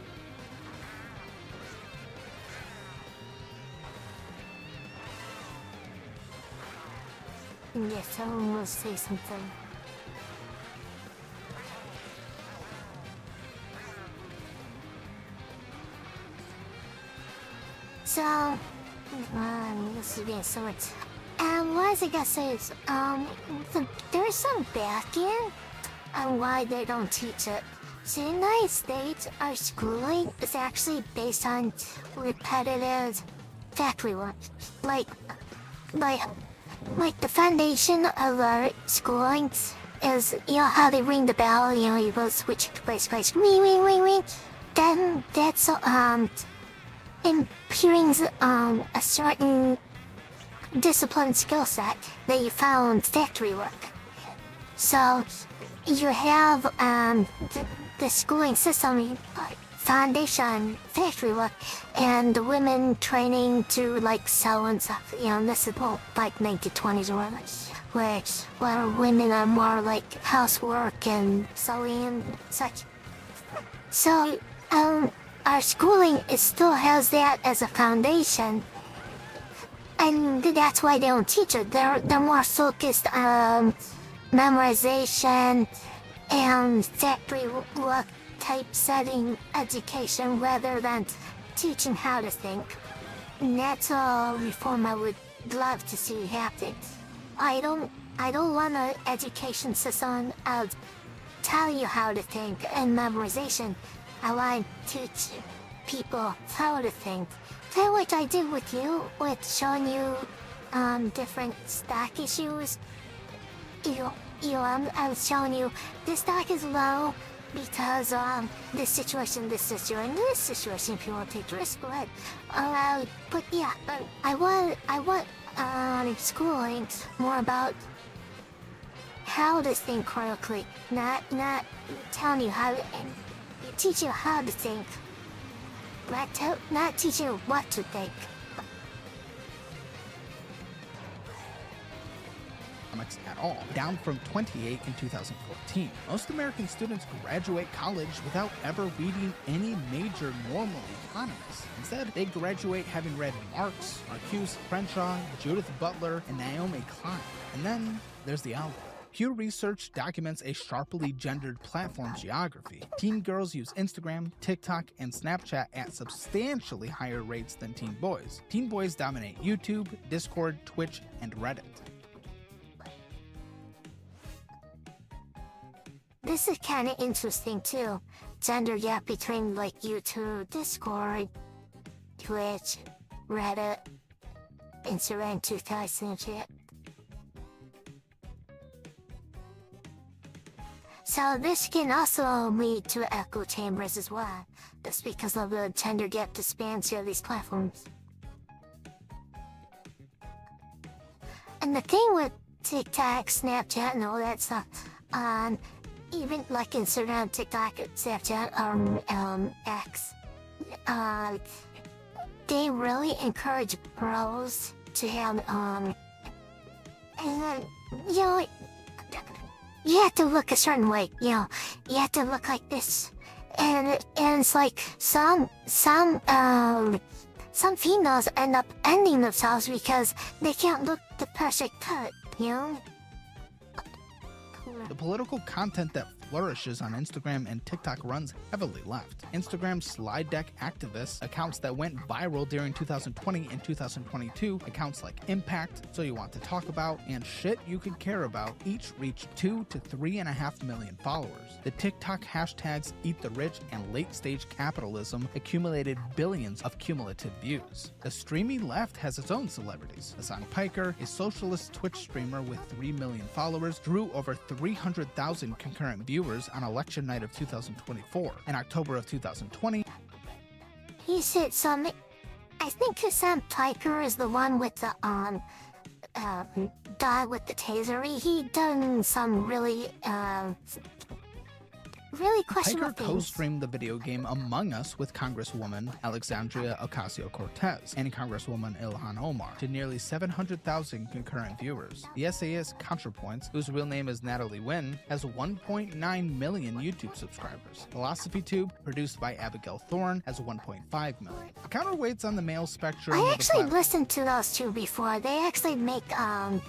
Yes, someone will say something. So, this is being so much. What was I gonna say is, there's some back-end on why they don't teach it. So in the United States, our schooling is actually based on repetitive factory work. Like the foundation of our schooling is, how they ring the bell, you go switch to place, ring, ring, ring, ring. Then that's, imputing, a certain discipline skill set that you found factory work. So you have the schooling system, foundation factory work, and the women training to sew and stuff. This is like 1920s or whatever, where women are more like housework and sewing and such. So our schooling still has that as a foundation. And that's why they don't teach it. They're more focused on memorization and factory work type setting education rather than teaching how to think. And that's a reform I would love to see happen. I don't want an education system I'll tell you how to think and memorization. I want to teach people how to think. Kind of like I did with you, with showing you different stock issues. I was showing you this stock is low because this situation, this situation. If you want to take the risk, go ahead. But yeah, I want schooling more about how to think correctly, not telling you how to, teach you how to think. Not teaching you what to think. At all, down from 28 in 2014. Most American students graduate college without ever reading any major normal economists. Instead, they graduate having read Marx, Marcuse, Crenshaw, Judith Butler, and Naomi Klein. And then there's the algorithm. Pew Research documents a sharply gendered platform geography. Teen girls use Instagram, TikTok, and Snapchat at substantially higher rates than teen boys. Teen boys dominate YouTube, Discord, Twitch, and Reddit. This is kind of interesting too. Gender gap between YouTube, Discord, Twitch, Reddit, Instagram, TikTok, Snapchat. So this can also lead to echo chambers as well, just because of the gender gap disparity of these platforms. And the thing with TikTok, Snapchat, and all that stuff, even like Instagram, TikTok, Snapchat, X, they really encourage bros to have, and then, you know, you have to look a certain way, you know, you have to look like this, and it's like some females end up ending themselves because they can't look the perfect cut, you know? The political content that flourishes on Instagram and TikTok runs heavily left. Instagram slide deck activists, accounts that went viral during 2020 and 2022, accounts like Impact, So You Want to Talk About, and Shit You Could Care About, each reached 2 to 3.5 million followers. The TikTok hashtags Eat the Rich and Late Stage Capitalism accumulated billions of cumulative views. The streaming left has its own celebrities. Hassan Piker, a socialist Twitch streamer with 3 million followers, drew over 300,000 concurrent viewers on election night of 2024. In October of 2020, He said something. I think Hassan Piker is the one with the guy with the taser. He done some really questionable Piker things. co-streamed the video game Among Us with Congresswoman Alexandria Ocasio-Cortez and Congresswoman Ilhan Omar to nearly 700,000 concurrent viewers. The essayist ContraPoints, whose real name is Natalie Wynn, has 1.9 million YouTube subscribers. PhilosophyTube, produced by Abigail Thorne, has 1.5 million. Counterweights on the male spectrum. I actually listened to those two before. They actually make I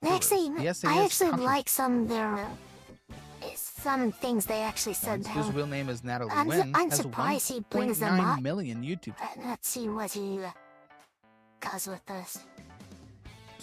actually like some of their some things they actually said. Whose real name is Natalie I'm Wynn, has surprised he brings them 1.9 up. million YouTube Let's see what he goes with this.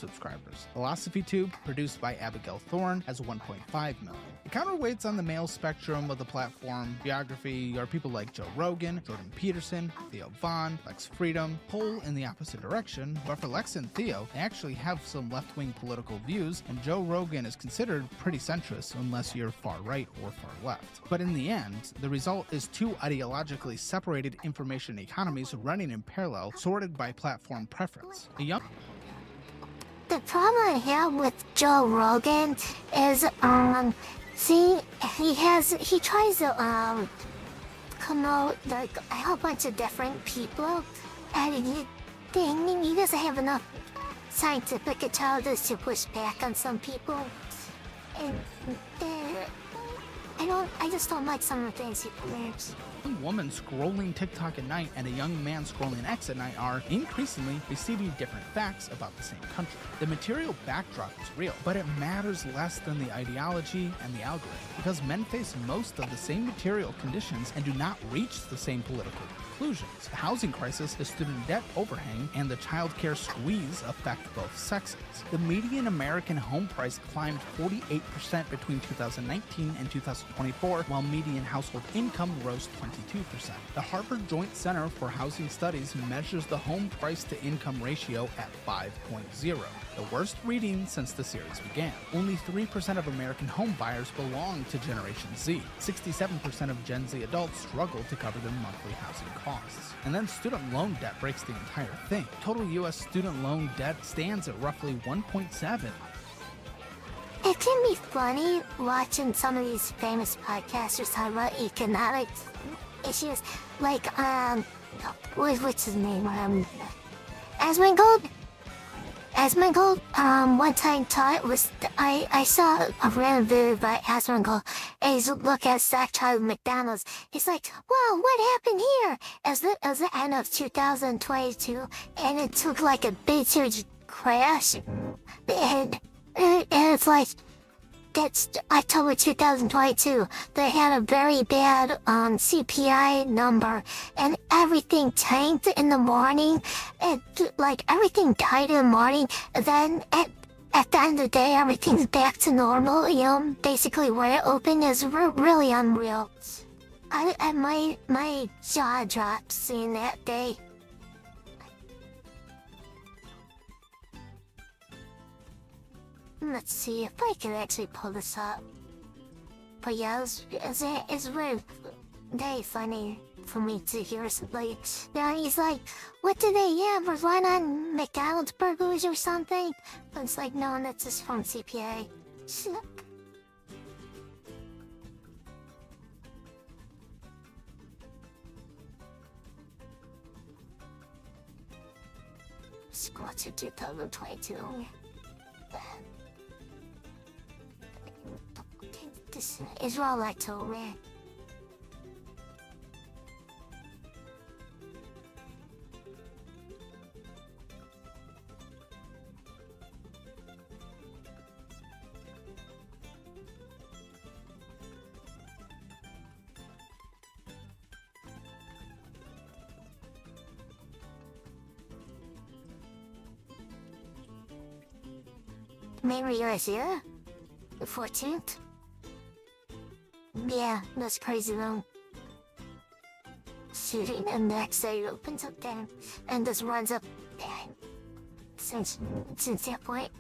subscribers. PhilosophyTube, produced by Abigail Thorne, has 1.5 million. The counterweights on the male spectrum of the platform geography are people like Joe Rogan, Jordan Peterson, Theo Vaughn, Lex Freedom, pull in the opposite direction, but for Lex and Theo, they actually have some left-wing political views, and Joe Rogan is considered pretty centrist unless you're far right or far left. But in the end, the result is two ideologically separated information economies running in parallel, sorted by platform preference. The problem I have with Joe Rogan is, see, he tries to, promote, like, a whole bunch of different people, and he doesn't have enough scientific intelligence to push back on some people, and, I just don't like some of the things he promotes. A woman scrolling TikTok at night and a young man scrolling X at night are increasingly receiving different facts about the same country. The material backdrop is real, but it matters less than the ideology and the algorithm, because men face most of the same material conditions and do not reach the same political conclusions. The housing crisis, the student debt overhang, and the child care squeeze affect both sexes. The median American home price climbed 48% between 2019 and 2024, while median household income rose 22%. The Harvard Joint Center for Housing Studies measures the home price to income ratio at 5.0, the worst reading since the series began. Only 3% of American home buyers belong to Generation Z. 67% of Gen Z adults struggle to cover their monthly housing costs. And then student loan debt breaks the entire thing. Total U.S. student loan debt stands at roughly 1.7. It can be funny watching some of these famous podcasters talk about economic issues, like, what's his name? Asmongold, one time I saw a random video by Asmongold, and he's look at Stockchild McDonald's. He's like, wow, what happened here? As the end of 2022, and it took like a big huge crash, and it's like, that's October 2022. They had a very bad CPI number, and everything tanked in the morning. And like everything died in the morning. And then at the end of the day, everything's back to normal. You know, basically where it opened is really unreal. My jaw dropped seeing that day. Let's see if I can actually pull this up. But yeah, it's very funny for me to hear somebody. Yeah, he's like, what do they run on McDonald's burgers or something? But it's like, no, that's just from CPA. Shit. School to 2022. This is all I told me. Maybe you're here? The 14th? Yeah, that's crazy though. Shooting and the next day opens up there and just runs up there. Since that point,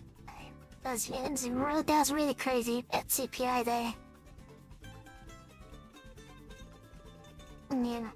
that's really crazy at CPI day. Yeah.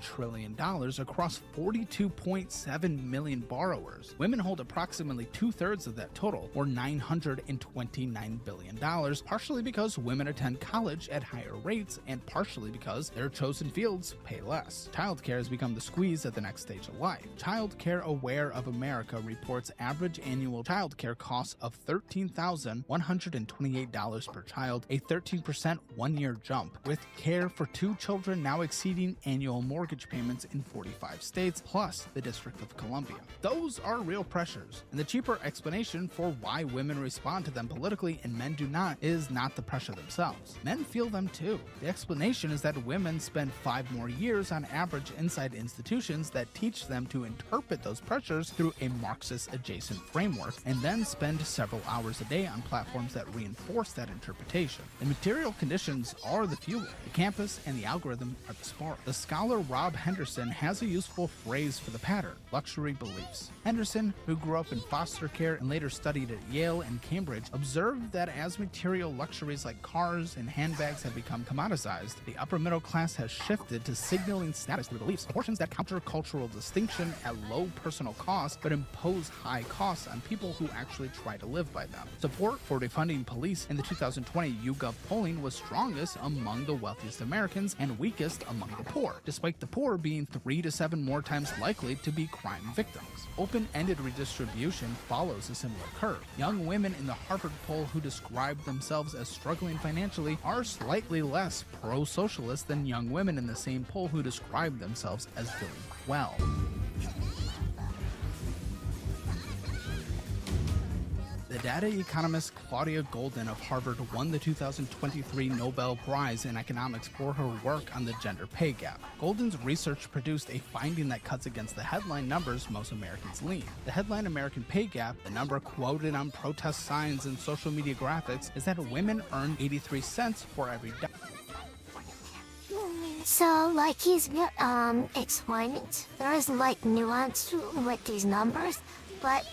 Trillion across 42.7 million borrowers. Women hold approximately 2/3 of that total, or $929 billion, partially because women attend college at higher rates and partially because their chosen fields pay less. Childcare has become the squeeze at the next stage of life. Childcare Aware of America reports average annual childcare costs of $13,128 per child, a 13% one-year jump, with care for 2 children now exceeding annual mortgage payments in 45 states, plus the District of Columbia. Those are real pressures, and the cheaper explanation for why women respond to them politically and men do not is not the pressure themselves. Men feel them too. The explanation is that women spend 5 more years on average inside institutions that teach them to interpret those pressures through a Marxist-adjacent framework, and then spend several hours a day on platforms that reinforce that interpretation. The material conditions are the fuel. The campus and the algorithm are the spark. The scholar Rob Henderson has a useful phrase for the pattern: luxury beliefs. Henderson, who grew up in foster care and later studied at Yale and Cambridge, observed that as material luxuries like cars and handbags have become commoditized, the upper middle class has shifted to signaling status through beliefs, proportions that counter cultural distinction at low personal cost but impose high costs on people who actually try to live by them. Support for defunding police in the 2020 YouGov polling was strongest among the wealthiest Americans and weakest among the poor, despite the poor being 3 to 7 more times likely to be crime victims. Open-ended redistribution follows a similar curve. Young women in the Harvard poll who describe themselves as struggling financially are slightly less pro-socialist than young women in the same poll who describe themselves as doing well. The data economist Claudia Goldin of Harvard won the 2023 Nobel Prize in Economics for her work on the gender pay gap. Goldin's research produced a finding that cuts against the headline numbers most Americans lean. The headline American pay gap, the number quoted on protest signs and social media graphics, is that women earn 83 cents for every dollar. So, like he's explaining, there is like nuance with these numbers, but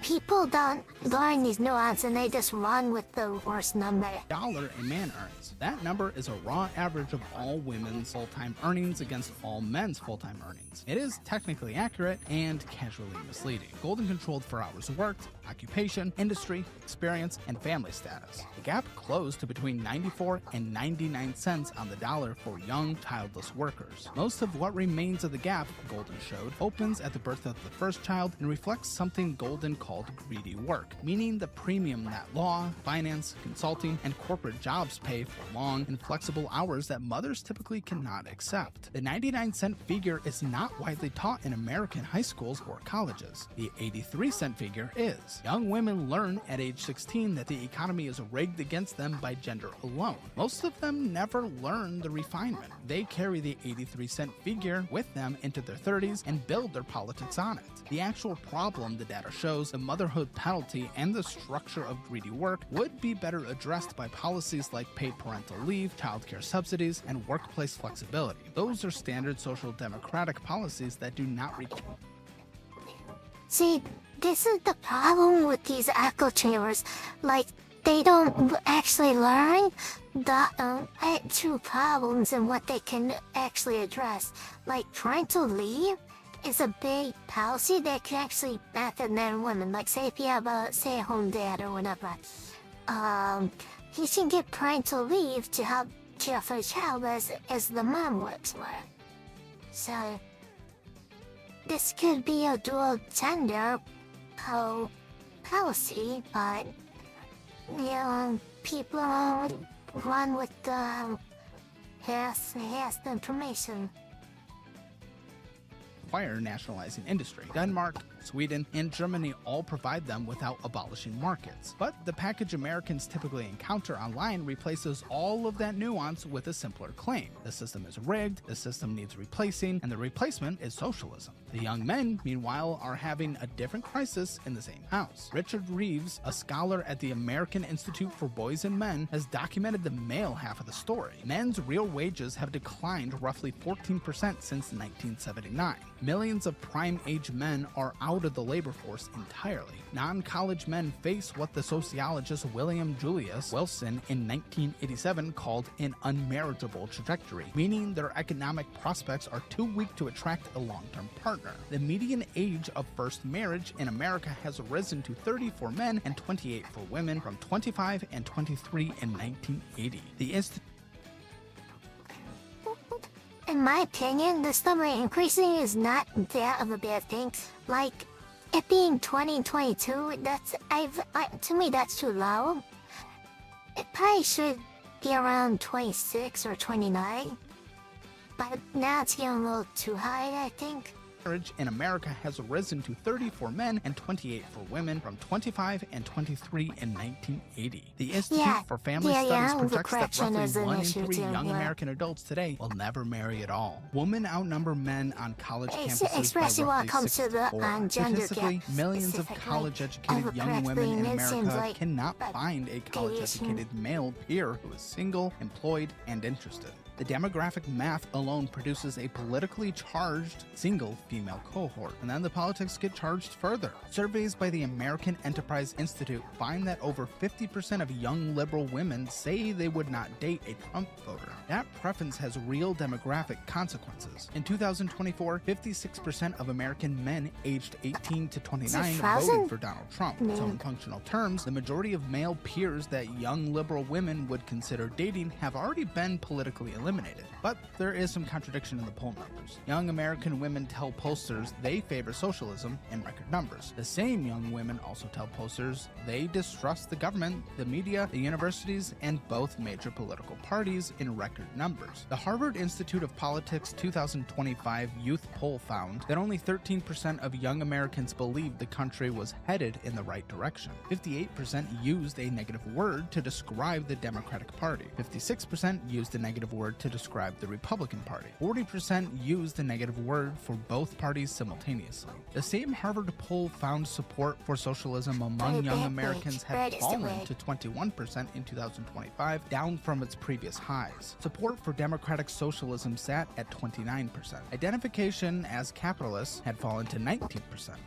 people don't learn these nuances and they just run with the worst number. Dollar a man earns. That number is a raw average of all women's full-time earnings against all men's full-time earnings. It is technically accurate and casually misleading. Goldin controlled for hours worked, occupation, industry, experience, and family status. The gap closed to between 94 and 99 cents on the dollar for young, childless workers. Most of what remains of the gap, Goldin showed, opens at the birth of the first child and reflects something Goldin called greedy work, meaning the premium that law, finance, consulting, and corporate jobs pay for long, inflexible hours that mothers typically cannot accept. The 99-cent figure is not widely taught in American high schools or colleges. The 83-cent figure is. Young women learn at age 16 that the economy is rigged against them by gender alone. Most of them never learn the refinement. They carry the 83-cent figure with them into their 30s and build their politics on it. The actual problem, the data shows, the motherhood penalty and the structure of greedy work would be better addressed by policies like paid parental leave, childcare subsidies, and workplace flexibility. Those are standard social democratic policies that do not require. See, this is the problem with these echo chambers. Like, they don't actually learn the true problems and what they can actually address. Like parental leave is a big policy that can actually benefit men and women. Like say if you have a stay-at-home dad or whatever, he can get parental leave to help care for the child as the mom works more. So this could be a dual gender policy, but you know, people run with the has the information. Require nationalizing industry. Denmark, Sweden, and Germany all provide them without abolishing markets. But the package Americans typically encounter online replaces all of that nuance with a simpler claim. The system is rigged, the system needs replacing, and the replacement is socialism. The young men, meanwhile, are having a different crisis in the same house. Richard Reeves, a scholar at the American Institute for Boys and Men, has documented the male half of the story. Men's real wages have declined roughly 14% since 1979. Millions of prime-age men are out of the labor force entirely. Non-college men face what the sociologist William Julius Wilson in 1987 called an unmarriageable trajectory, meaning their economic prospects are too weak to attract a long-term partner. The median age of first marriage in America has risen to 30 for men and 28 for women, from 25 and 23 in 1980. In my opinion, the number increasing is not that of a bad thing. Like, it being 2022, to me that's too low. It probably should be around 26 or 29. But now it's getting a little too high, I think. Marriage in America has risen to 30 for men and 28 for women, from 25 and 23 in 1980. The Institute for Family Studies projects that roughly 1 in 3 young American adults today will never marry at all. Women outnumber men on college campuses by roughly 6-4. Statistically, millions of college-educated young women in America cannot find a college-educated male peer who is single, employed, and interested. The demographic math alone produces a politically charged single female cohort, and then the politics get charged further. Surveys by the American Enterprise Institute find that over 50% of young liberal women say they would not date a Trump voter. That preference has real demographic consequences. In 2024, 56% of American men aged 18 to 29 voted for Donald Trump. So in functional terms, the majority of male peers that young liberal women would consider dating have already been politically eliminated. But there is some contradiction in the poll numbers. Young American women tell pollsters they favor socialism in record numbers. The same young women also tell pollsters they distrust the government, the media, the universities, and both major political parties in record numbers. The Harvard Institute of Politics 2025 youth poll found that only 13% of young Americans believed the country was headed in the right direction. 58% used a negative word to describe the Democratic Party. 56% used a negative word to describe the Republican Party. 40% used the negative word for both parties simultaneously. The same Harvard poll found support for socialism among young Americans had fallen to 21% in 2025, down from its previous highs. Support for democratic socialism sat at 29%. Identification as capitalists had fallen to 19%.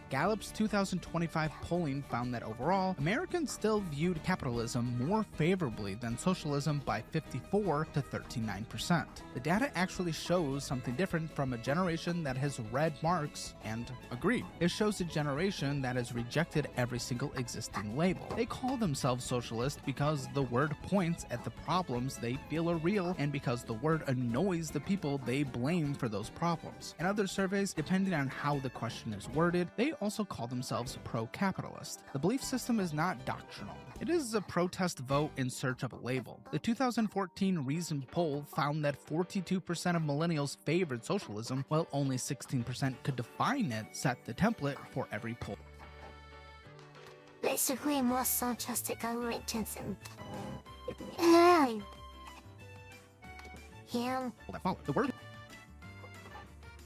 Gallup's 2025 polling found that overall, Americans still viewed capitalism more favorably than socialism by 54 to 39%. The data actually shows something different from a generation that has read Marx and agreed. It shows a generation that has rejected every single existing label. They call themselves socialist because the word points at the problems they feel are real, and because the word annoys the people they blame for those problems. In other surveys, depending on how the question is worded, they also call themselves pro-capitalist. The belief system is not doctrinal. It is a protest vote in search of a label. The 2014 Reason poll found that 42% of millennials favored socialism, while only 16% could define it, set the template for every poll. Basically, more socialistic conventions and The word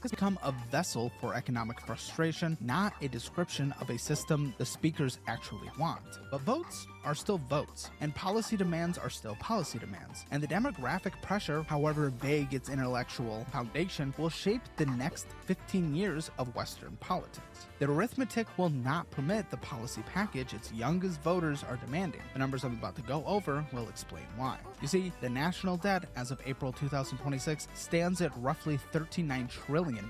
has become a vessel for economic frustration, not a description of a system the speakers actually want. But votes are still votes, and policy demands are still policy demands. And the demographic pressure, however vague its intellectual foundation, will shape the next 15 years of Western politics. The arithmetic will not permit the policy package its youngest voters are demanding. The numbers I'm about to go over will explain why. You see, the national debt as of April 2026 stands at roughly $39 trillion.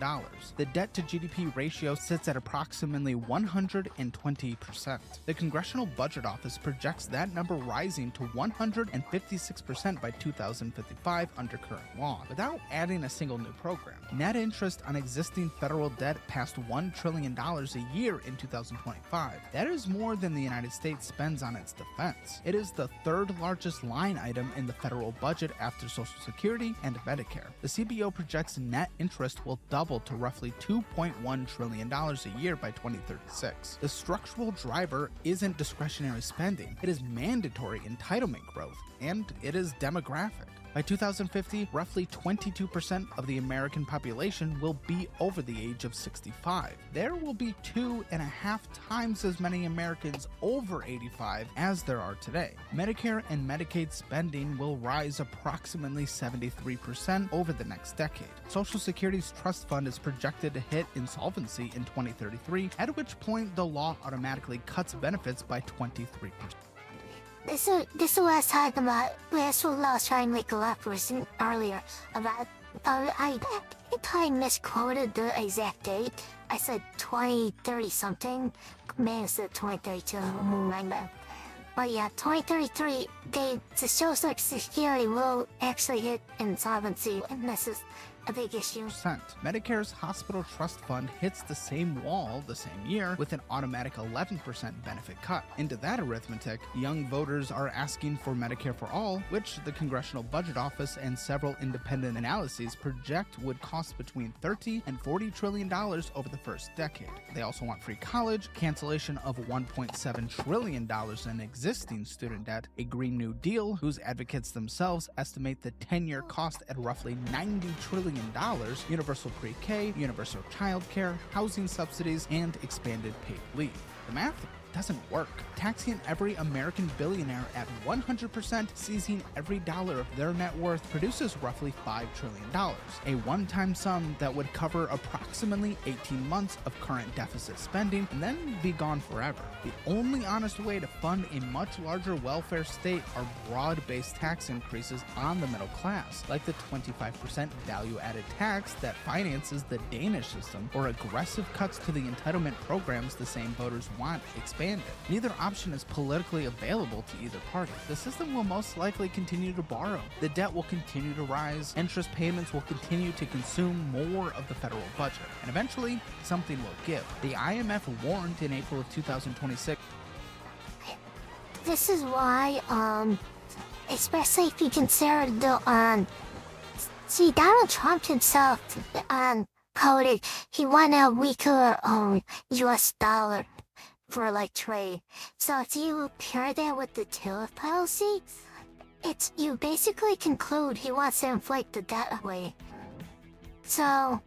The debt to GDP ratio sits at approximately 120%. The Congressional Budget Office projects that number rising to 156% by 2055 under current law, without adding a single new program. Net interest on existing federal debt passed $1 trillion a year in 2025. That is more than the United States spends on its defense. It is the third largest line item in the federal budget after Social Security and Medicare. The CBO projects net interest will double to roughly $2.1 trillion a year by 2036. The structural driver isn't discretionary spending, it is mandatory entitlement growth, and it is demographic. By 2050, roughly 22% of the American population will be over the age of 65. There will be 2.5 times as many Americans over 85 as there are today. Medicare and Medicaid spending will rise approximately 73% over the next decade. Social Security's trust fund is projected to hit insolvency in 2033, at which point the law automatically cuts benefits by 23%. This is what I was talking about. That's what I was trying to make a reference earlier about. I probably misquoted the exact date. I said 2030 something. Man, I said 2032. But yeah, 2033, the Social Security will actually hit insolvency, and this is a big issue. Medicare's hospital trust fund hits the same wall the same year with an automatic 11% benefit cut. Into that arithmetic, young voters are asking for Medicare for all, which the Congressional Budget Office and several independent analyses project would cost between $30 and $40 trillion over the first decade. They also want free college, cancellation of $1.7 trillion in existing student debt, a Green New Deal whose advocates themselves estimate the 10-year cost at roughly $90 trillion, universal pre-K, universal childcare, housing subsidies, and expanded paid leave. The math doesn't work. Taxing every American billionaire at 100%, seizing every dollar of their net worth produces roughly $5 trillion, a one-time sum that would cover approximately 18 months of current deficit spending and then be gone forever. The only honest way to fund a much larger welfare state are broad-based tax increases on the middle class, like the 25% value-added tax that finances the Danish system, or aggressive cuts to the entitlement programs the same voters want expanded. Neither option is politically available to either party. The system will most likely continue to borrow. The debt will continue to rise. Interest payments will continue to consume more of the federal budget. And eventually, something will give. The IMF warned in April of 2026. This is why, especially if you consider the, see, Donald Trump himself, quoted, he wanted a weaker, US dollar for like trade. So if you pair that with the tariff policy, you basically conclude he wants to inflate the debt away. So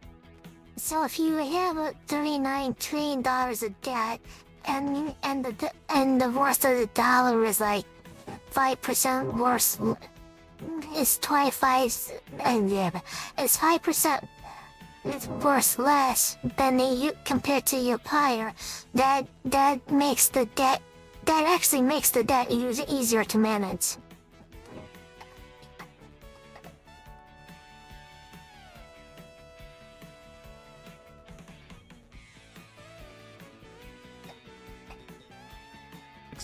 if you have a $39 trillion of debt, and the worth of the dollar is like 5% worse, it's 25, it's 5%. It's worth less than compared to your prior. That makes the debt. That actually makes the debt easier to manage.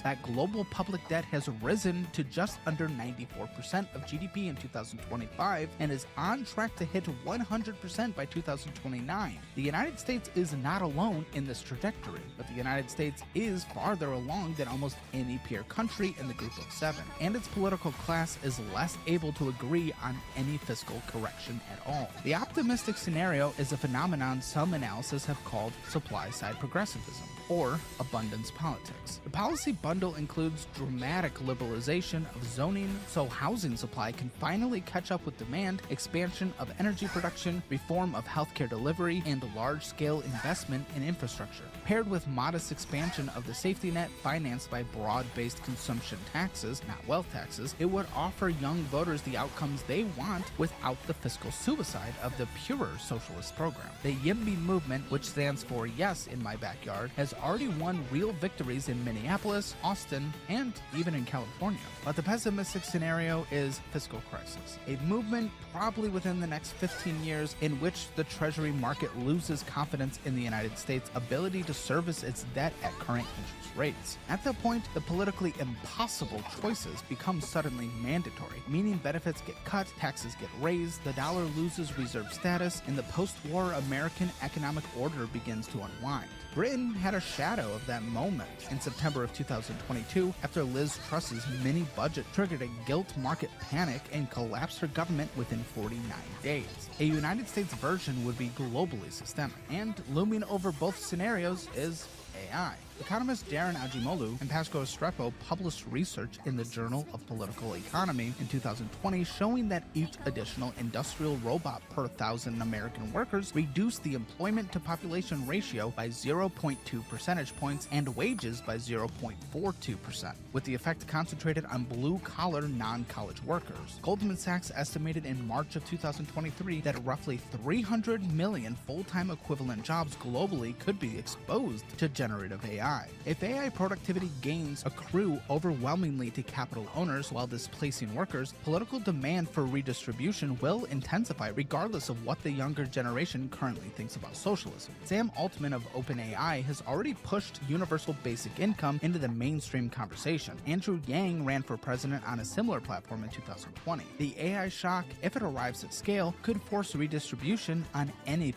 That global public debt has risen to just under 94% of GDP in 2025 and is on track to hit 100% by 2029. The United States is not alone in this trajectory, but the United States is farther along than almost any peer country in the group of 7, and its political class is less able to agree on any fiscal correction at all. The optimistic scenario is a phenomenon some analysts have called supply-side progressivism, or abundance politics. The policy bundle includes dramatic liberalization of zoning so housing supply can finally catch up with demand, expansion of energy production, reform of healthcare delivery, and large-scale investment in infrastructure. Paired with modest expansion of the safety net financed by broad-based consumption taxes, not wealth taxes, it would offer young voters the outcomes they want without the fiscal suicide of the purer socialist program. The YIMBY movement, which stands for Yes in My Backyard, has already won real victories in Minneapolis, Austin, and even in California. But the pessimistic scenario is fiscal crisis, a movement probably within the next 15 years in which the Treasury market loses confidence in the United States' ability to service its debt at current interest rates. At that point, the politically impossible choices become suddenly mandatory, meaning benefits get cut, taxes get raised, the dollar loses reserve status, and the post-war American economic order begins to unwind. Britain had a shadow of that moment in September of 2022 after Liz Truss's mini budget triggered a gilt market panic and collapsed her government within 49 days. A United States version would be globally systemic, and looming over both scenarios is AI. Economist Darren Ajimolu and Pascal Estrepo published research in the Journal of Political Economy in 2020 showing that each additional industrial robot per 1,000 American workers reduced the employment to population ratio by 0.2 percentage points and wages by 0.42%, with the effect concentrated on blue-collar non-college workers. Goldman Sachs estimated in March of 2023 that roughly 300 million full-time equivalent jobs globally could be exposed to generative AI. If AI productivity gains accrue overwhelmingly to capital owners while displacing workers, political demand for redistribution will intensify regardless of what the younger generation currently thinks about socialism. Sam Altman of OpenAI has already pushed universal basic income into the mainstream conversation. Andrew Yang ran for president on a similar platform in 2020. The AI shock, if it arrives at scale, could force redistribution on any.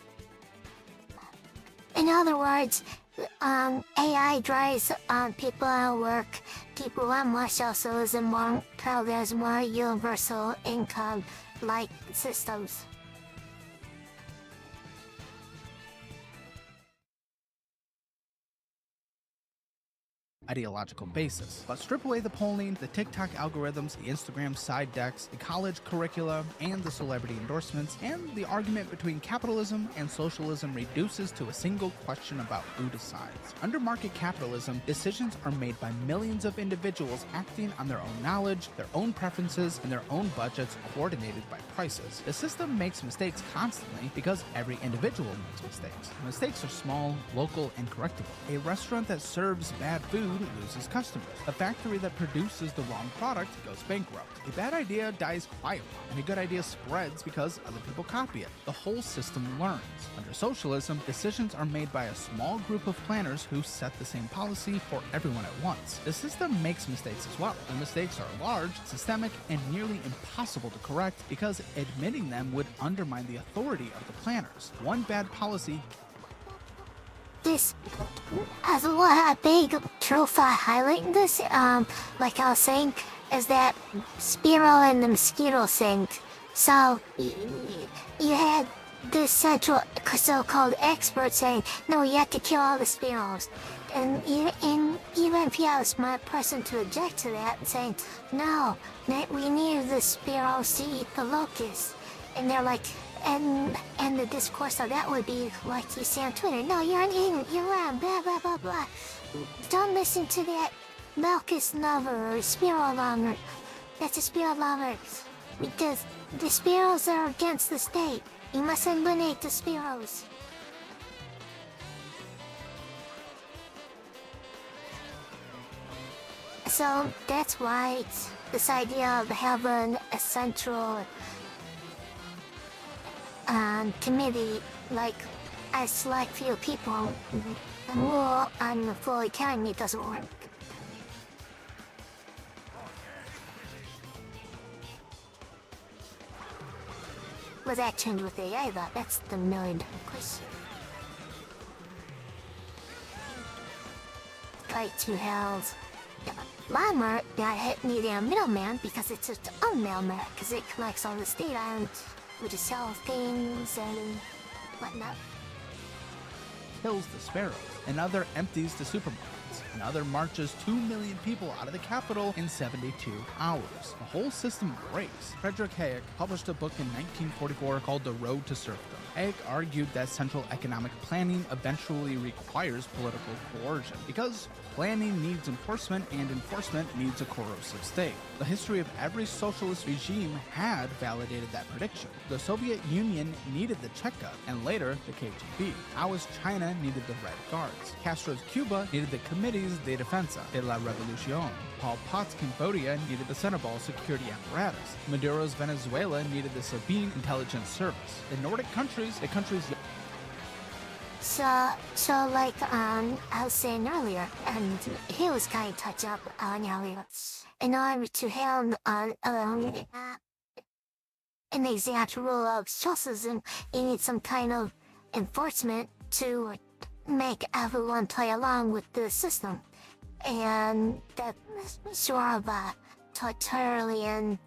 In other words, AI drives people out of work. People want more socialism, more progress, more universal income-like systems. Ideological basis. But strip away the polling, the TikTok algorithms, the Instagram side decks, the college curricula, and the celebrity endorsements, and the argument between capitalism and socialism reduces to a single question about who decides. Under market capitalism, decisions are made by millions of individuals acting on their own knowledge, their own preferences, and their own budgets coordinated by prices. The system makes mistakes constantly because every individual makes mistakes. Mistakes are small, local, and correctable. A restaurant that serves bad food loses customers. A factory that produces the wrong product goes bankrupt. A bad idea dies quietly, and a good idea spreads because other people copy it. The whole system learns. Under socialism, decisions are made by a small group of planners who set the same policy for everyone at once. The system makes mistakes as well. The mistakes are large, systemic, and nearly impossible to correct because admitting them would undermine the authority of the planners. One bad policy. This has a big truth highlighting this, like I was saying, is that Spiro and the mosquito thing. So, you had this central so-called expert saying, no, you have to kill all the sparrows. And even if you have a smart person to object to that, saying, no, we need the sparrows to eat the locusts. And they're like, and the discourse of that would be like you see on Twitter, no, you're an idiot, you're wrong, blah, blah, blah, blah. Don't listen to that locust lover or sparrow lover. That's a sparrow lover. Because the sparrows are against the state. You must eliminate the sparrows. So that's why it's this idea of having a central committee, like a select few people, and rule on the full economy doesn't work. Will that change with AI though? That's the million-dollar question. Like to hell's Llama got needing a middleman because it's its own middleman, because it collects all this data and would just sell things and whatnot. Kills the sparrows, and other empties the supermarkets. Another marches 2 million people out of the capital in 72 hours. The whole system breaks. Friedrich Hayek published a book in 1944 called The Road to Serfdom. Hayek argued that central economic planning eventually requires political coercion, because planning needs enforcement and enforcement needs a corrosive state. The history of every socialist regime had validated that prediction. The Soviet Union needed the Cheka, and later the KGB. Maoist China needed the Red Guards. Castro's Cuba needed the Comités de Defensa de la Revolución. Pol Pot's Cambodia needed the Senebal security apparatus. Maduro's Venezuela needed the Sabine intelligence service. The Nordic countries, So like I was saying earlier, and he was kind of touched up on earlier. In order to have an exact rule of socialism, you need some kind of enforcement to make everyone play along with the system. And that sort of a totalitarian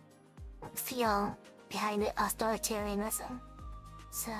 feel behind the authoritarianism. So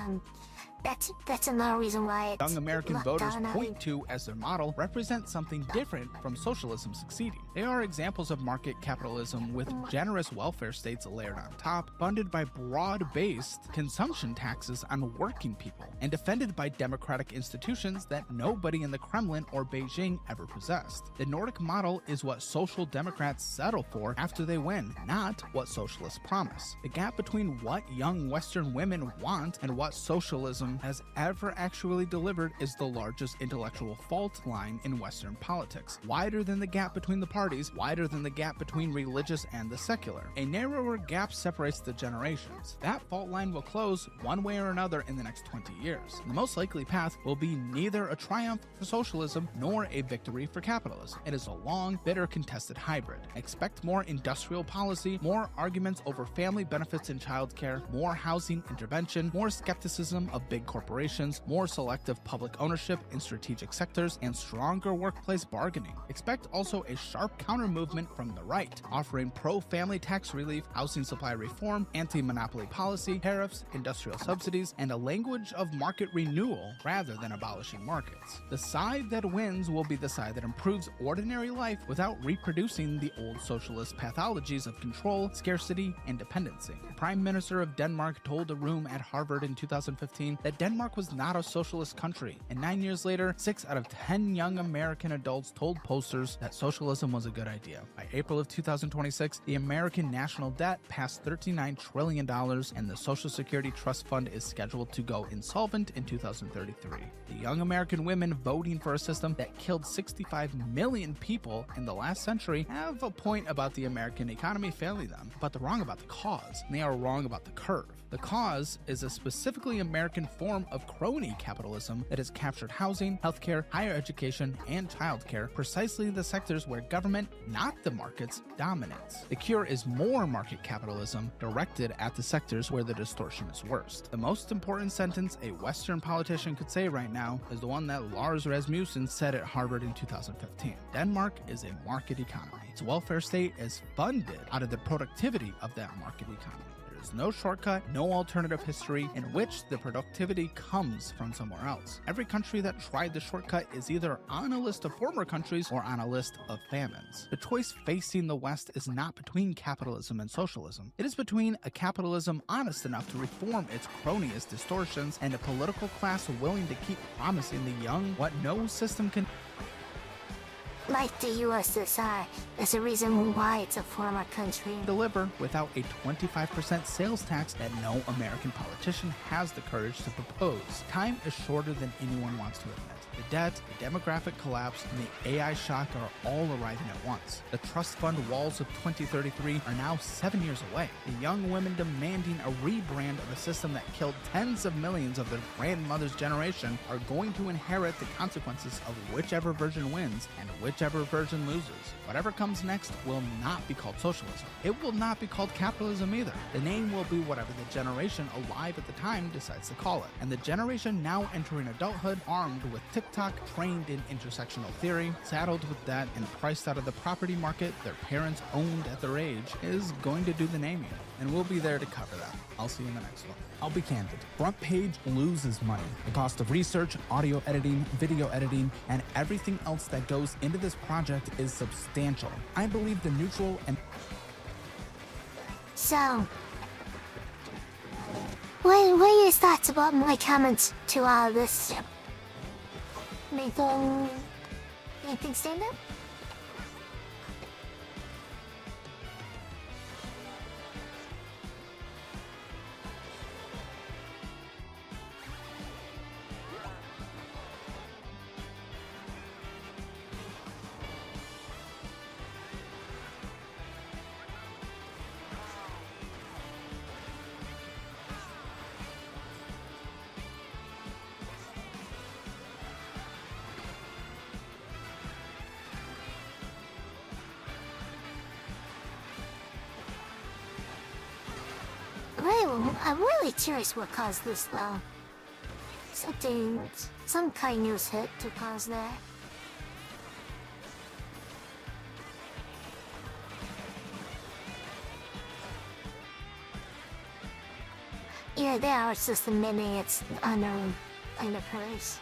that's another reason why young American voters point to as their model represent something different from socialism succeeding. They are examples of market capitalism with generous welfare states layered on top, funded by broad-based consumption taxes on working people, and defended by democratic institutions that nobody in the Kremlin or Beijing ever possessed. The Nordic model is what social democrats settle for after they win, not what socialists promise. The gap between what young Western women want and what socialism has ever actually delivered is the largest intellectual fault line in Western politics, wider than the gap between the parties, wider than the gap between religious and the secular. A narrower gap separates the generations. That fault line will close one way or another in the next 20 years. The most likely path will be neither a triumph for socialism nor a victory for capitalism. It is a long, bitter, contested hybrid. Expect more industrial policy, more arguments over family benefits and childcare, more housing intervention, more skepticism of big corporations, more selective public ownership in strategic sectors, and stronger workplace bargaining. Expect also a sharp counter-movement from the right, offering pro-family tax relief, housing supply reform, anti-monopoly policy, tariffs, industrial subsidies, and a language of market renewal rather than abolishing markets. The side that wins will be the side that improves ordinary life without reproducing the old socialist pathologies of control, scarcity, and dependency. The Prime Minister of Denmark told a room at Harvard in 2015 that Denmark was not a socialist country, and 9 years later, 6 out of 10 young American adults told posters that socialism was a good idea. By April of 2026, the American national debt passed $39 trillion, and the Social Security Trust Fund is scheduled to go insolvent in 2033. The young American women voting for a system that killed 65 million people in the last century have a point about the American economy failing them, but they're wrong about the cause, and they are wrong about the curve. The cause is a specifically American form of crony capitalism that has captured housing, healthcare, higher education, and childcare, precisely the sectors where government, not the markets, dominates. The cure is more market capitalism directed at the sectors where the distortion is worst. The most important sentence a Western politician could say right now is the one that Lars Rasmussen said at Harvard in 2015. Denmark is a market economy. Its welfare state is funded out of the productivity of that market economy. No shortcut, no alternative history in which the productivity comes from somewhere else. Every country that tried the shortcut is either on a list of former countries or on a list of famines. The choice facing the West is not between capitalism and socialism. It is between a capitalism honest enough to reform its cronyist distortions and a political class willing to keep promising the young what no system can like the USSR. There's a reason why it's a former country. Deliver without a 25% sales tax that no American politician has the courage to propose. Time is shorter than anyone wants to admit. The debt, the demographic collapse, and the AI shock are all arriving at once. The trust fund walls of 2033 are now 7 years away. The young women demanding a rebrand of a system that killed tens of millions of their grandmother's generation are going to inherit the consequences of whichever version wins and whichever version loses. Whatever comes next will not be called socialism. It will not be called capitalism either. The name will be whatever the generation alive at the time decides to call it. And the generation now entering adulthood, armed with TikTok, trained in intersectional theory, saddled with debt, and priced out of the property market their parents owned at their age, is going to do the naming. And we'll be there to cover that. I'll see you in the next one. I'll be candid. Front Page loses money. The cost of research, audio editing, video editing, and everything else that goes into the this project is substantial. I believe the neutral and So, what are your thoughts about my comments to all this? Anything stand up? Well, I'm really curious what caused this, though. Some kind of news hit to cause that. Yeah, they are just admitting it's under place.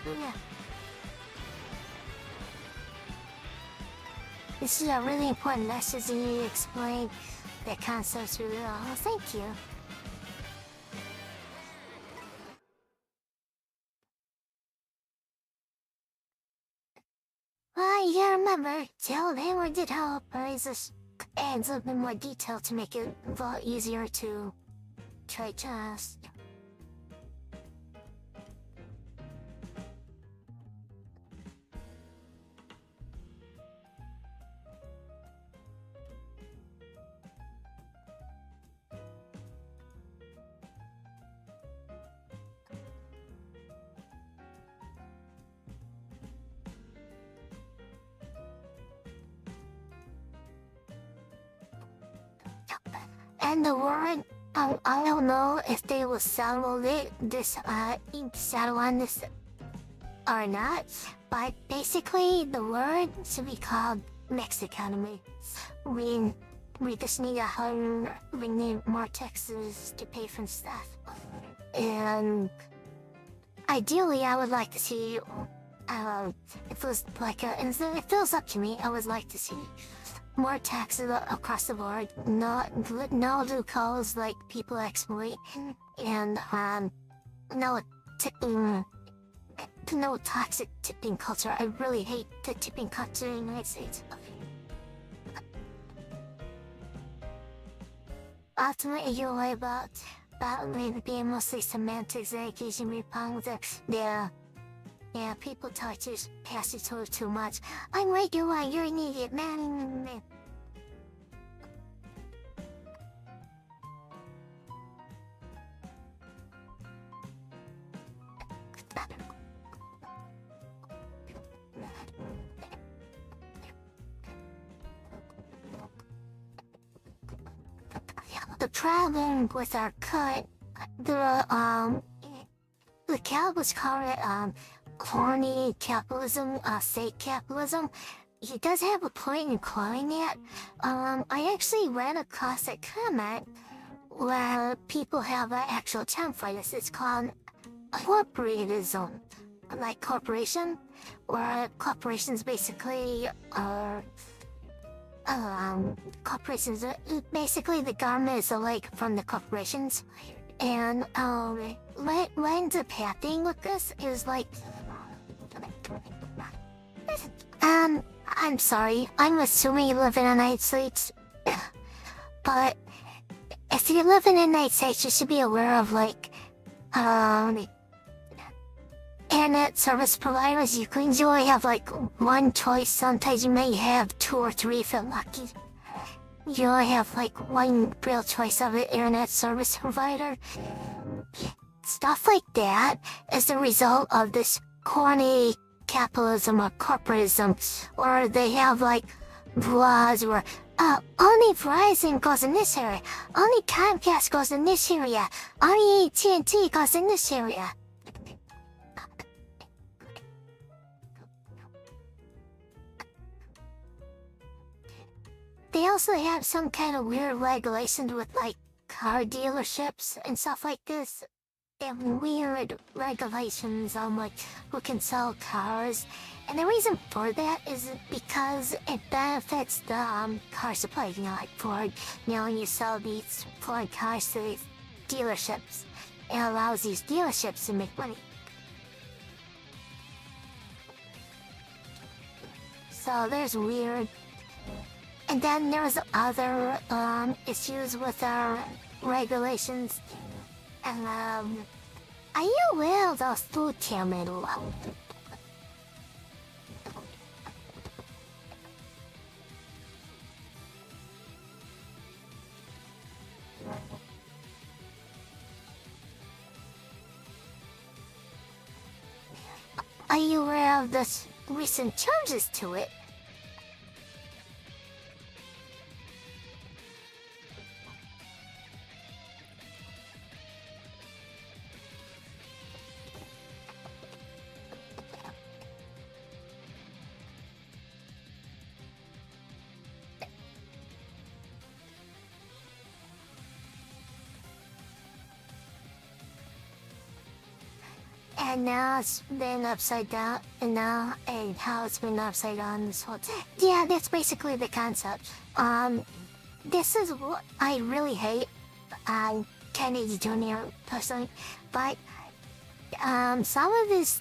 Yeah. This is a really important message and you explained the concepts really well. Well, thank you. Well, you gotta remember, tell them or did help, or is this adds up in more detail to make it a lot easier to try just. And the word, I don't know if they will settle settle on this or not, but basically the word should be called Mexiconomy. We just need we need more taxes to pay for stuff. And ideally I would like to see, it feels up to me, I would like to see more taxes across the board, no loopholes like people exploit, and no tipping, no toxic tipping culture. I really hate the tipping culture in the United States. Ultimately, you're right about maybe being mostly semantics and occasion repongs. Yeah, people talk just pass it over too much. I'm right, you're right, you're an idiot, man. The problem with our cut, the Calvins call it corny capitalism, fake capitalism. He does have a point in calling it. I actually ran across a comment where people have an actual term for this. It's called corporatism, like corporation, where corporations basically are. Corporations, basically the government is like from the corporations. And what ends up happening with this is like, I'm sorry, I'm assuming you live in the United States, but if you live in the United States, you should be aware of like, internet service providers. You can usually have like one choice. Sometimes you may have two or three if you're lucky. You only have like one real choice of an internet service provider. Stuff like that is the result of this corny capitalism or corporatism, or they have like laws where only Verizon goes in this area, only Comcast goes in this area, only AT&T goes in this area. They also have some kind of weird regulations with like car dealerships and stuff like this. and weird regulations on like who can sell cars. And the reason for that is because it benefits the car supply. You know, like Ford, you sell these Ford cars to these dealerships. It allows these dealerships to make money. So there's weird. And then there's other issues with our regulations. And are you aware of those food terminal law? Are you aware of the recent changes to it? And now it's been upside down, and how it's been upside down this whole time. Yeah, that's basically the concept. This is what I really hate, Kennedy Jr. personally, but, some of his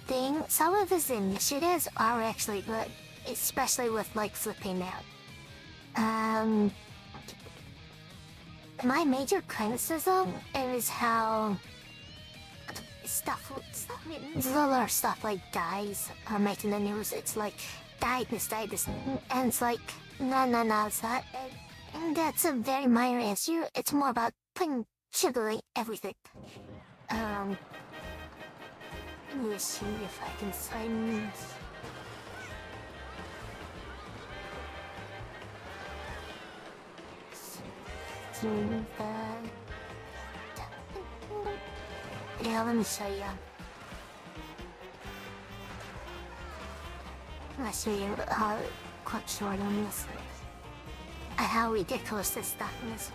initiatives are actually good, especially with, like, flipping out. My major criticism is how little stuff like dies are making the news. It's like, died this, and it's like, no, it's not. And that's a very minor issue. It's more about putting sugar in everything. Let me see if I can find this. Yeah, let me show you. Let's show you how cut short on this. And how ridiculous this stuff is.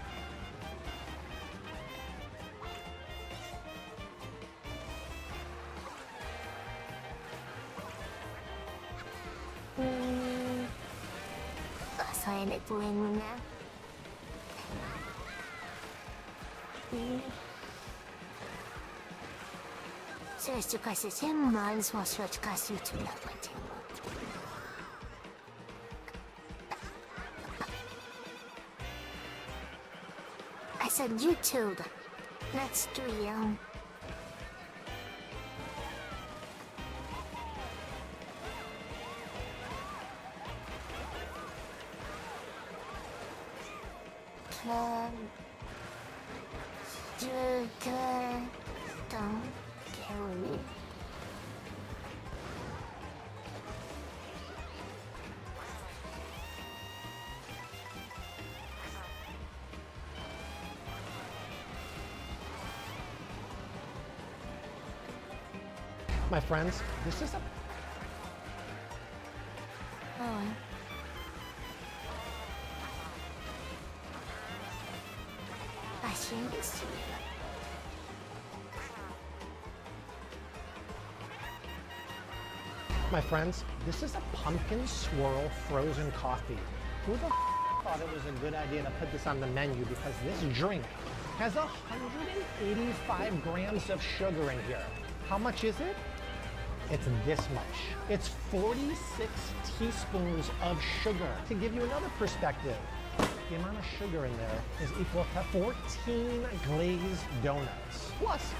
Sorry, I'm doing now. Search prices him, might as well search cost YouTube at my table. I said YouTube. Let's do you. Sugar, don't kill me. My friends, this is a... Oh. I think it's... My friends, this is a pumpkin swirl frozen coffee. Who the thought it was a good idea to put this on the menu, because this drink has 185 grams of sugar in here. How much is it? It's this much. It's 46 teaspoons of sugar. To give you another perspective, the amount of sugar in there is equal to 14 glazed donuts. Plus,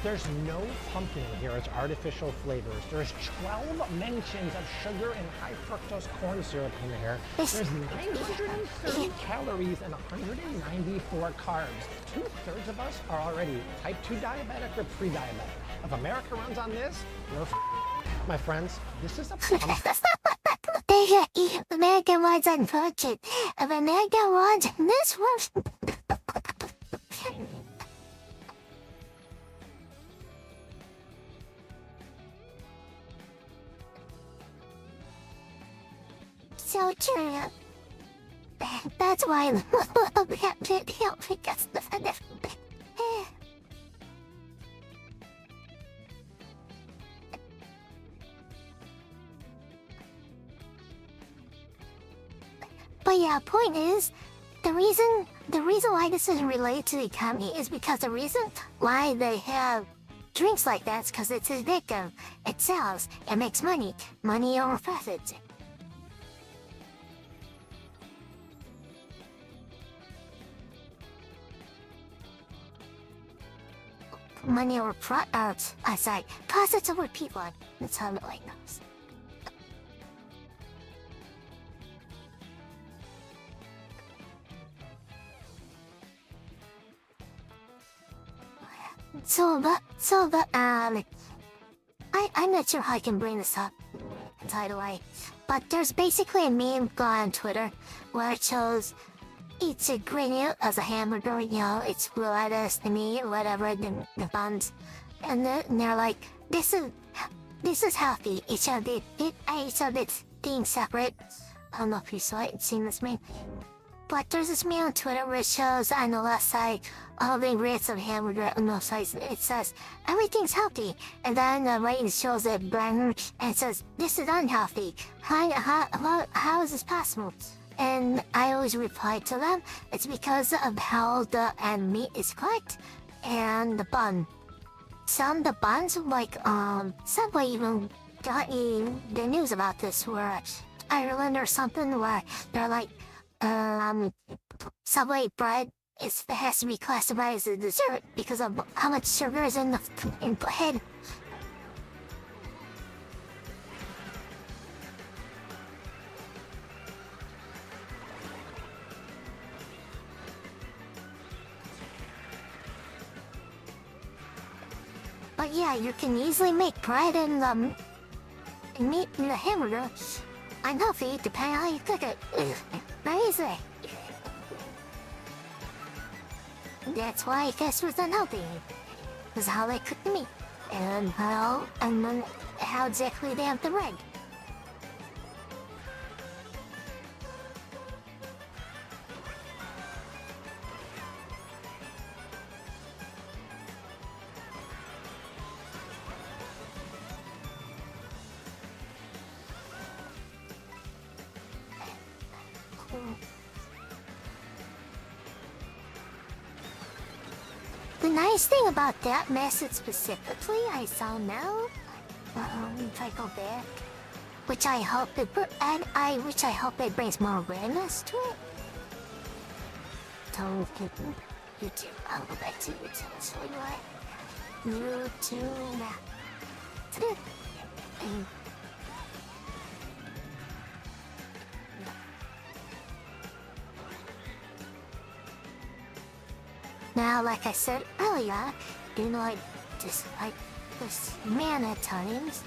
there's no pumpkin in here, it's artificial flavors. There's 12 mentions of sugar and high fructose corn syrup in here. There's 930 calories and 194 carbs. 2/3 of us are already type 2 diabetic or pre-diabetic. If America runs on this, we're My friends, this is a pumpkin. American ones unfortunate. If American ones, this was... So true. That's why the help me gets the my point is, the reason why this is related to the economy is because the reason why they have drinks like that is because it's addictive. It sells. It makes money. Money over profit. Money over profits over people. That's how it like goes. I'm not sure how I can bring this up title-wise, but there's basically a meme going on Twitter where it shows it's a granule as a hamburger, you know, it's lettuce, the meat, whatever, the buns, and they're like, this is healthy. It should it's being separate. I don't know if you saw it, seen this meme. But there's this meme on Twitter where it shows on the left side all the ingredients of hamburger on both sides. It says everything's healthy, and then the right it shows it burner and it says this is unhealthy. How is this possible? And I always reply to them, it's because of how the meat is cooked and the bun. Some of the buns, like Subway even got the news about this where Ireland or something where they're like Subway bread has to be classified as a dessert because of how much sugar is in the head. But yeah, you can easily make bread and meat in the hamburger unhealthy depending on how you cook it. Very easy. That's why fast food's unhealthy. Because how they cook the meat and how exactly they have the bread. The nice thing about that message specifically, I saw now, if I go back, which I hope it brings more awareness to it. Don't get YouTube. I'll go back to YouTube. So you like YouTube. Now, like I said earlier, this man at times.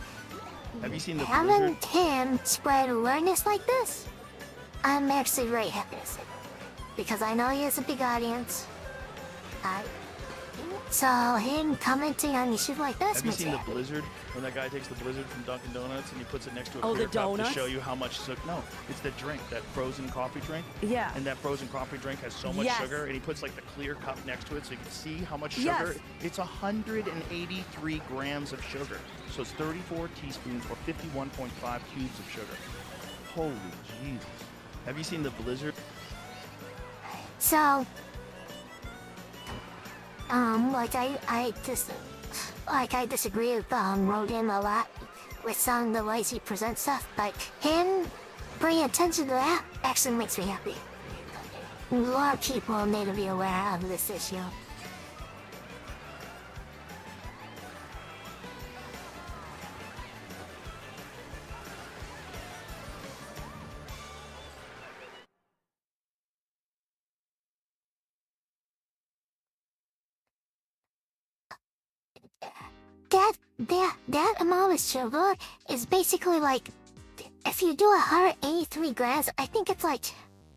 Have you seen the having Blizzard? him spread awareness like this? I'm actually very happy to see it. Because I know he has a big audience. So him commenting on issues like this Have you makes me seen the happy. Blizzard? When that guy takes the Blizzard from Dunkin' Donuts and he puts it next to a Oh, clear the cup to donuts? show you how much sugar. No, it's the drink, that frozen coffee drink. Yeah. And that frozen coffee drink has so much Yes. sugar, and he puts like the clear cup next to it so you can see how much Yes. sugar. It's 183 grams of sugar. So it's 34 teaspoons or 51.5 cubes of sugar. Holy Jesus. Have you seen the Blizzard? So, I disagree with Rogan a lot with some of the ways he presents stuff, but him bringing attention to that actually makes me happy. A lot of people need to be aware of this issue. That amount of sugar is basically like, if you do 183 grams, I think it's like,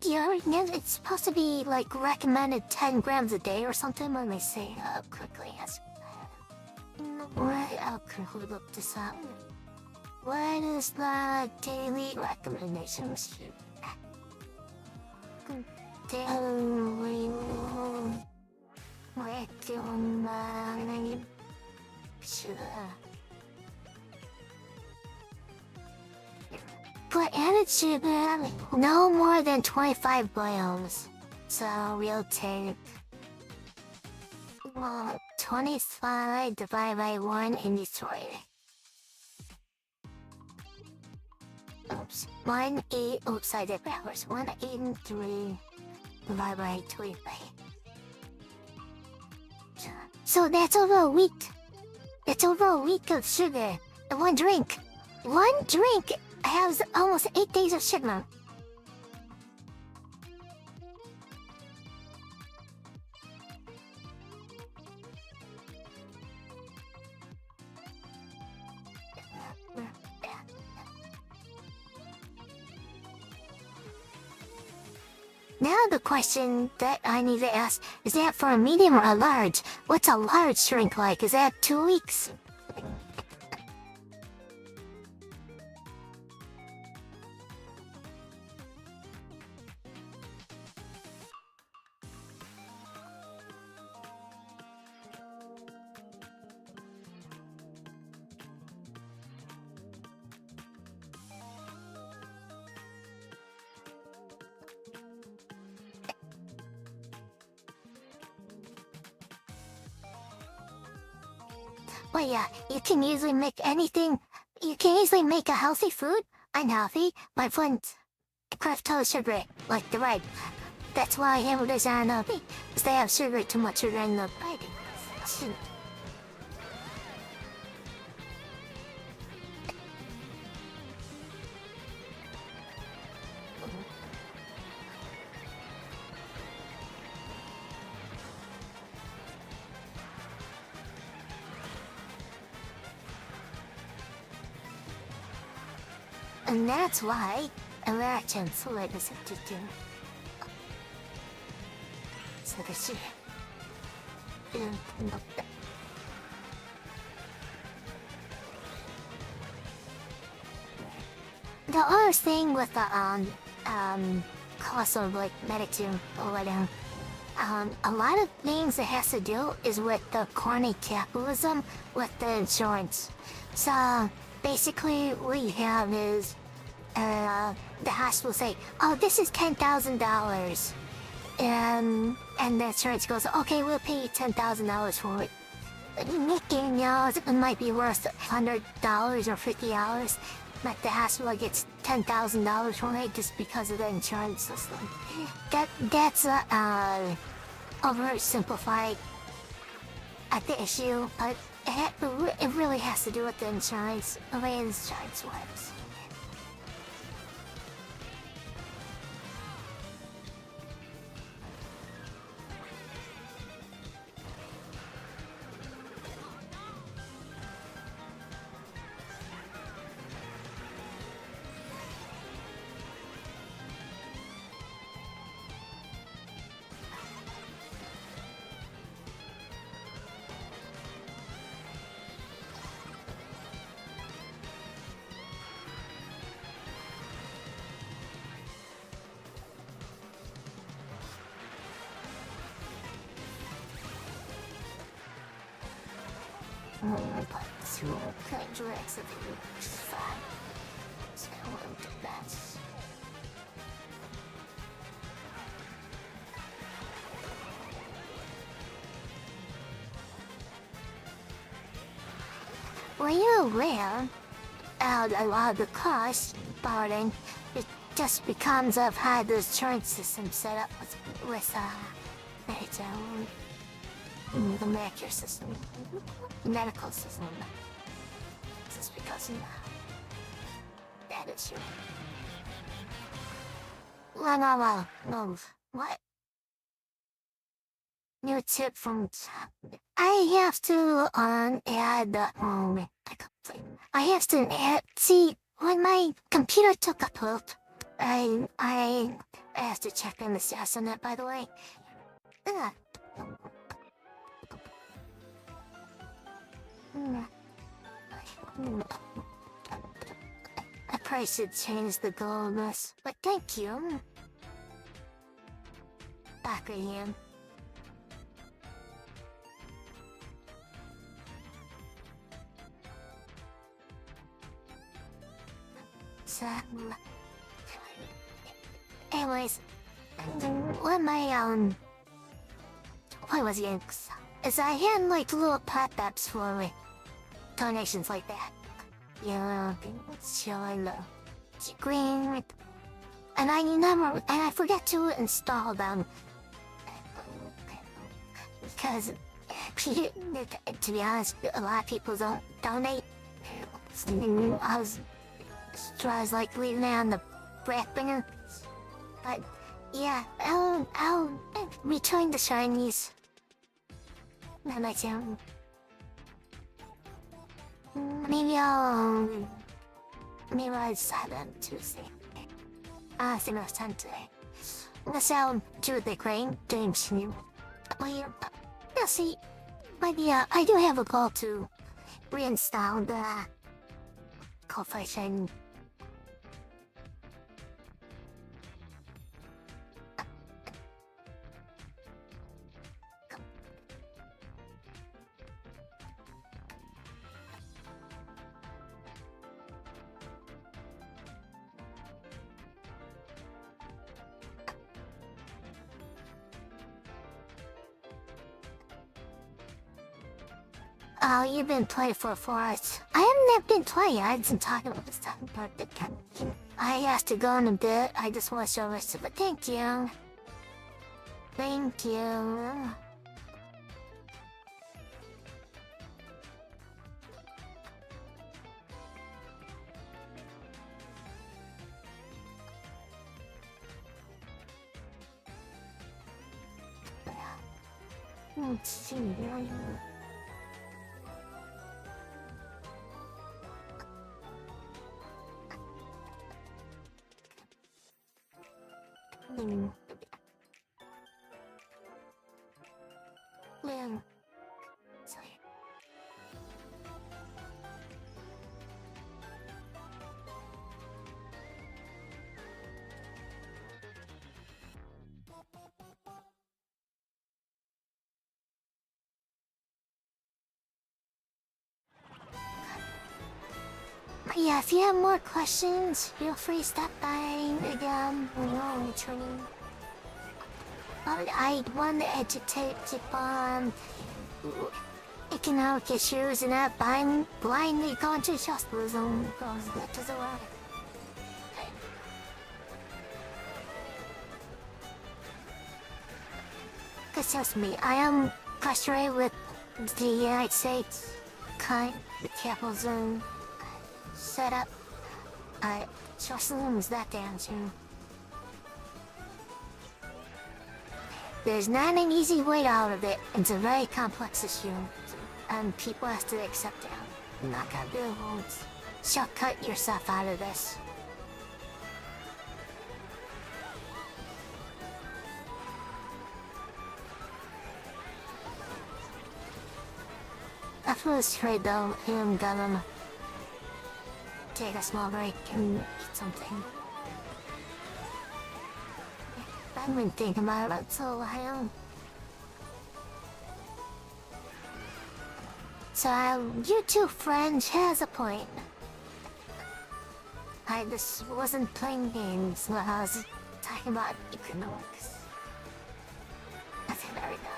it's supposed to be like recommended 10 grams a day or something. Let me see quickly. I'll quickly look this up. What is the daily recommendations? Daily recommendation. But added sugar, no more than 25 grams. So we'll take 25 divided by 1 in this way. Oops. 1/8. Oops, I did backwards. 183 divided by 25. So that's over a week. It's over a week of sugar. One drink. One drink has almost 8 days of sugar. Now the question that I need to ask, is that for a medium or a large? What's a large shrink like? Is that 2 weeks? Well, yeah, you can easily make anything. You can easily make a healthy food unhealthy by putting fructose sugar, like the bread. That's why hamburgers aren't healthy, because they have sugar, too much sugar in the bread. And that's why Americans like us to do. So this year. The other thing with the cost of like medicine or whatever, a lot of things it has to do is with the corny capitalism with the insurance. So basically what you have is the hospital say, oh, this is $10,000. And the insurance goes, okay, we'll pay you $10,000 for it. Making, it might be worth $100 or $50, but the hospital gets $10,000 for it just because of the insurance system. That's oversimplified at the issue, but it really has to do with the insurance, the way the insurance works. Contracts of the fine. So we'll do that. Were you aware of a lot of the cost burden? It just becomes of how the insurance system set up with the Medicare system, the medical system. Just because of that issue. No. What? New tip from... I have to add the... I have to add... See, when my computer took a poop, I have to check on the stats on that, by the way. I probably should change the goal of this, but thank you. Back again. So, Anyways, what what was it? Is I had like little pop-ups for me. Donations like that. Yeah, sure, green. And I forget to install them. Because, to be honest, a lot of people don't donate. I was like leaving it on the breadbinner. But, yeah, I'll return the shinies. That might sound... Maybe I'll decide on Tuesday. I think it's time today. Let's do the crane dreams. Well, you'll see. But yeah, I do have a goal to reinstall the coefficient. Oh, you've been playing for 4 hours. I haven't been playing. I've been talking about this stuff about the I asked to go in a bit. I just want to show this, but thank you. Thank you. Let's see. Lynn. Sorry. Yeah, if you have more questions, feel free to stop by again. Returning. I want to educate people on economic issues and not blindly going to socialism because that doesn't work. Because trust me, I am frustrated with the United States the capitalism setup. Socialism is that damn soon. There's not an easy way out of it. It's a very complex issue, and people have to accept it. I'm not gonna be able to shortcut yourself out of this. After this trade though, I'm gonna take a small break and eat something. I've been thinking about it so long. So you two friends has a point. I just wasn't playing games when I was talking about economics. Okay, there we go.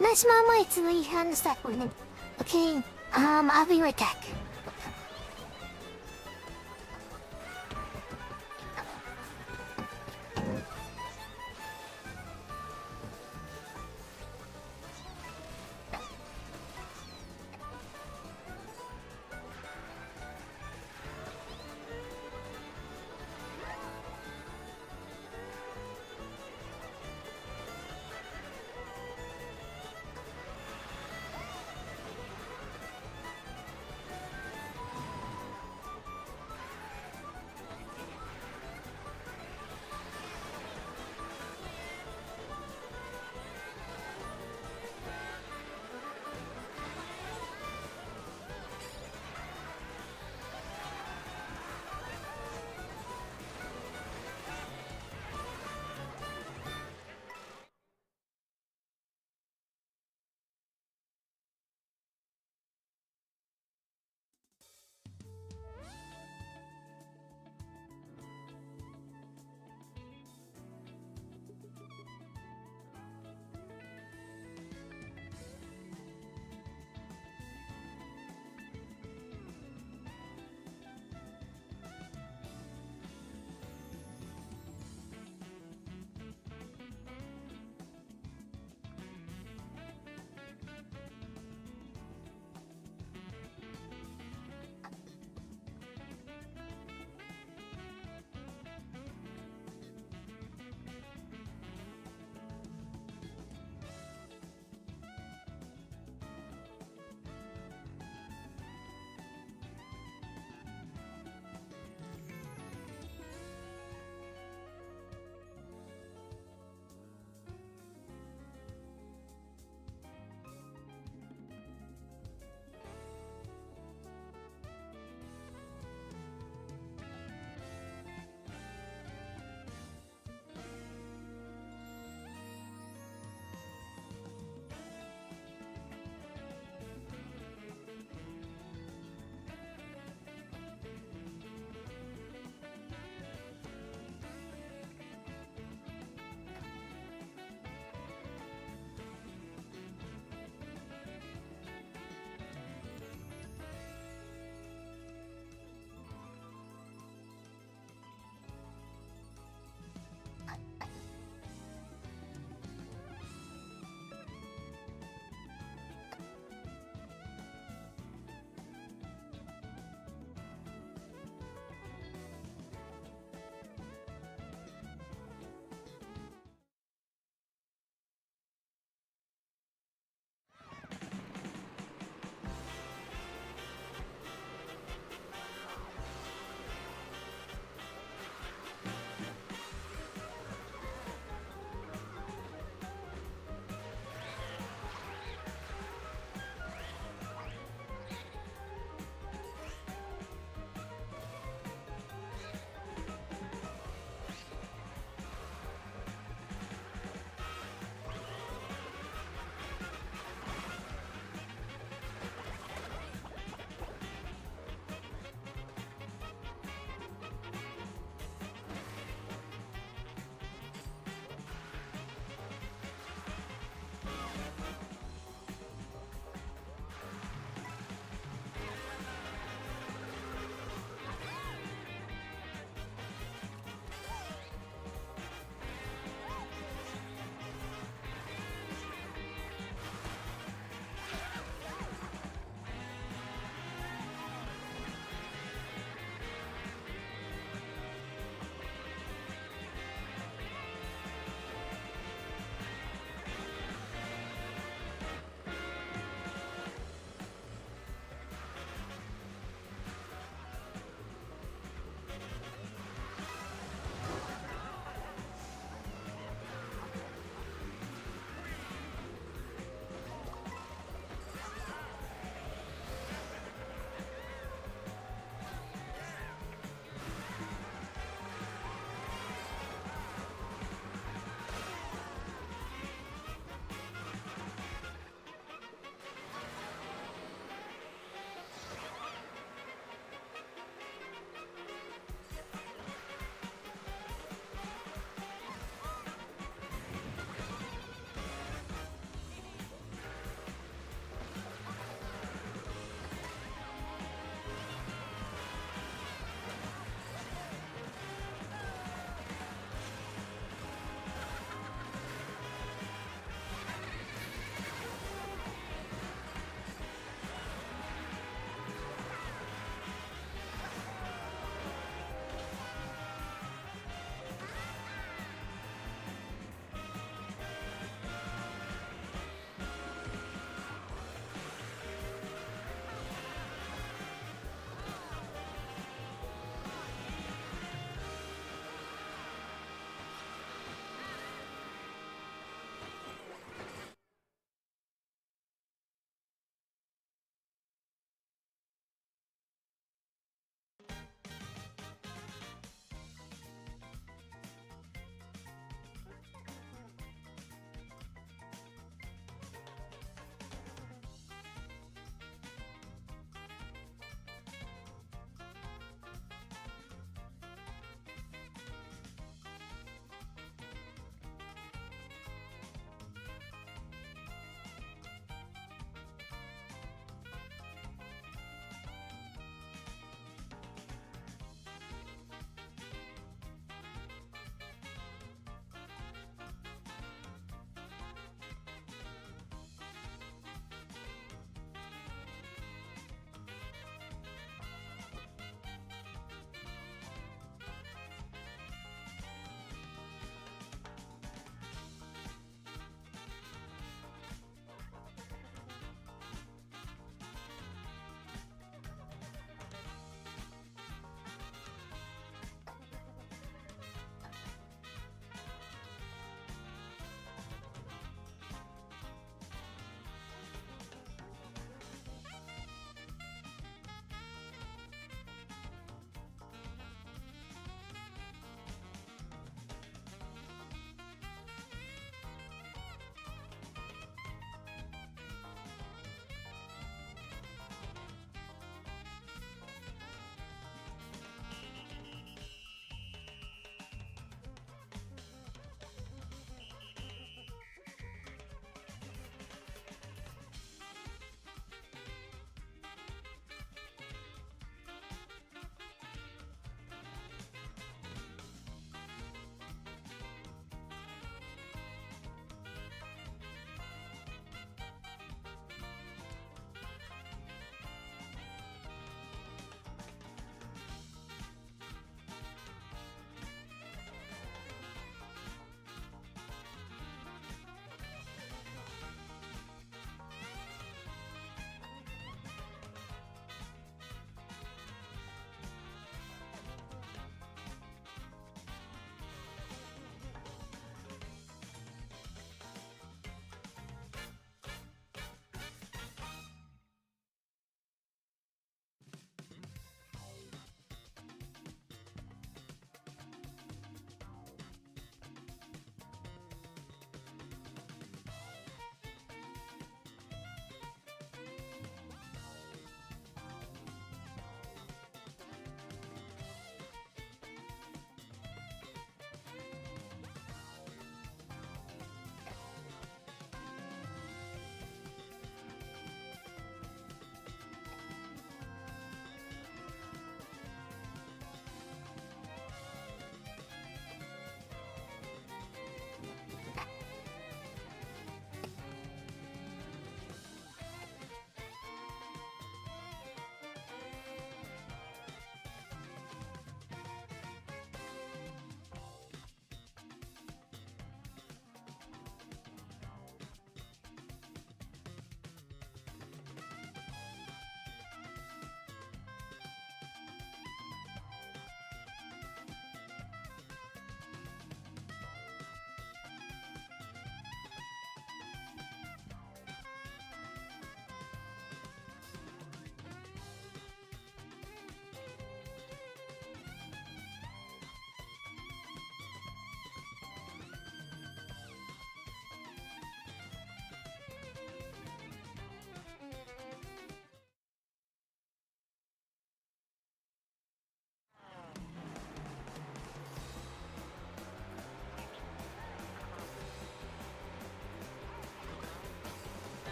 Nice mama, it's the hand stack winning. Okay, I'll be right back.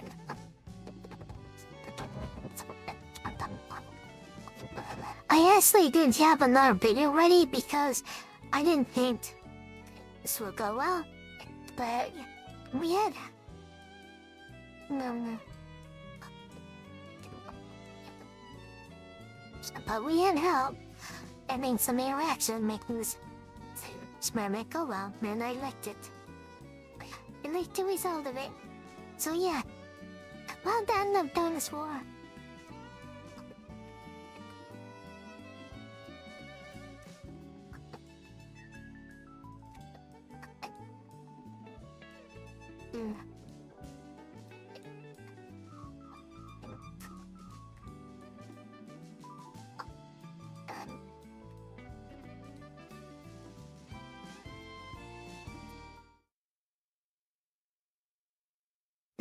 one. I actually didn't have another video ready because I didn't think this would go well, but we had. But we had help. I mean, some interaction making this experiment go well, and I liked it. I liked the result of it. So yeah, well done, I've done this war.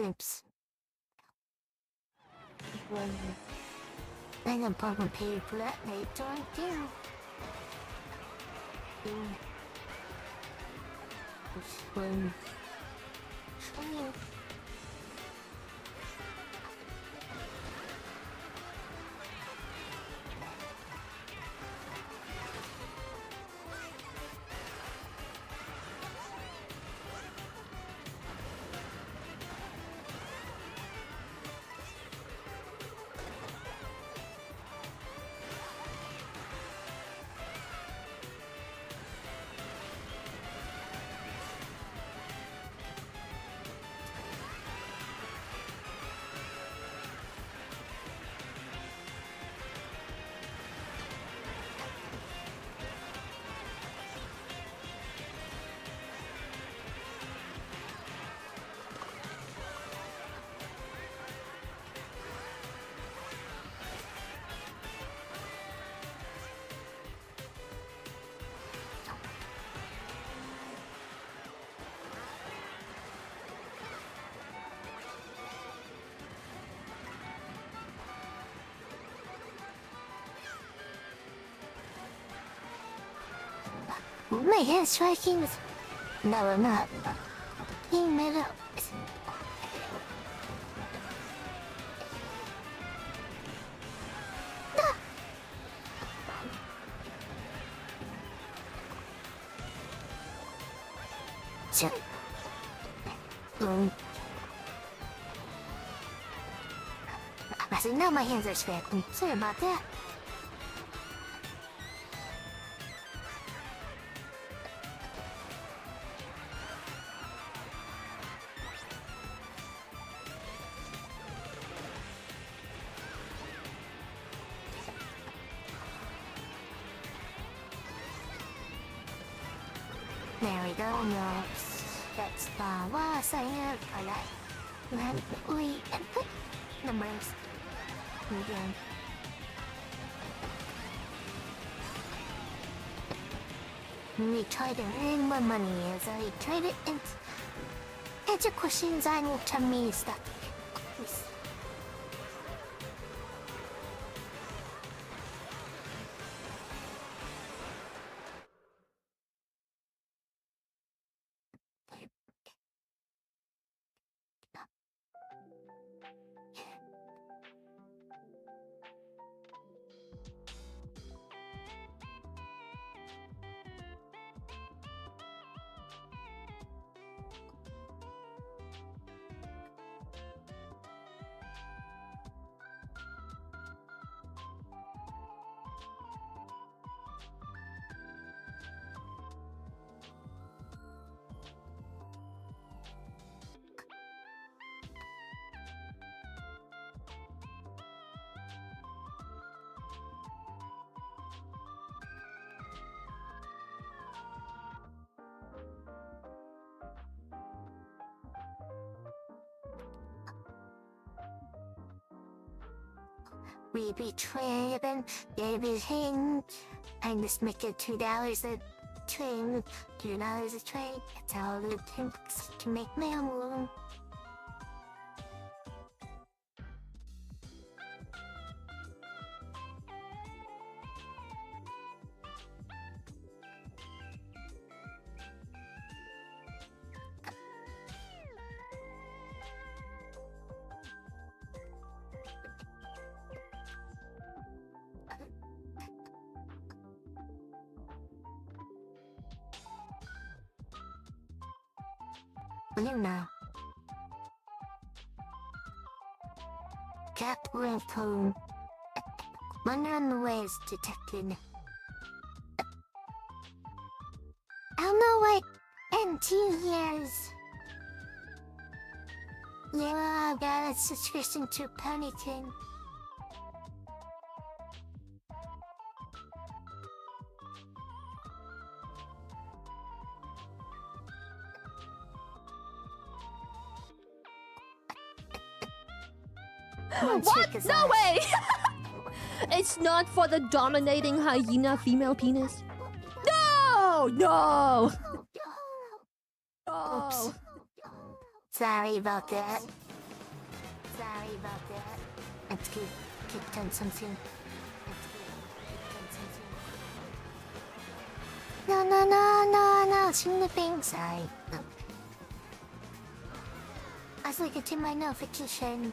Oops. I can probably pay for that later, too. My hand striking with... No, I'm not. He made up. I said, now my hands are scrapping. Sorry about that. There we go, no. That's the was I have for that. We put numbers. Again. We try to earn more money as I try to answer questions on to me stuff. We be trading, everything. I just make it $2 a trade, $2 a trade. That's all it takes to make my move. You know. Cat with home. Wonder on the ways detected. I don't know what in 2 years. Yeah, I've got a subscription to Pony King. What? No way! It's not for the dominating hyena female penis. No! No! No! Oops. Sorry about that. Sorry about that. Let's keep done something. No, snipping. Sorry. I was looking to my notification.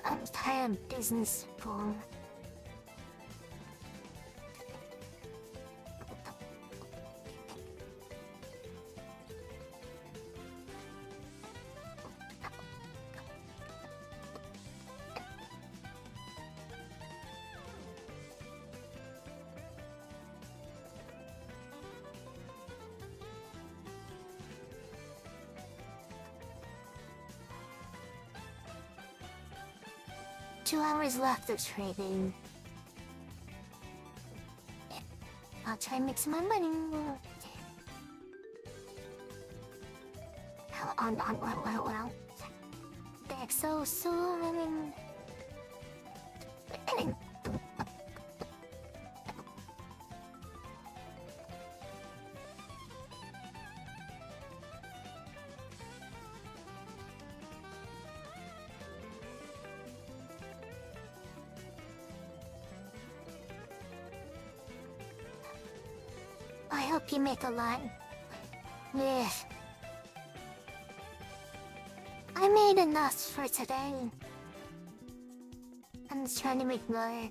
I'm tired of business for. Two hours left of trading. I'll try and make some more money. Well. Back so soon. I hope you make a lot. Yeah. I made enough for today. I'm just trying to make more.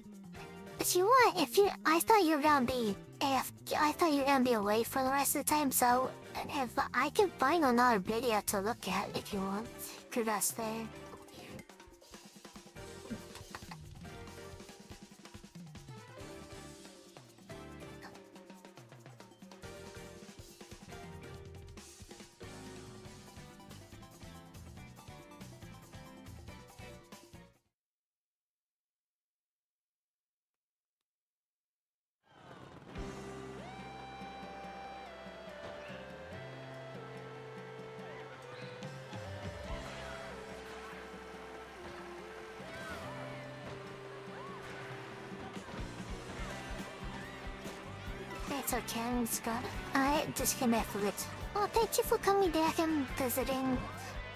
If you want, I thought you were gonna be if I thought you were gonna be away for the rest of the time, so if I can find another video to look at if you want, could I stay? It's okay, Scott. I just came back for it. Oh, thank you for coming back and visiting.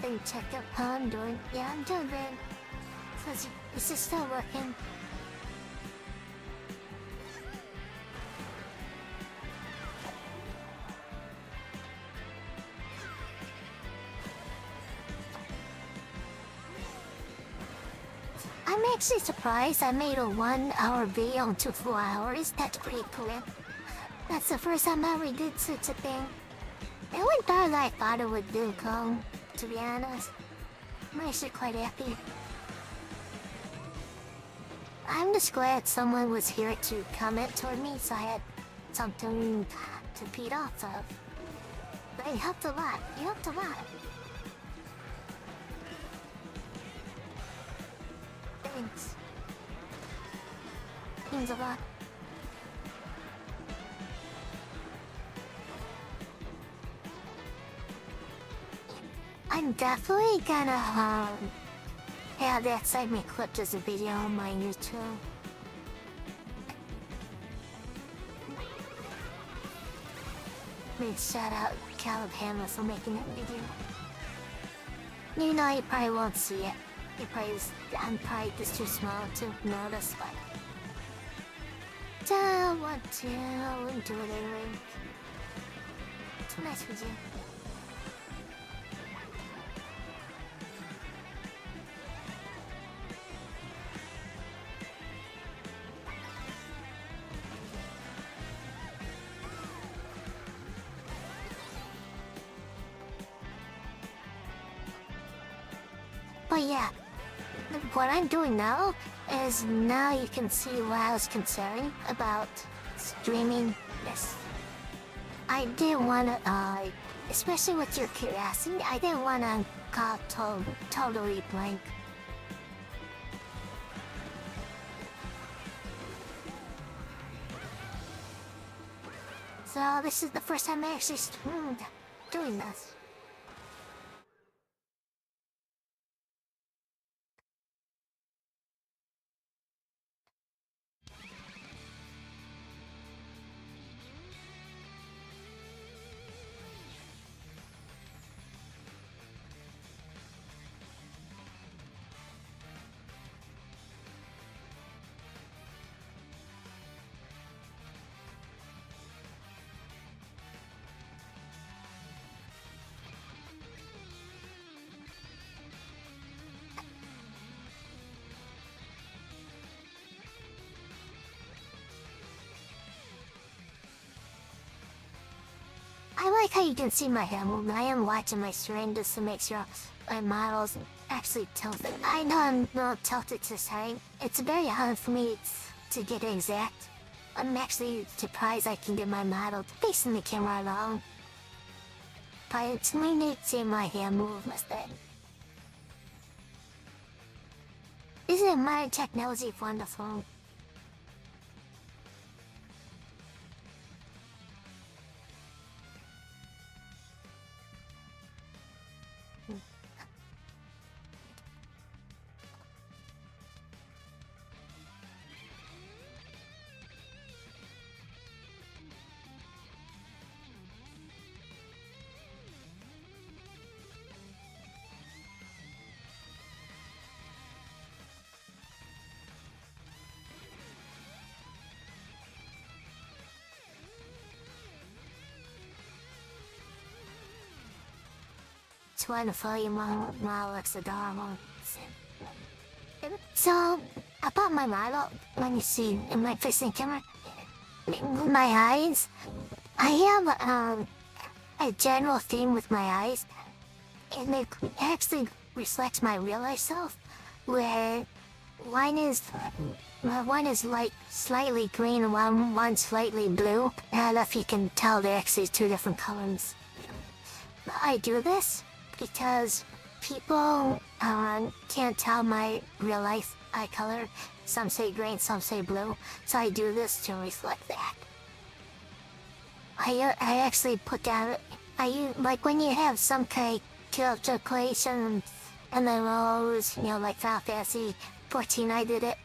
Then check up how I'm doing. Yeah, I'm doing good. Is this still working? I'm actually surprised I made a 1-hour video in 2 full hours. That's pretty cool. That's the first time I ever did such a thing. It went better than I thought it would do, Kong. To be honest, I'm actually quite happy. I'm just glad someone was here to comment toward me, so I had something to feed off of. But it helped a lot. You helped a lot. Thanks. Means a lot. I'm definitely gonna have that segment clipped as a video on my YouTube. Big shout out Caleb Hamlet for making that video. You know, you probably won't see it. I'm probably just too small to notice, but don't want to. I wouldn't do it anyway. It's nice with you. But yeah, what I'm doing now is now you can see why I was concerned about streaming this. I didn't want to, especially with your curiosity, I didn't want to go totally blank. So this is the first time I actually streamed doing this. I like how you can see my hand when I am watching my screen just to make sure my model's actually tilted. I know I'm not tilted this time. It's very hard for me to get exact. I'm actually surprised I can get my model facing the camera alone. But it's really neat seeing my hand move instead. Isn't modern technology wonderful? It's wonderful, your model looks adorable. So, about my model, when you see in my facing camera, my eyes, I have a general theme with my eyes, and it actually reflects my real life self, where one is like slightly green and one's slightly blue. I don't know if you can tell they're actually two different colors. I do this because people can't tell my real life eye color. Some say green, some say blue. So I do this to reflect that. I actually put down, like when you have some kind of calculation and the rows, like Final Fantasy 14 I did it.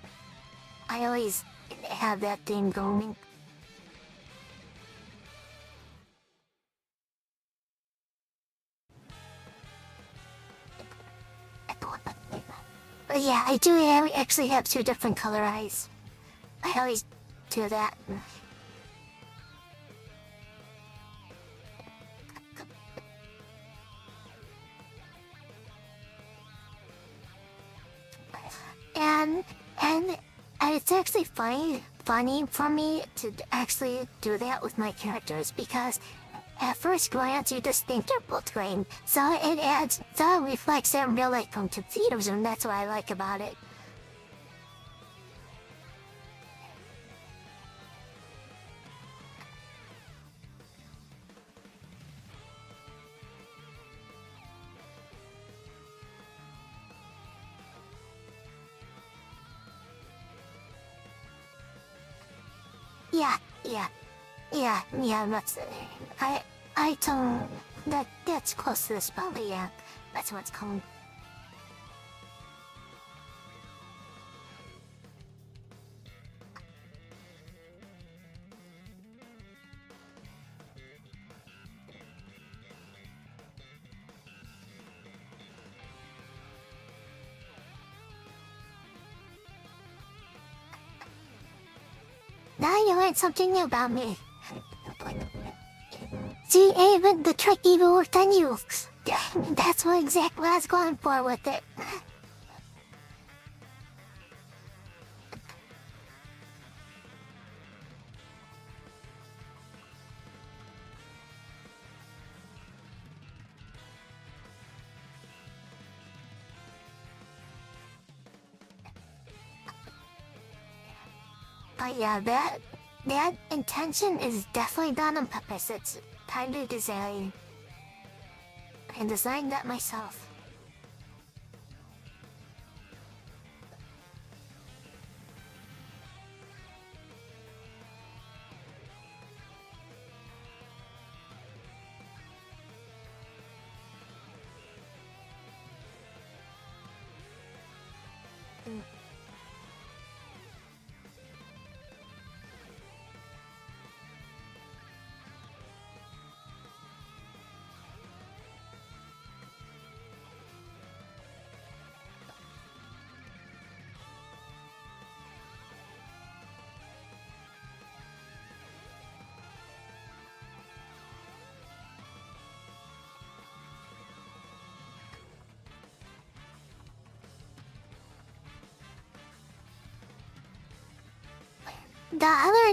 I always have that theme going. But yeah, I do actually have two different color eyes. I always do that. And it's actually funny for me to actually do that with my characters, because at first glance you just think they're both green, so it reflects their real life point of views, and that's what I like about it. Yeah, that's it. I don't, that's close to the spot, but yeah, that's what it's called. Now you learned something new about me. See, even the trick even worked on you. That's what exactly I was going for with it. But yeah, that intention is definitely done on purpose. It's time to design. I designed that myself.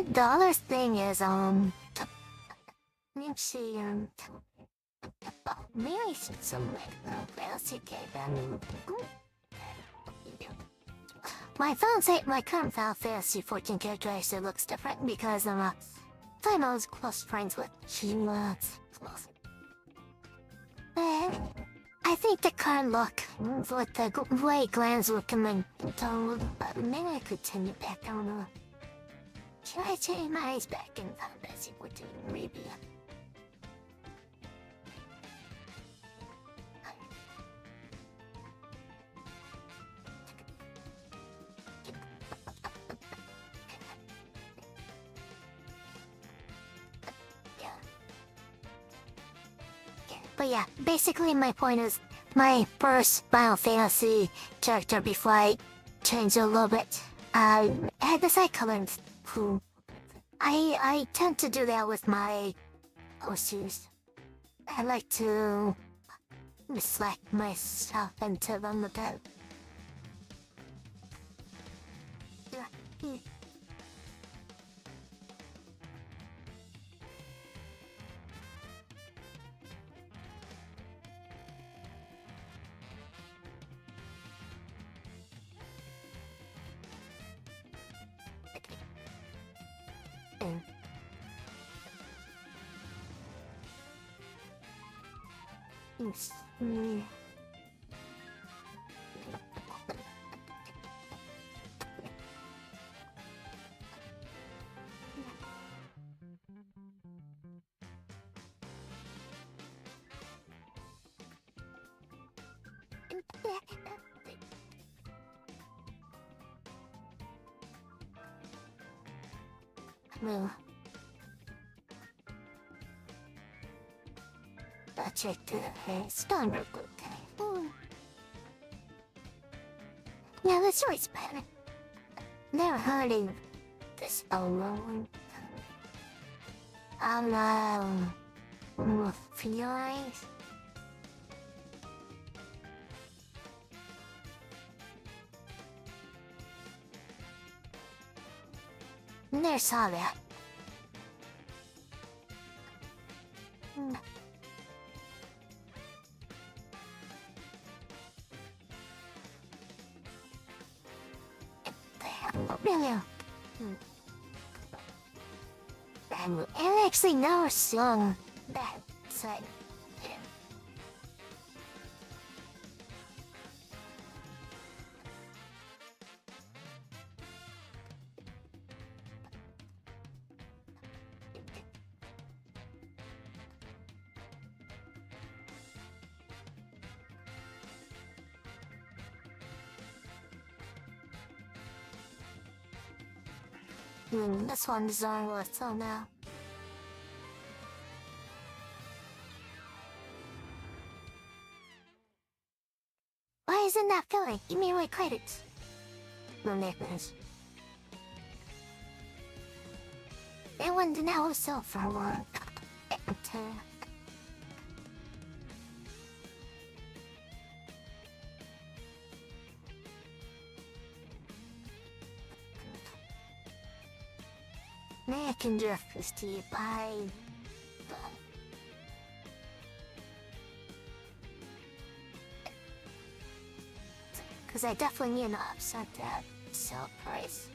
The other thing is, let's see, maybe I should some fancy game. My current Final Fantasy 14 character actually looks different because I'm close friends with Sheila. I think the current look with the way Glenn's looking like, but maybe I could turn it back down. Should I change my eyes back in Final Fantasy 14? Maybe. But yeah, basically my point is, my first Final Fantasy character before I changed a little bit, had this eye color. I tend to do that with my posters. I like to reflect myself into them a bit. And it's, well, I'll check the stockmarket. Yeah, the story's better. Never heard of this alone. Furious. Never saw that. Really? I actually never sung that side. This one's on so now. Why isn't that filling? Give me my credits. No necklace. They want to now sell for one. I can drift this to you by. Because I definitely need to upset that sale price.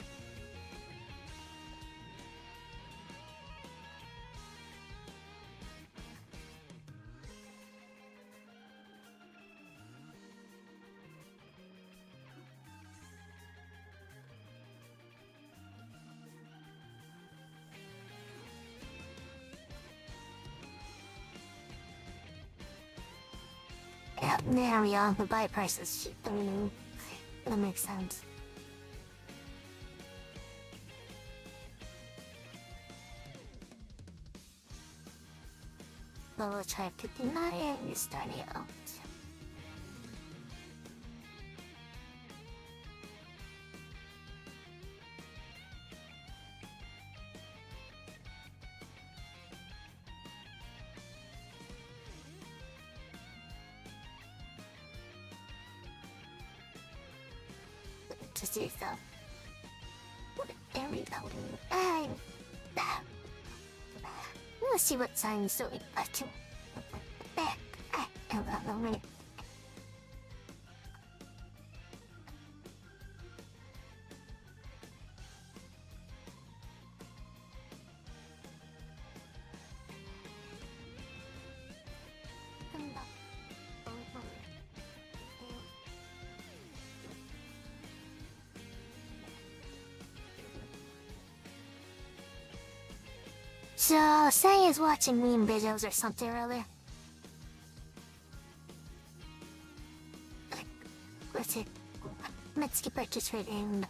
Yeah, there we are. The buy price is cheap. That makes sense. Level try 59 and you start it out. To see stuff. There we go. Let's see what signs so we got to. Back. So, Say is watching meme videos or something earlier. Let's see. Let's skip purchase rate and...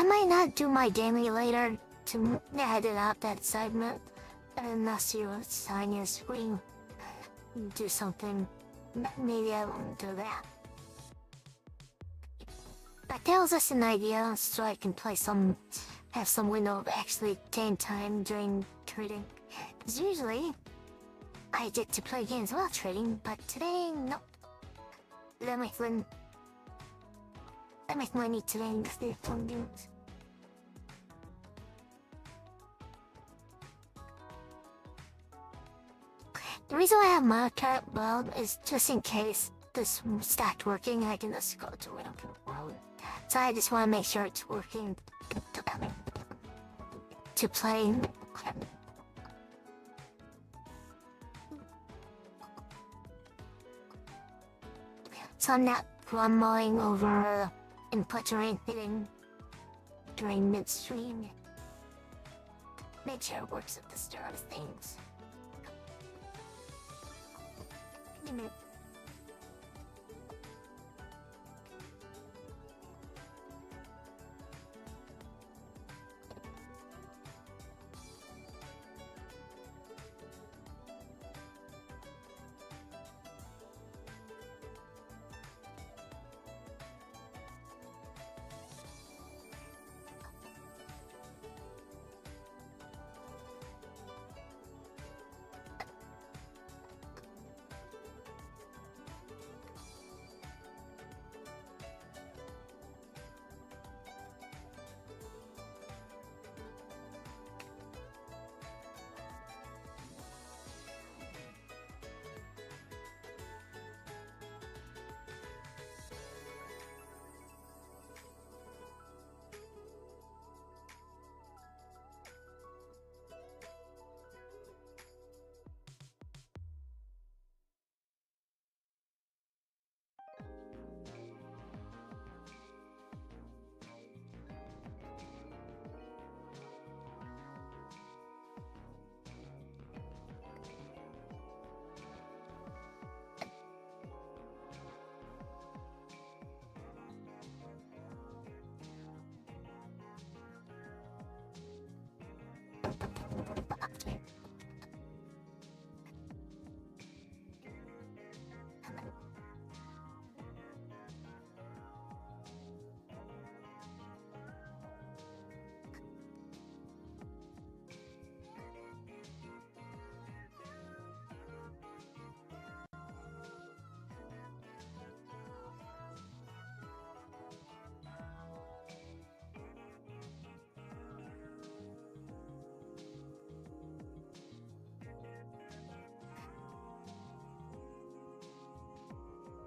I might not do my daily later to edit out that segment unless you assign your screen. Do something. Maybe I won't do that. That tells us an idea so I can have some window of actually game time during trading. 'Cause usually, I get to play games while trading, but today, no. Let me make money today instead of fun games. The reason I have my account bulb is just in case this stopped working, I can just go to it. So I just want to make sure it's working to play. So I'm not grumbling over input or anything during midstream. Make sure it works at the start of things.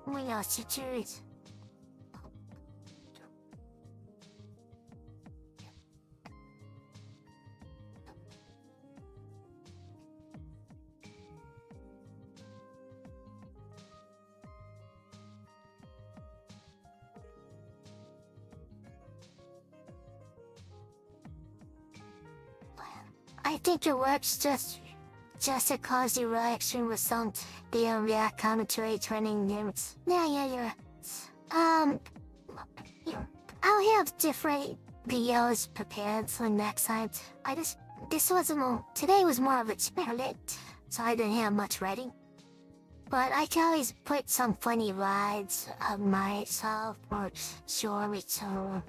We are situated. I think it works just a cause reaction with some the React commentary training games. Yeah. I'll have different videos prepared for next time. Today was more of an experiment, so I didn't have much ready. But I can always put some funny rides of myself or stories or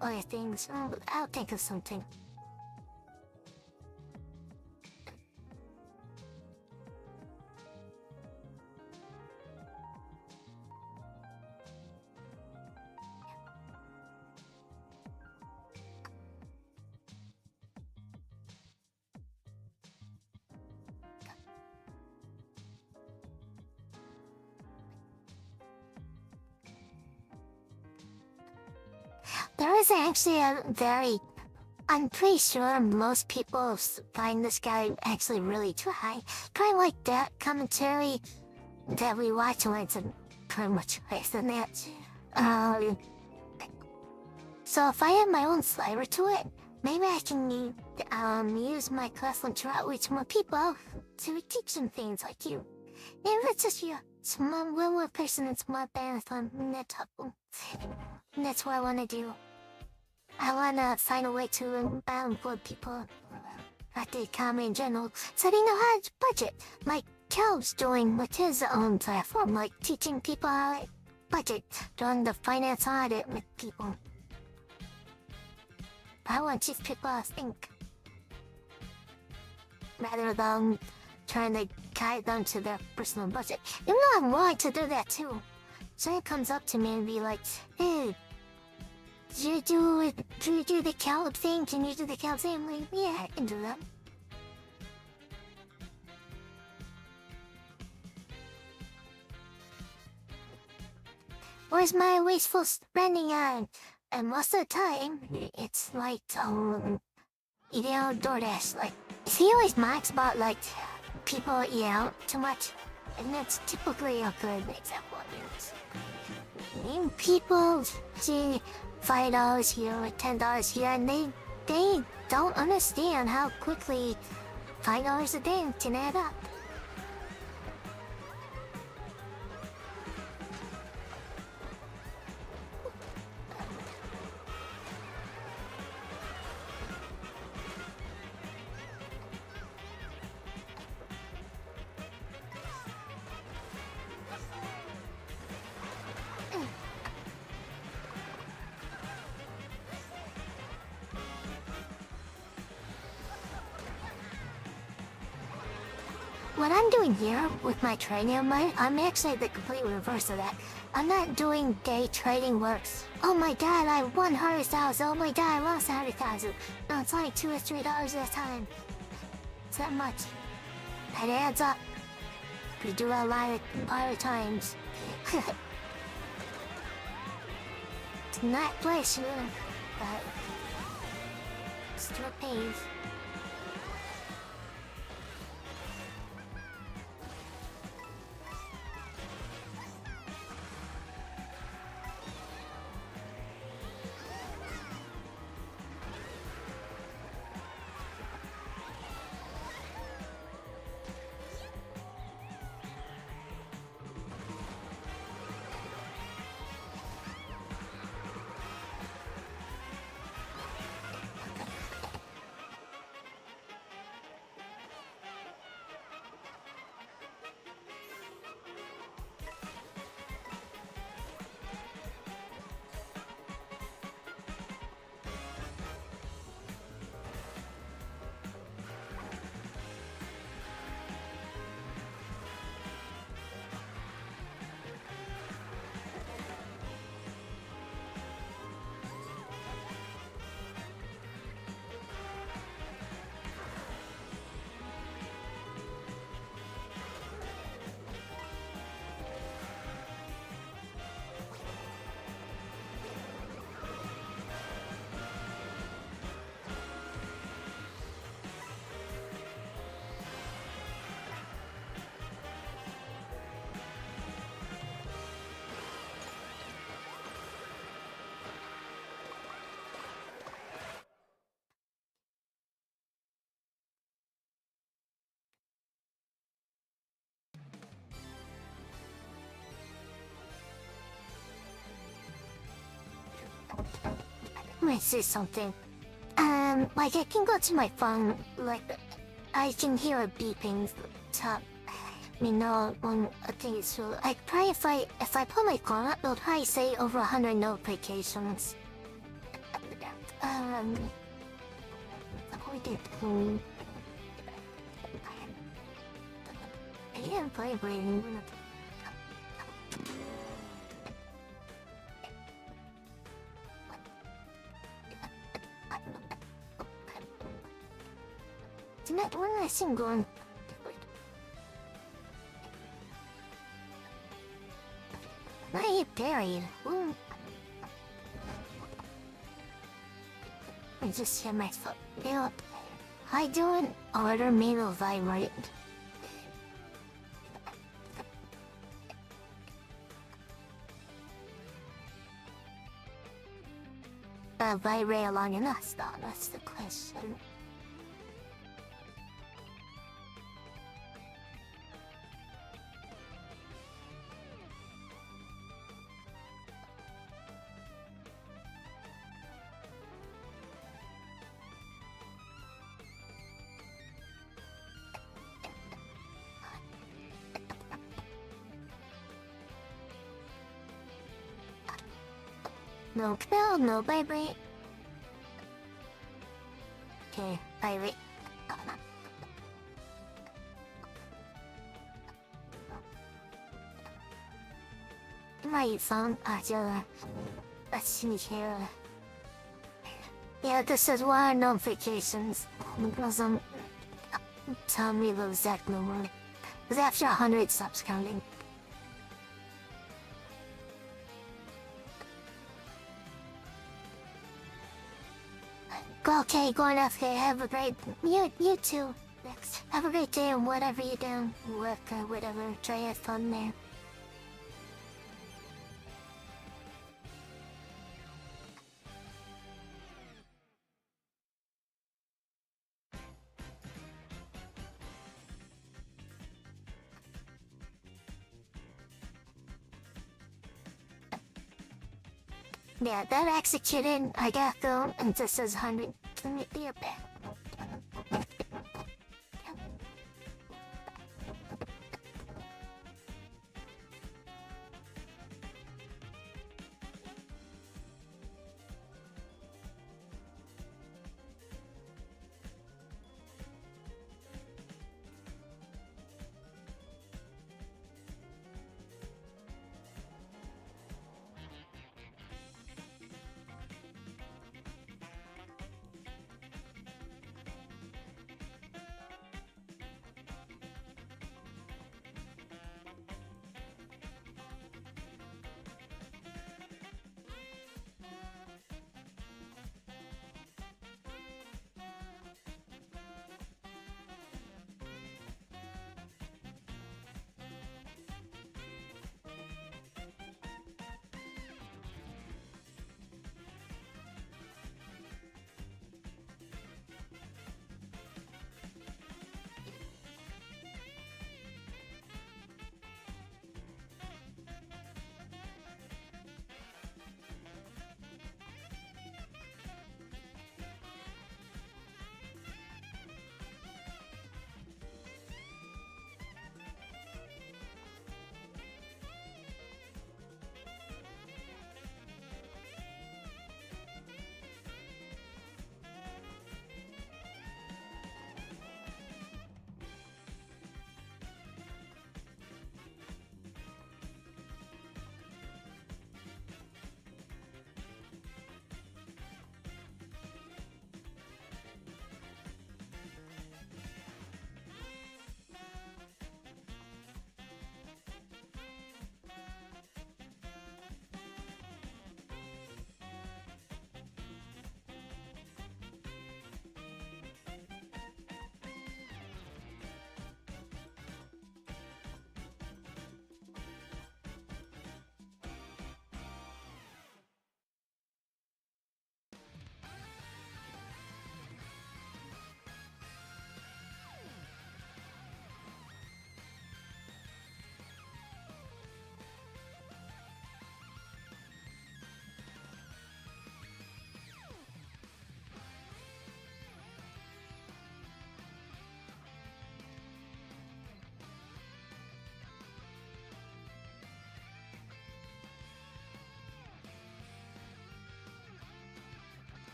other things. I'll think of something. There is actually I'm pretty sure most people find this guy actually really dry. Kind of like that commentary that we watch when it's pretty much less than that. So if I add my own flavor to it, maybe I can use my class to outreach more people to teach them things like you. If it's just you, one more person, it's more bad. That's what I want to do. I wanna find a way to employ people at the economy in general, so they know how to budget. Like Cal's doing with his own platform, like teaching people how to budget, doing the finance audit with people. I want these people to think, rather than trying to guide them to their personal budget. You know I'm willing to do that too. Someone comes up to me and be like, hey, do you do the Cal thing? Can you do the Cal thing? I'm like, yeah, I can do that. Where's my wasteful spending on? And most of the time, it's like, eating out DoorDash. Like, he always mocks about, like, people eat out too much. And that's typically a good example of it. I mean, people see $5 here or $10 here, and they don't understand how quickly $5 a day can add up. What I'm doing here with my trading, I'm actually the complete reverse of that. I'm not doing day trading works. Oh my god, I won 100,000. Oh my god, I lost 100,000. No, it's only $2 or $3 at a time. It's that much. That adds up. We do a lot of times. It's not pleasure, but still pays. I'm gonna say something. Like I can go to my phone, like I can hear a beeping top. No, when I think it's so. Like probably if I put my phone up, it'll probably say over 100 notifications. What did I didn't vibrating. Tonight, when I sing going. I buried. Ooh. I just hear my foot. Yep. I doing order me to vibrate. Vibrate long enough, though. That's the question. No bell, no vibrate. Okay, vibrate. My phone, let's see here. Yeah, this is why notifications. Because tell me the exact number. It's after 100 subs counting. Okay, going FK, have a great, you too. Next, have a great day and whatever you do, work or whatever, try to have fun there. Yeah, that executed, I got go, and this is 100, can it be a bit?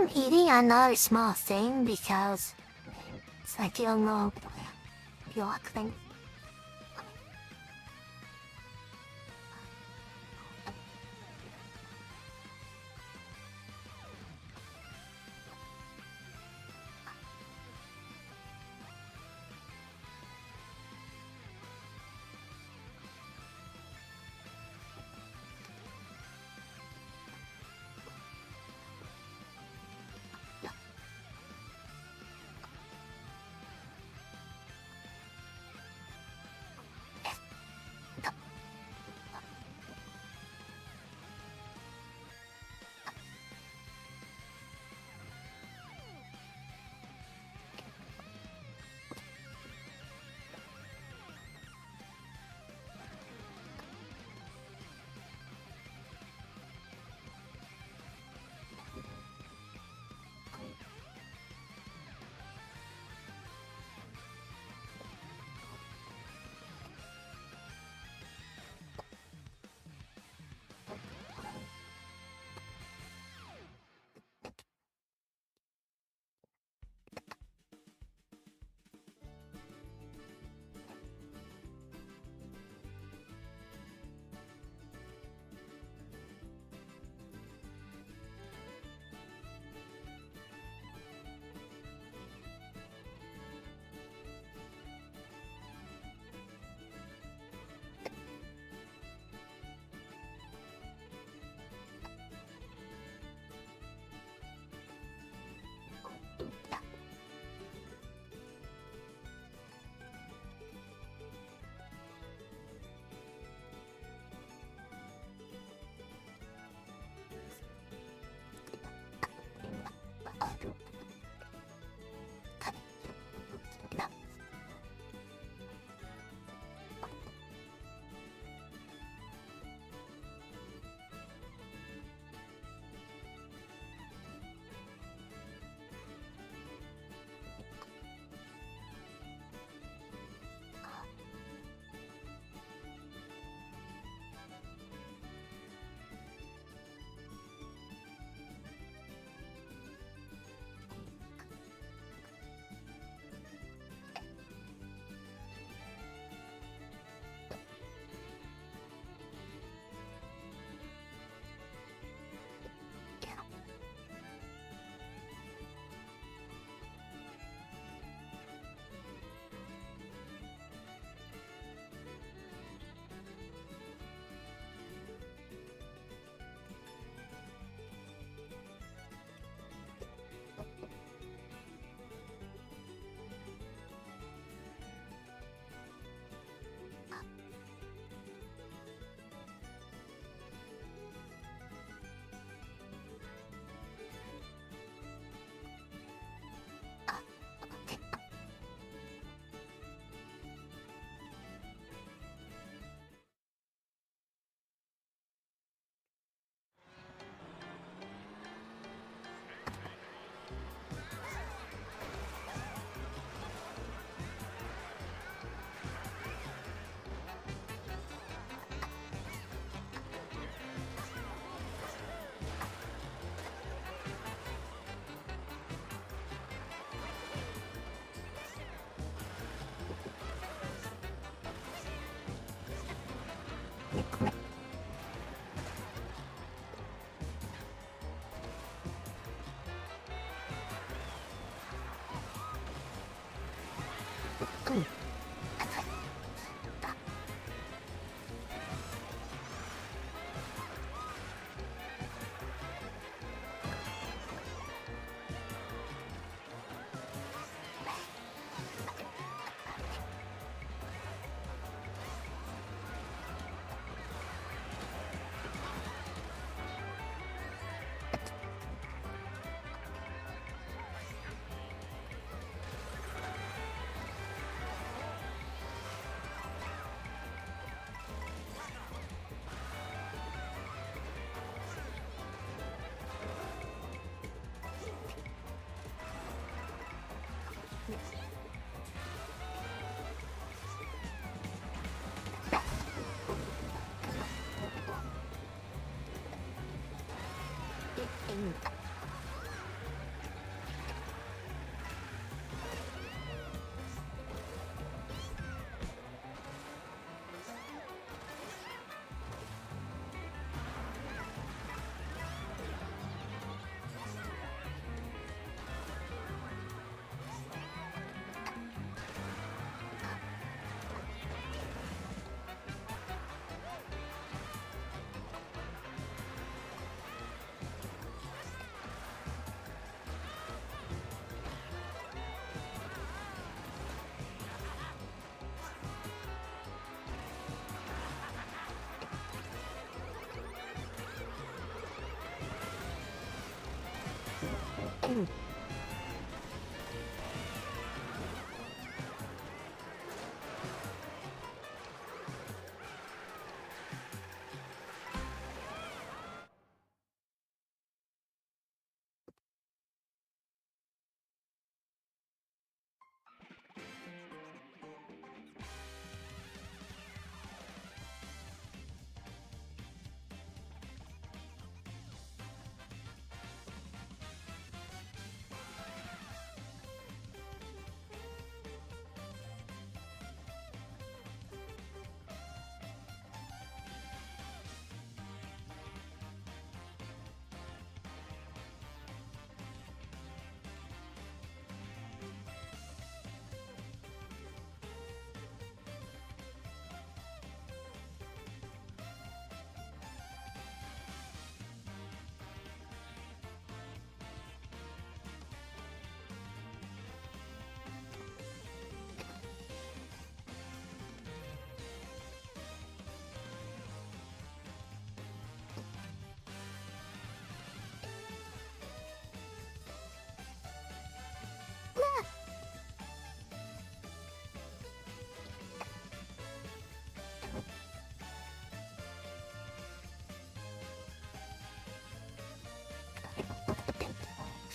I'm eating another small thing because it's like a little block thing.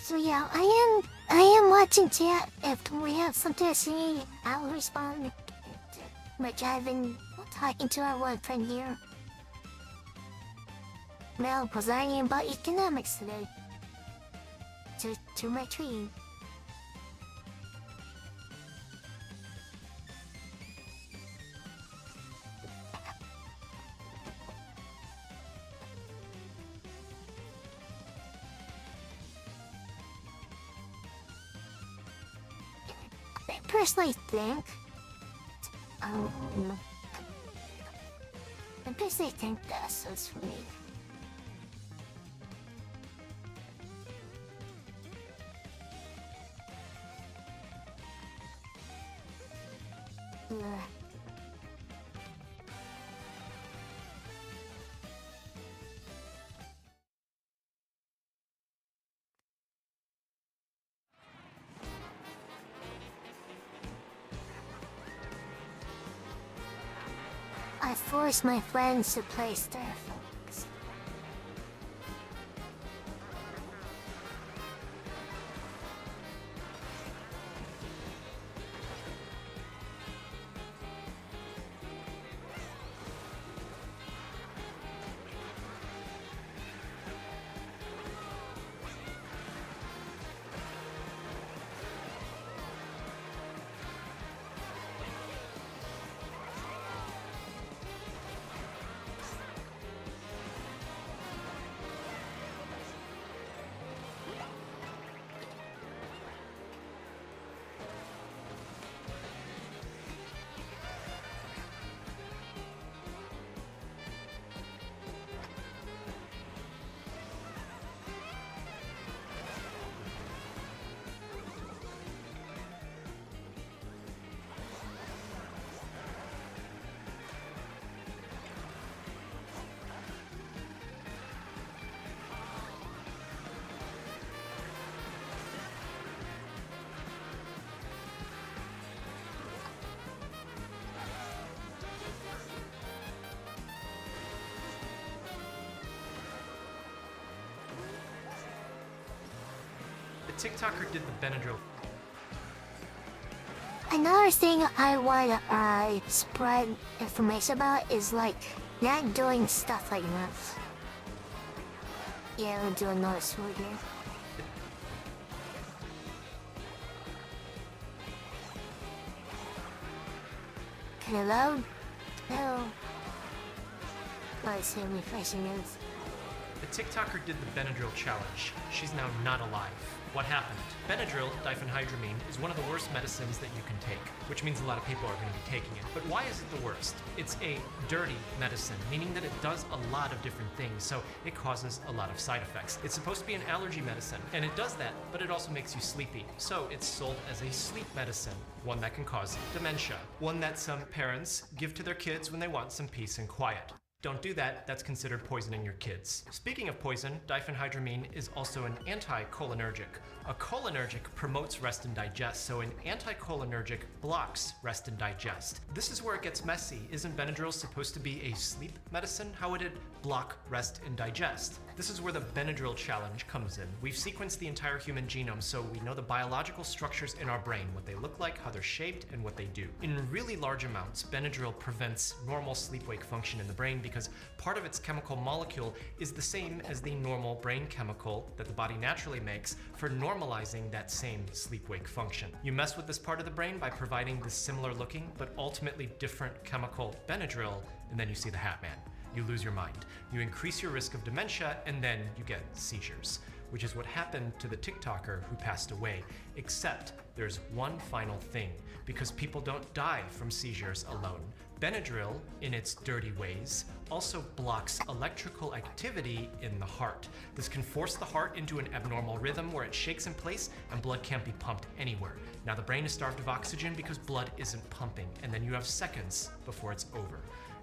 So yeah, I am watching chat. If we have something to say, I'll respond. But I've been talking to our one friend here. Well, presiding about economics today. To my tree. I personally think, this is for me. I force my friends to play Star Fox. The TikToker did the Benadryl. Another thing I want to spread information about is like not doing stuff like this. Yeah, we'll do another sword here. Can I load? No. Let's see, refreshing news. The TikToker did the Benadryl challenge. She's now not alive. What happened? Benadryl, diphenhydramine, is one of the worst medicines that you can take, which means a lot of people are going to be taking it. But why is it the worst? It's a dirty medicine, meaning that it does a lot of different things, so it causes a lot of side effects. It's supposed to be an allergy medicine, and it does that, but it also makes you sleepy. So it's sold as a sleep medicine, one that can cause dementia, one that some parents give to their kids when they want some peace and quiet. Don't do that, that's considered poisoning your kids. Speaking of poison, diphenhydramine is also an anticholinergic. A cholinergic promotes rest and digest, so an anticholinergic blocks rest and digest. This is where it gets messy. Isn't Benadryl supposed to be a sleep medicine? How would it block rest and digest? This is where the Benadryl challenge comes in. We've sequenced the entire human genome, so we know the biological structures in our brain, what they look like, how they're shaped, and what they do. In really large amounts, Benadryl prevents normal sleep-wake function in the brain because part of its chemical molecule is the same as the normal brain chemical that the body naturally makes for normalizing that same sleep-wake function. You mess with this part of the brain by providing this similar looking but ultimately different chemical Benadryl, and then you see the Hat Man. You lose your mind. You increase your risk of dementia, and then you get seizures, which is what happened to the TikToker who passed away. Except there's one final thing, because people don't die from seizures alone. Benadryl, in its dirty ways, also blocks electrical activity in the heart. This can force the heart into an abnormal rhythm where it shakes in place and blood can't be pumped anywhere. Now the brain is starved of oxygen because blood isn't pumping, and then you have seconds before it's over.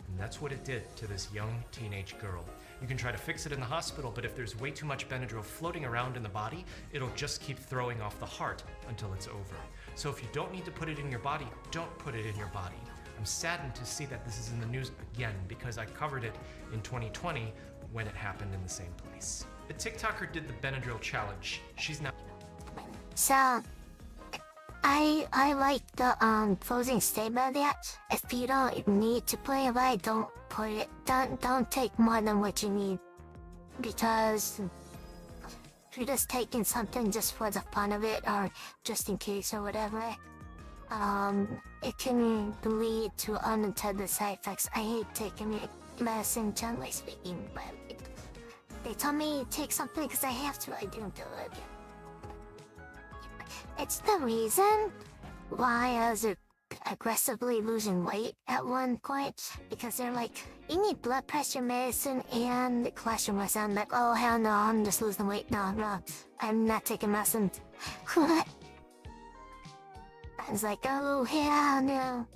And that's what it did to this young teenage girl. You can try to fix it in the hospital, but if there's way too much Benadryl floating around in the body, it'll just keep throwing off the heart until it's over. So if you don't need to put it in your body, don't put it in your body. I'm saddened to see that this is in the news again because I covered it in 2020 when it happened in the same place. The TikToker did the Benadryl challenge. She's now... So, I like the closing statement of that. If you don't need to play it right, don't put it. Don't take more than what you need, because if you're just taking something just for the fun of it or just in case or whatever, it can lead to unintended side effects. I hate taking medicine, generally speaking, but they tell me take something because I have to. I don't do it. It's the reason why I was aggressively losing weight at one point, because they're like, you need blood pressure medicine and cholesterol medicine. I'm like, oh hell no, I'm just losing weight. No, I'm not taking medicine. I was like, oh hell no.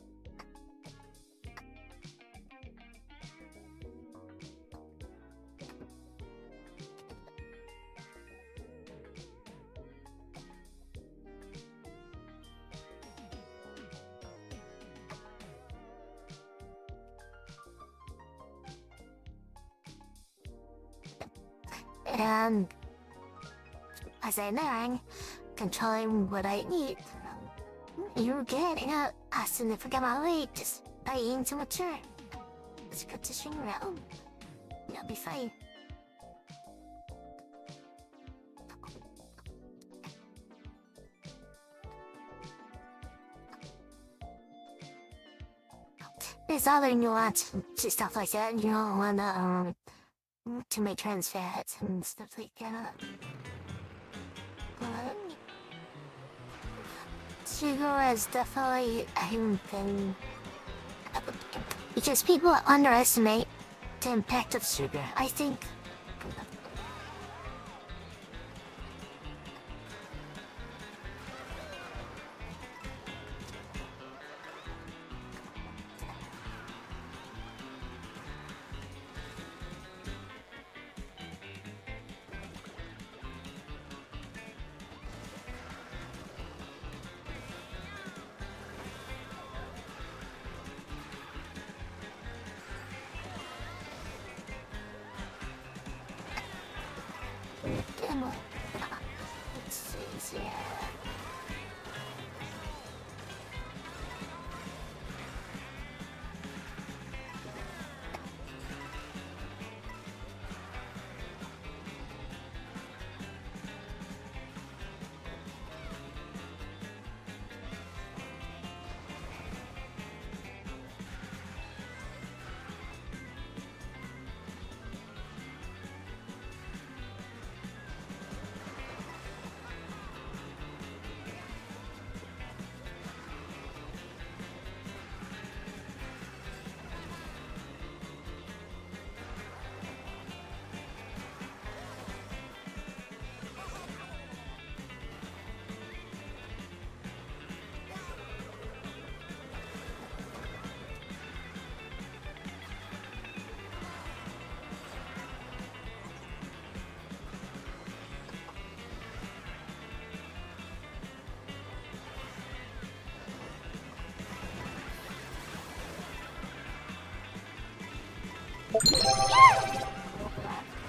And as I learn, controlling what I eat, you're getting up. I still forget my weight just by eating too much sugar. It's good to string around. You'll be fine. There's other nuance to stuff like that. You don't want to make trans fats and stuff like that. But sugar is definitely a human thing. Because people underestimate the impact of sugar, I think.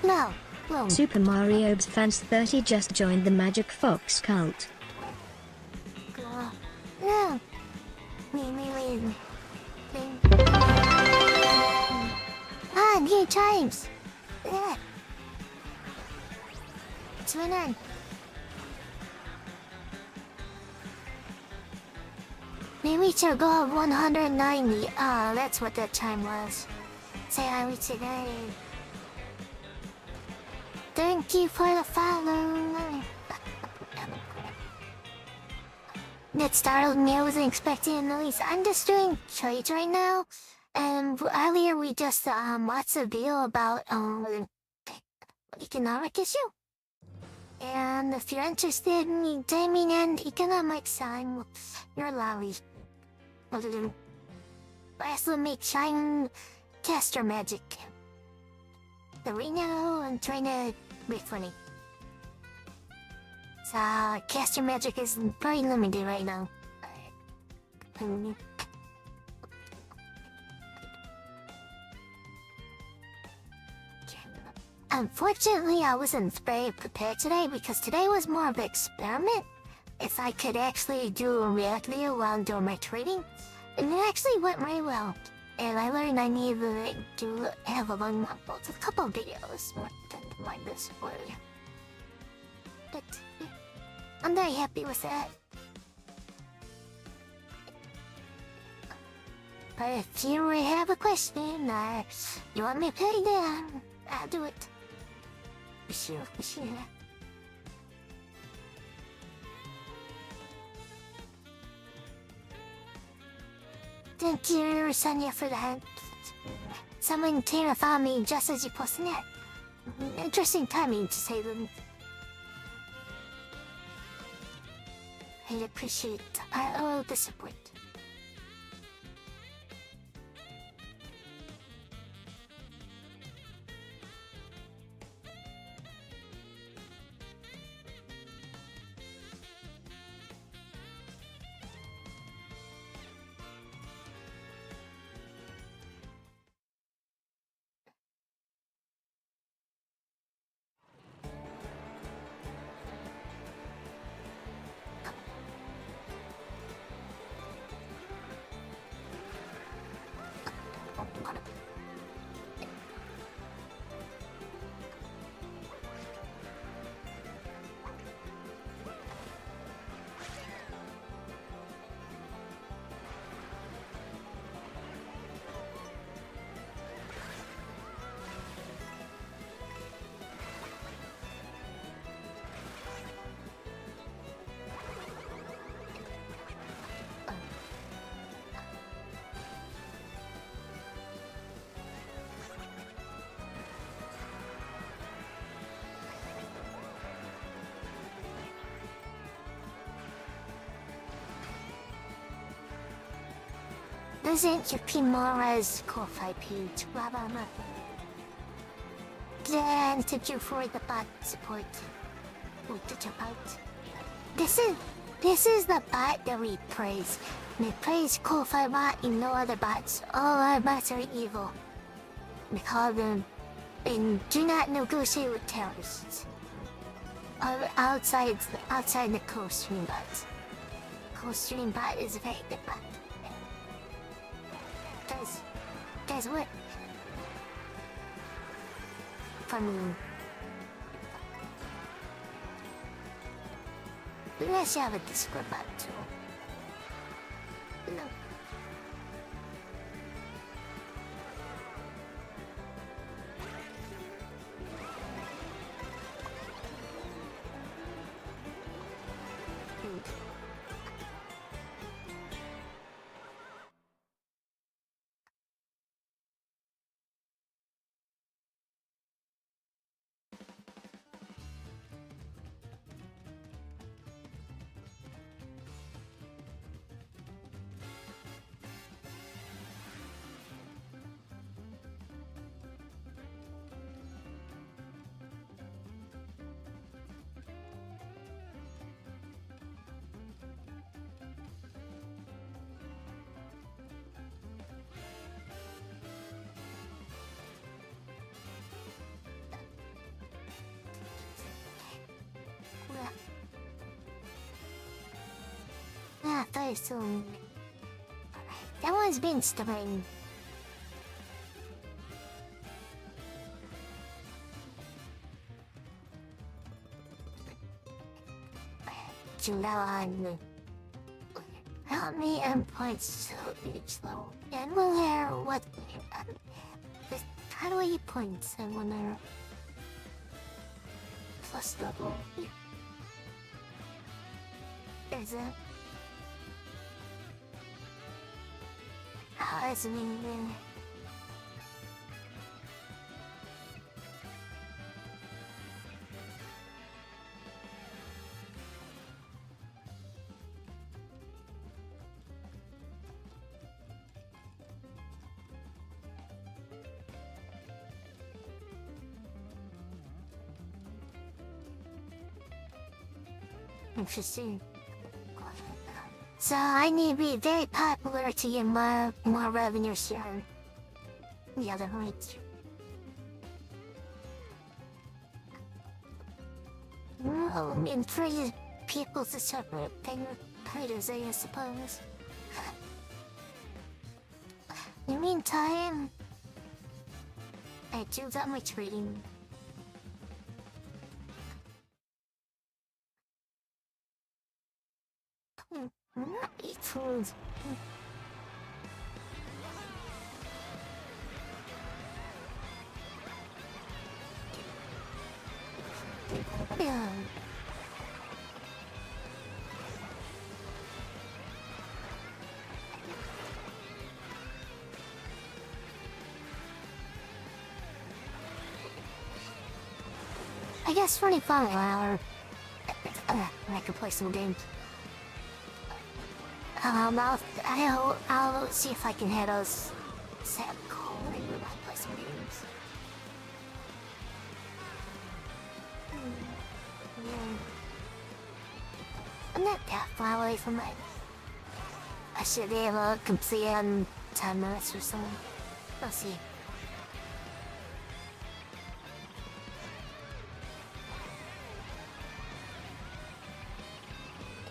No. Boom. Super Mario's fans 30 just joined the Magic Fox cult. No. Wait. Ah, new chimes. Yeah. It's went on. We reached our goal of 190. That's what that chime was. Say I reached it. Thank you for the follow. That startled me. I wasn't expecting in the least. I'm just doing trades right now. And earlier we just watched a video about economic issue. And if you're interested in gaming and economics, you're Larry. I also make shine caster magic. So right now I'm trying to make funny. So caster magic is very limited right now. Unfortunately, I wasn't very prepared today because today was more of an experiment. If I could actually do a react video while doing my trading, and it actually went very well. And I learned I needed to have a long upload, a couple of videos like this for you. But I'm very happy with that. But if you have a question, you want me to put it down, I'll do it. For sure. Thank you, Sonia, for that. Someone came and found me just as you posted it. Interesting timing, to say the least. I appreciate all the support. Isn't your Pimora's Ko-Fi page, blah blah blah. Then thank you for the bot support. With the jump out. This is the bot that we praise. We praise Ko-Fi bot and no other bots. All our bots are evil. We call them and do not negotiate with terrorists. Outside the co-stream bots. Co-stream bot is a very good bot. Guys, what? For me. Let's have a Discord bot too. No. thought it still. That one's been stubborn. July. How many endpoints to each level? And we'll hear what. How do I get points and when they're plus level? Is it? How is it even? Interesting. So I need to be very popular to get more revenue share. The other rates. Well, I mean, for you people to separate fighters, I suppose. In the meantime, I do that my trading. Not eat food. Yeah. I guess 25 an hour. I could play some games. I'll see if I can hit those set call and play some games. Yeah. I'm not that far away from it. I should be able to complete it in 10 minutes or so. We'll see.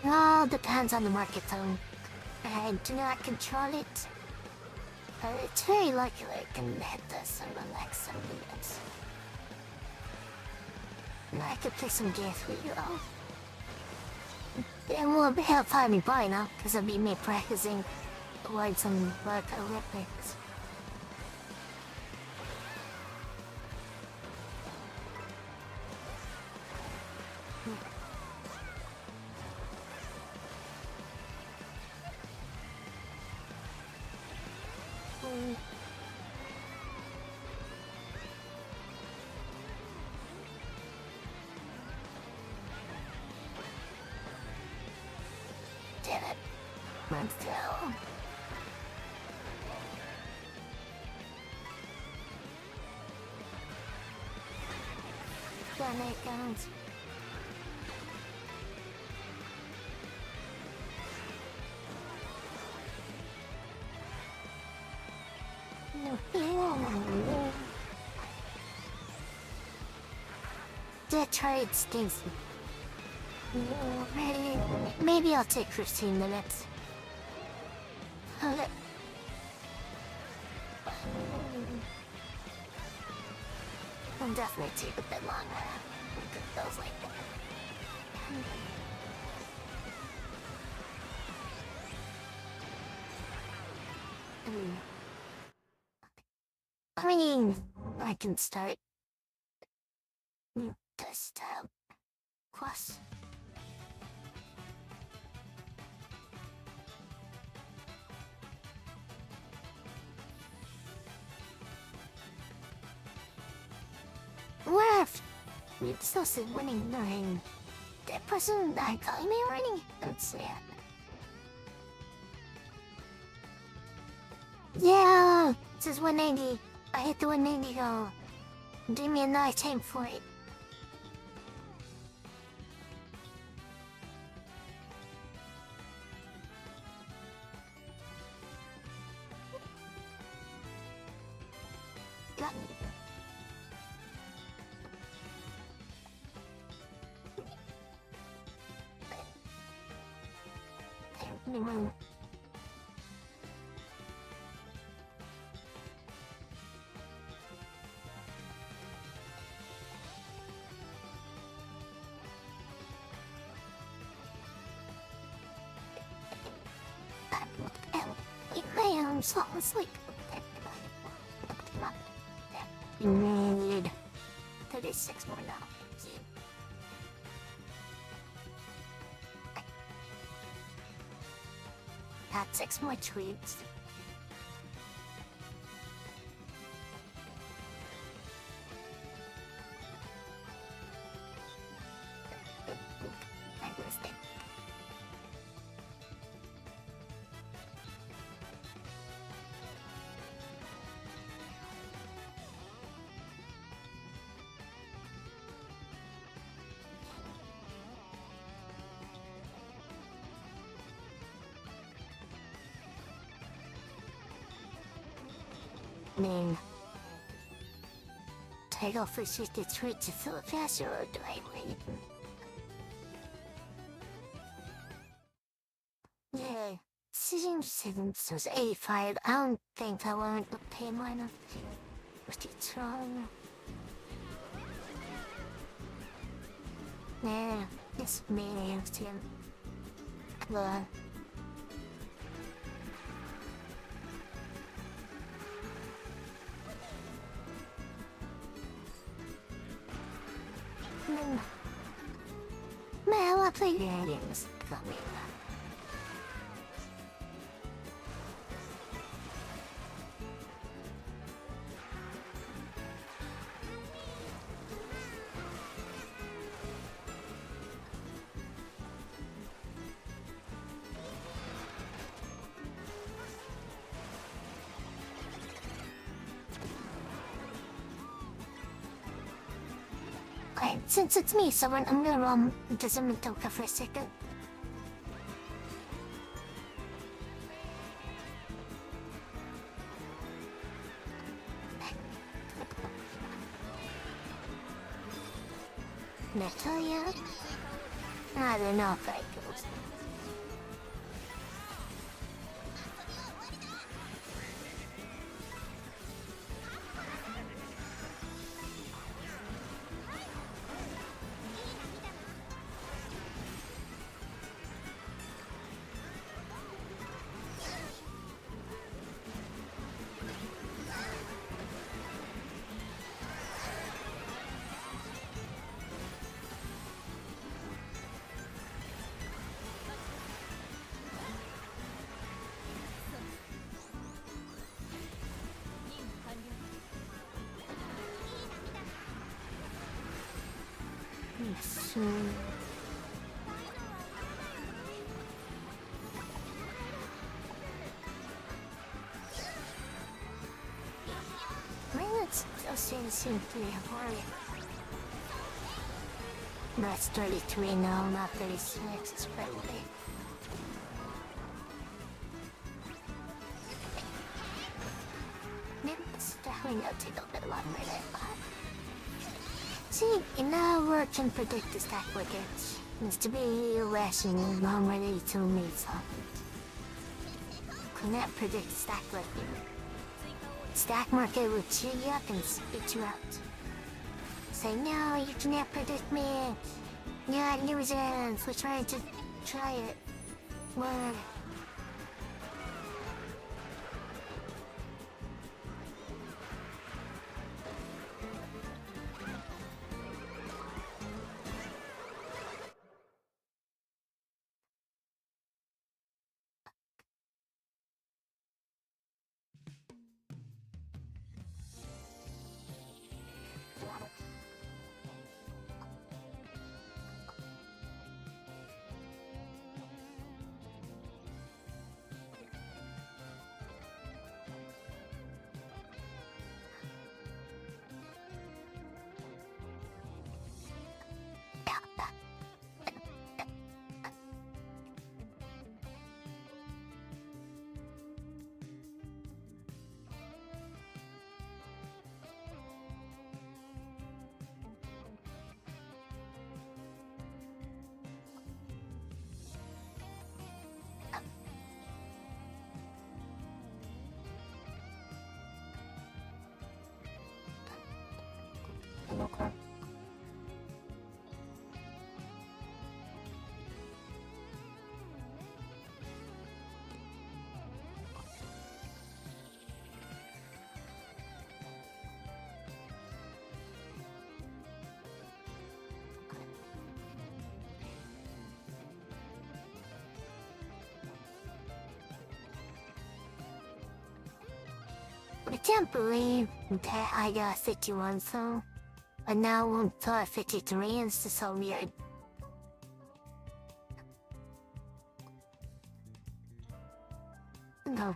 It all depends on the market though. I do not control it. But it's very likely I can hit this in the next 7 minutes. And I could play some games with you all. It will be help find me by now, because I'll be me practicing avoid some work Olympics. Damn it. Run through. Then it goes. That trade stinks. Maybe I'll take 15 minutes. I'll definitely take a bit longer. It feels like that. I mean, I can start this quest. Left! It's still winning the ring. That person I got me winning. That's sad. Yeah! This is 190. I hit the 190 goal. Give me a nice time for it. living room. Man, something's like... You need 36 more now. Got 6 more tweets. I missed it. I mean, take off for 60 tweets to fill it faster, or do I wait? Yeah, seems so 85. I don't think I want to pay mine up with the tongue. Nah, it's me, Tim. Well, man, I play games. Got me. Okay, since it's me, so I'm gonna Toka for a second. Metal yet? I don't know if I goes. So... Let's just say simply hurry. That's 33 now, not 36, it's probably. It's definitely gonna take a bit longer than that. See, now we can predict the stack wickets. Needs to be rational, not ready to meet something. Cannot predict stack wicket. Stack market will cheer you up and spit you out. Say, no, you cannot predict me. You're losers. We're trying to try it. What? I can't believe that I got 51 so. But now I'm 53 and it's just so weird. No.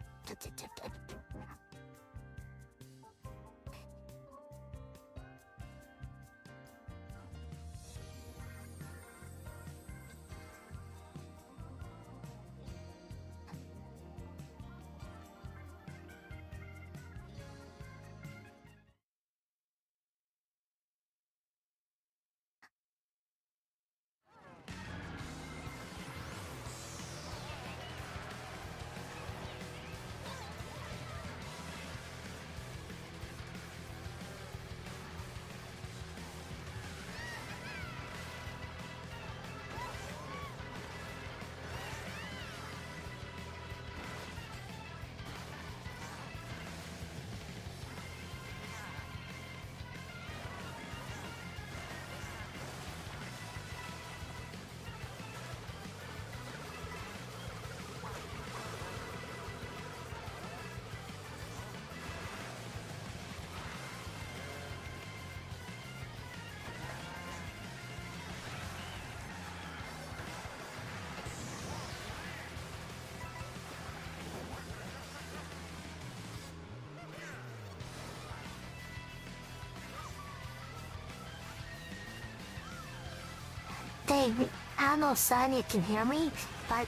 I don't know, son, you can hear me, but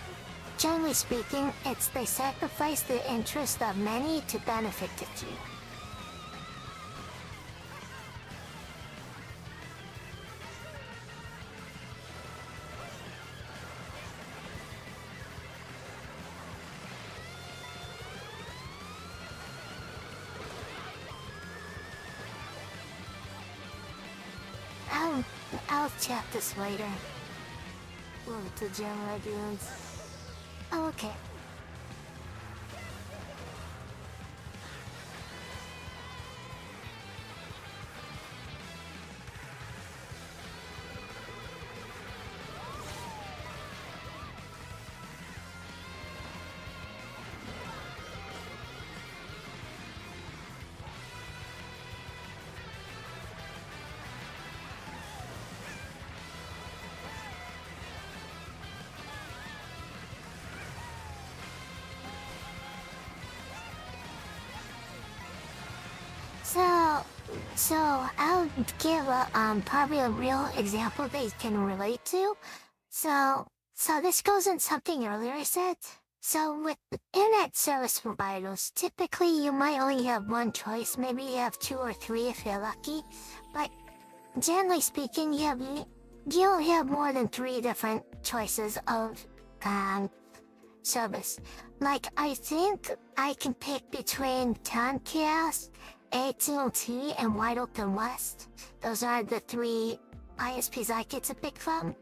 generally speaking, it's they sacrifice the interest of many to benefit the few. I'll check this later. Well, to general dudes. Oh, okay. So I'll give a probably a real example they can relate to. So this goes in something earlier I said. So with internet service providers, typically you might only have one choice. Maybe you have two or three if you're lucky. But generally speaking, you don't have more than 3 different choices of service. Like I think I can pick between Comcast, AT&T, and Wide Open West. Those are the 3 ISPs I get to pick from.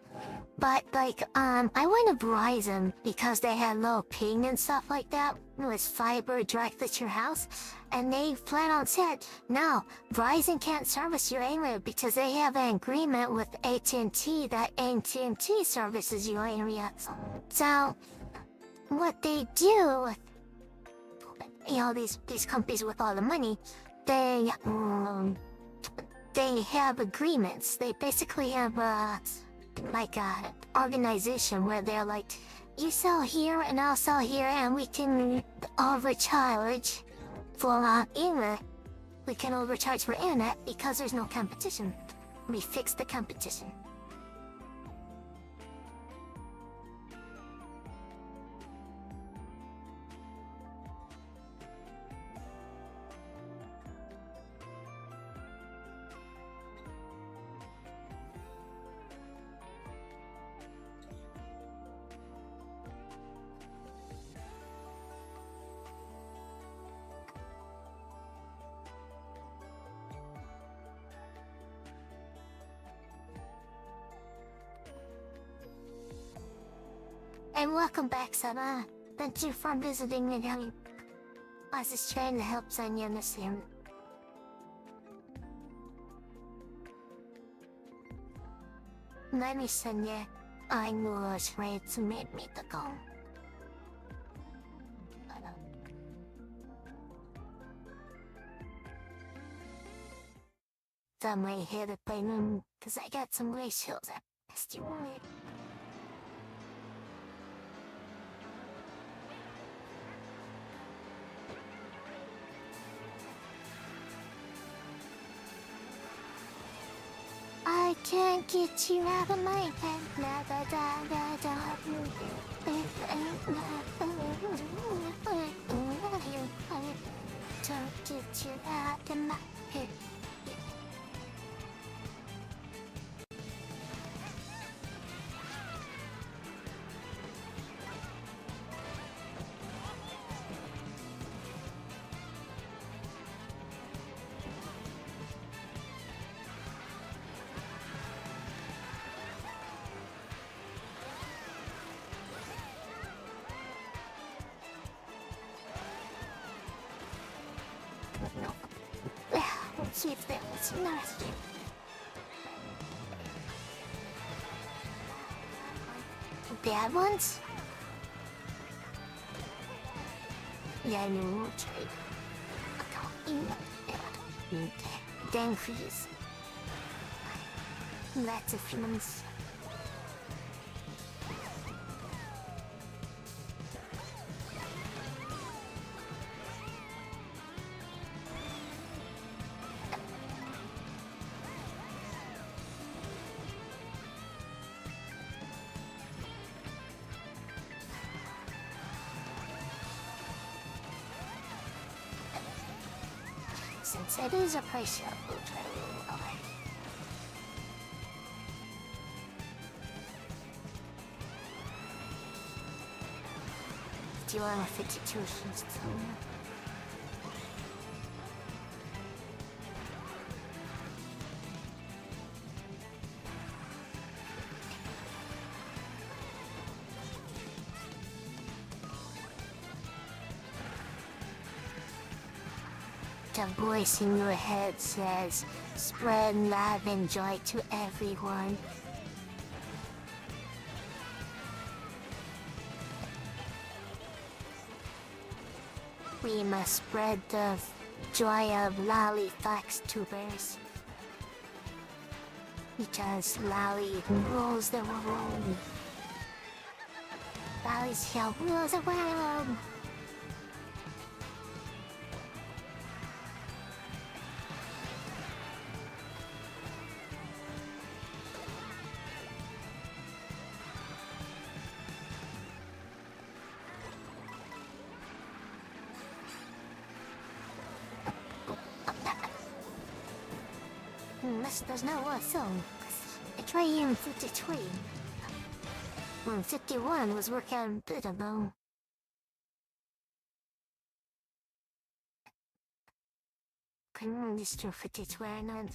But like, I went to Verizon because they had low ping and stuff like that. It was fiber directly to your house. And they flat out said, no, Verizon can't service your area because they have an agreement with AT&T that AT&T services your area. So, what they do, these companies with all the money, they have agreements. They basically have like a organization where they're like, you sell here and I'll sell here and we can overcharge for internet. We can overcharge for internet because there's no competition. We fix the competition. And welcome back, Sama. Thank you for visiting again. I was just trying to help Sonia understand. Let me Sonia. I knew I was ready to meet me to go. Somebody hit it by noon, cause I got some ratios at best you want. I can't get you out of my head. Don't get you out of my head. Let's see if that was nasty. Bad ones? Yeah, I knew we'll trade. Dang freeze. Lots of humans. Since it is a price shop, we'll try a little lower. Do you want a 52 sheets too? The voice in your head says, spread love and joy to everyone. We must spread the joy of Lollyfox tubers. Because Lolly rules the world. Lolly shall rule the world. This does not work so. I tried in 53. When 51 was working a bit ago. Couldn't just do 52 not.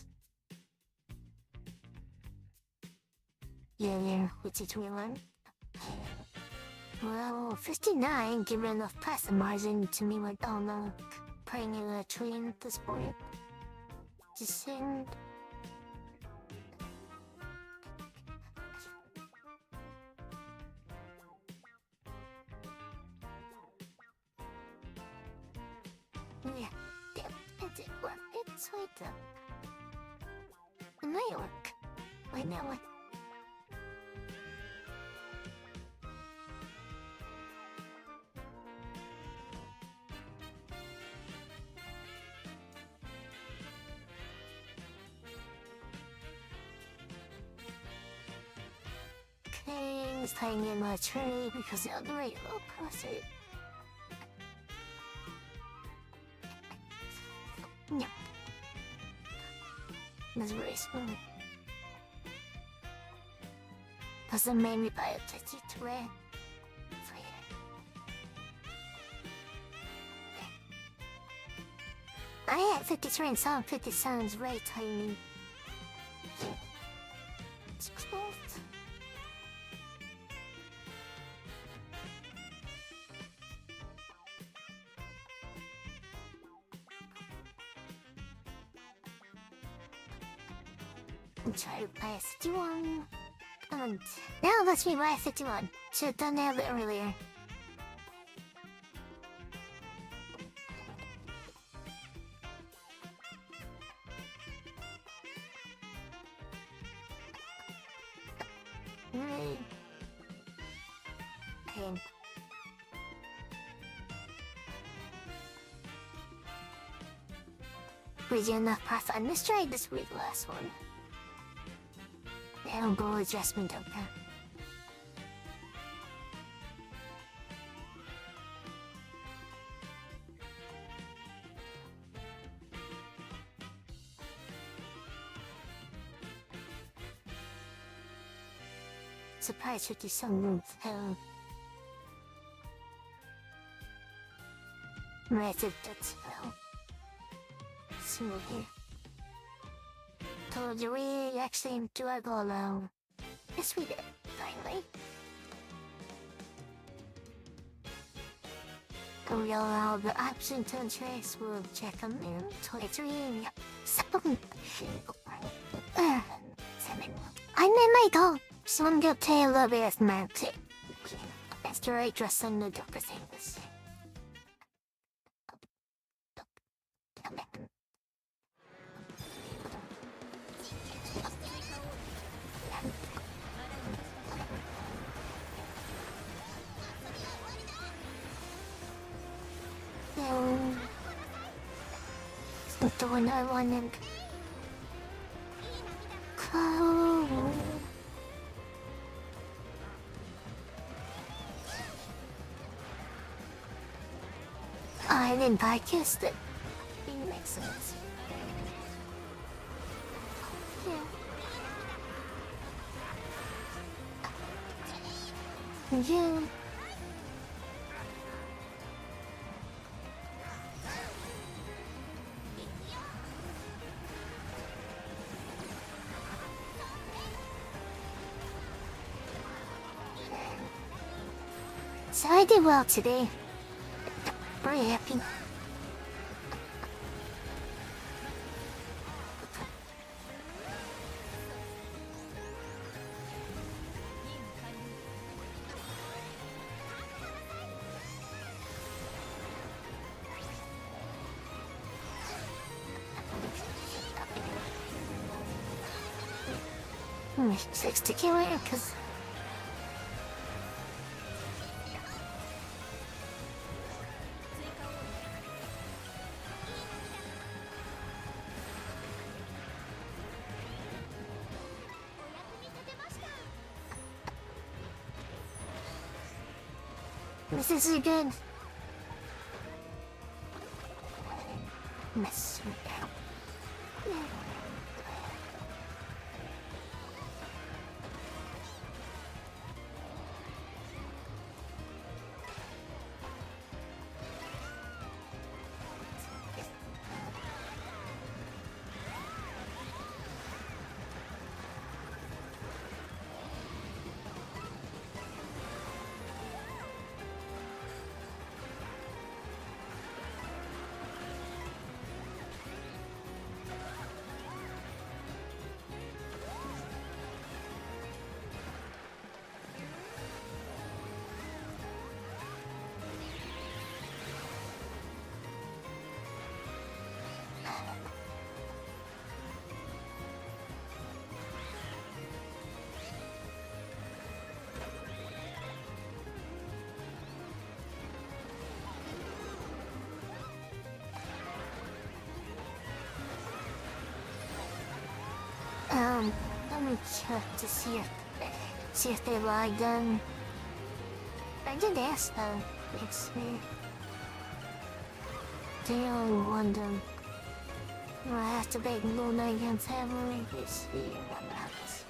Yeah, 52 one. Well, 59 given enough passive margin to me with all the praying in a tree at this point. Just saying. Yeah, it did work. It's right up. It might work. Wait, now what? King's hanging in my tree because they're the right little person. No. That's very smooth. Doesn't make me buy a 52 red. I had 53 and some 50 sounds right tiny. It's close. try to buy a 61. And now let's me buy a 51. Should have done that a bit earlier. Right. Okay. We did enough profit on this trade this week, last one. Now go adjustment token. Surprise 50 some hell. Massive death spell. Smooth here. Told you we actually do our go alone. Yes, we did, finally. We allow the absent and trace will check them in 23. Seven. I made my goal. Some good tail of it, man. After I dress on the doctor things. The one I wanted. Cool. I didn't podcast it. It makes sense. Yeah. Yeah. So I did well today. Very happy. Hmm, 60 kilo because. This is good. Mess me out. Let me check to see if they logged in. I did ask though. Let's see. They only wonder. I have to beg Luna against Heavenly. Let's see what happens.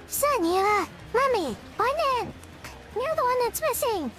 Sonia! Mommy! Barnett! You're the one that's missing!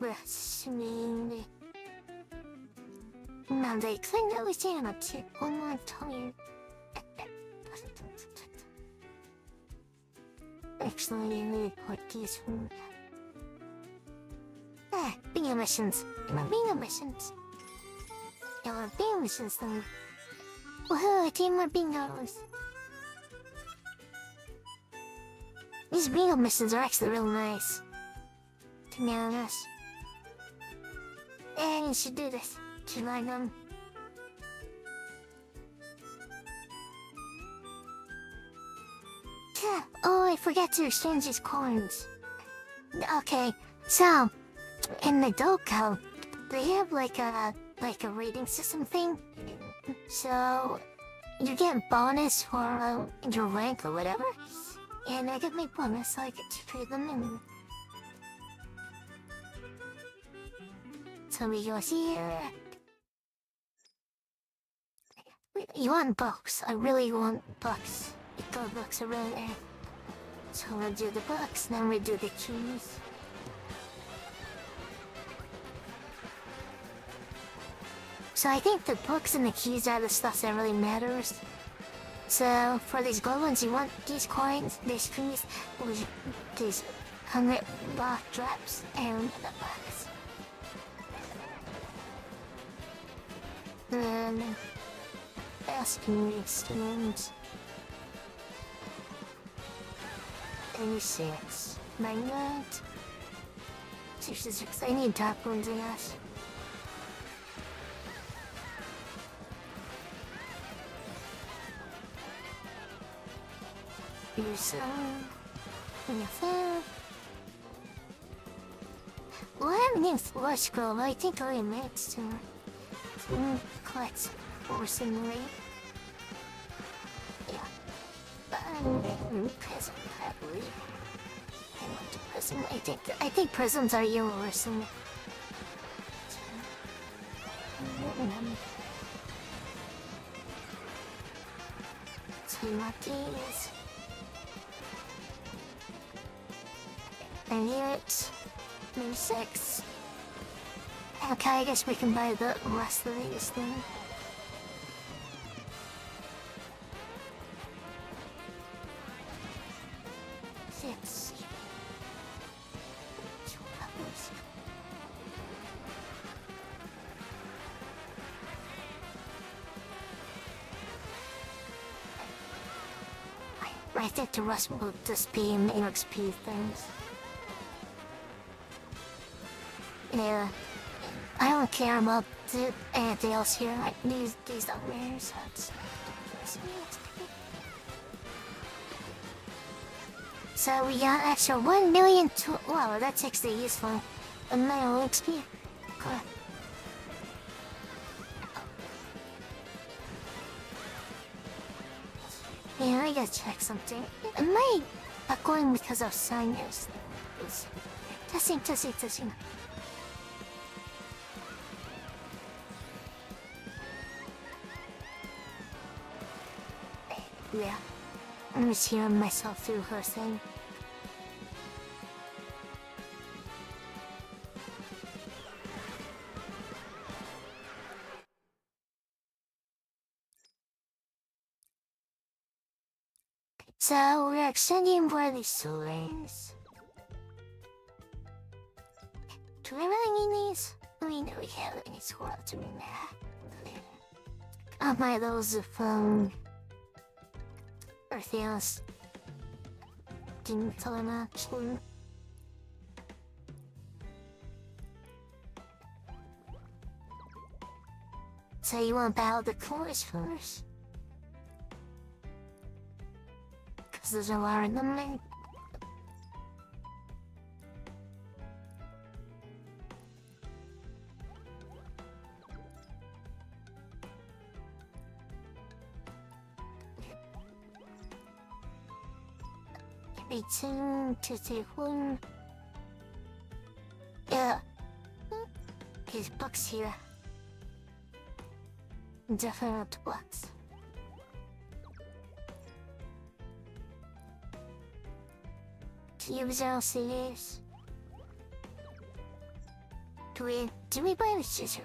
Listening. Now they clearly stand up to one more time. Actually, I need to put this one. Ah, bingo missions. Bingo missions. Yeah, bingo missions though. Woohoo, 10 more bingos. These bingo missions are actually real nice. To be honest. And you should do this. Do you like them? Oh, I forgot to exchange these coins. Okay, so in the Doko, they have like a rating system thing. So you get bonus for your rank or whatever, and I get my bonus so I get to trade them in. So we go here. You want books? I really want books. The books are right there. So we'll do the books, then we do the keys. So I think the books and the keys are the stuff that really matters. So for these gold ones, you want these coins, these keys, these 100 block drops, and the box. Then asking these students. 86. Magnet. 66. I need top ones, I guess. Use some. Well, I haven't used Floor Scroll, but I think I meant to. Collect personally. Yeah. But I'm present, probably. I want to prism. I think prisms are universal. So you want these. And here it's maybe 6. Okay, I guess we can buy the rest of these then. Six. I think the rest will just be in XP things. Yeah. I don't care about anything else here. These don't matter, so it's... So we got extra 1 million to... Wow, that's actually useful. A million XP. Cool. Yeah, I gotta check something. Am I going because of signers? Testing. Yeah. I'm just hearing myself through her thing. So we're exchanging for these souvenirs. Do I really need these? I mean, do we have any squirrel to bring that? I'll buy those from... Everything else didn't tell him actually. So you want to battle the chorus first? Because there's a lot of them there. Rating to take one. Yeah. His books here. Definite books. Cubes LCDs. Do we buy the scissor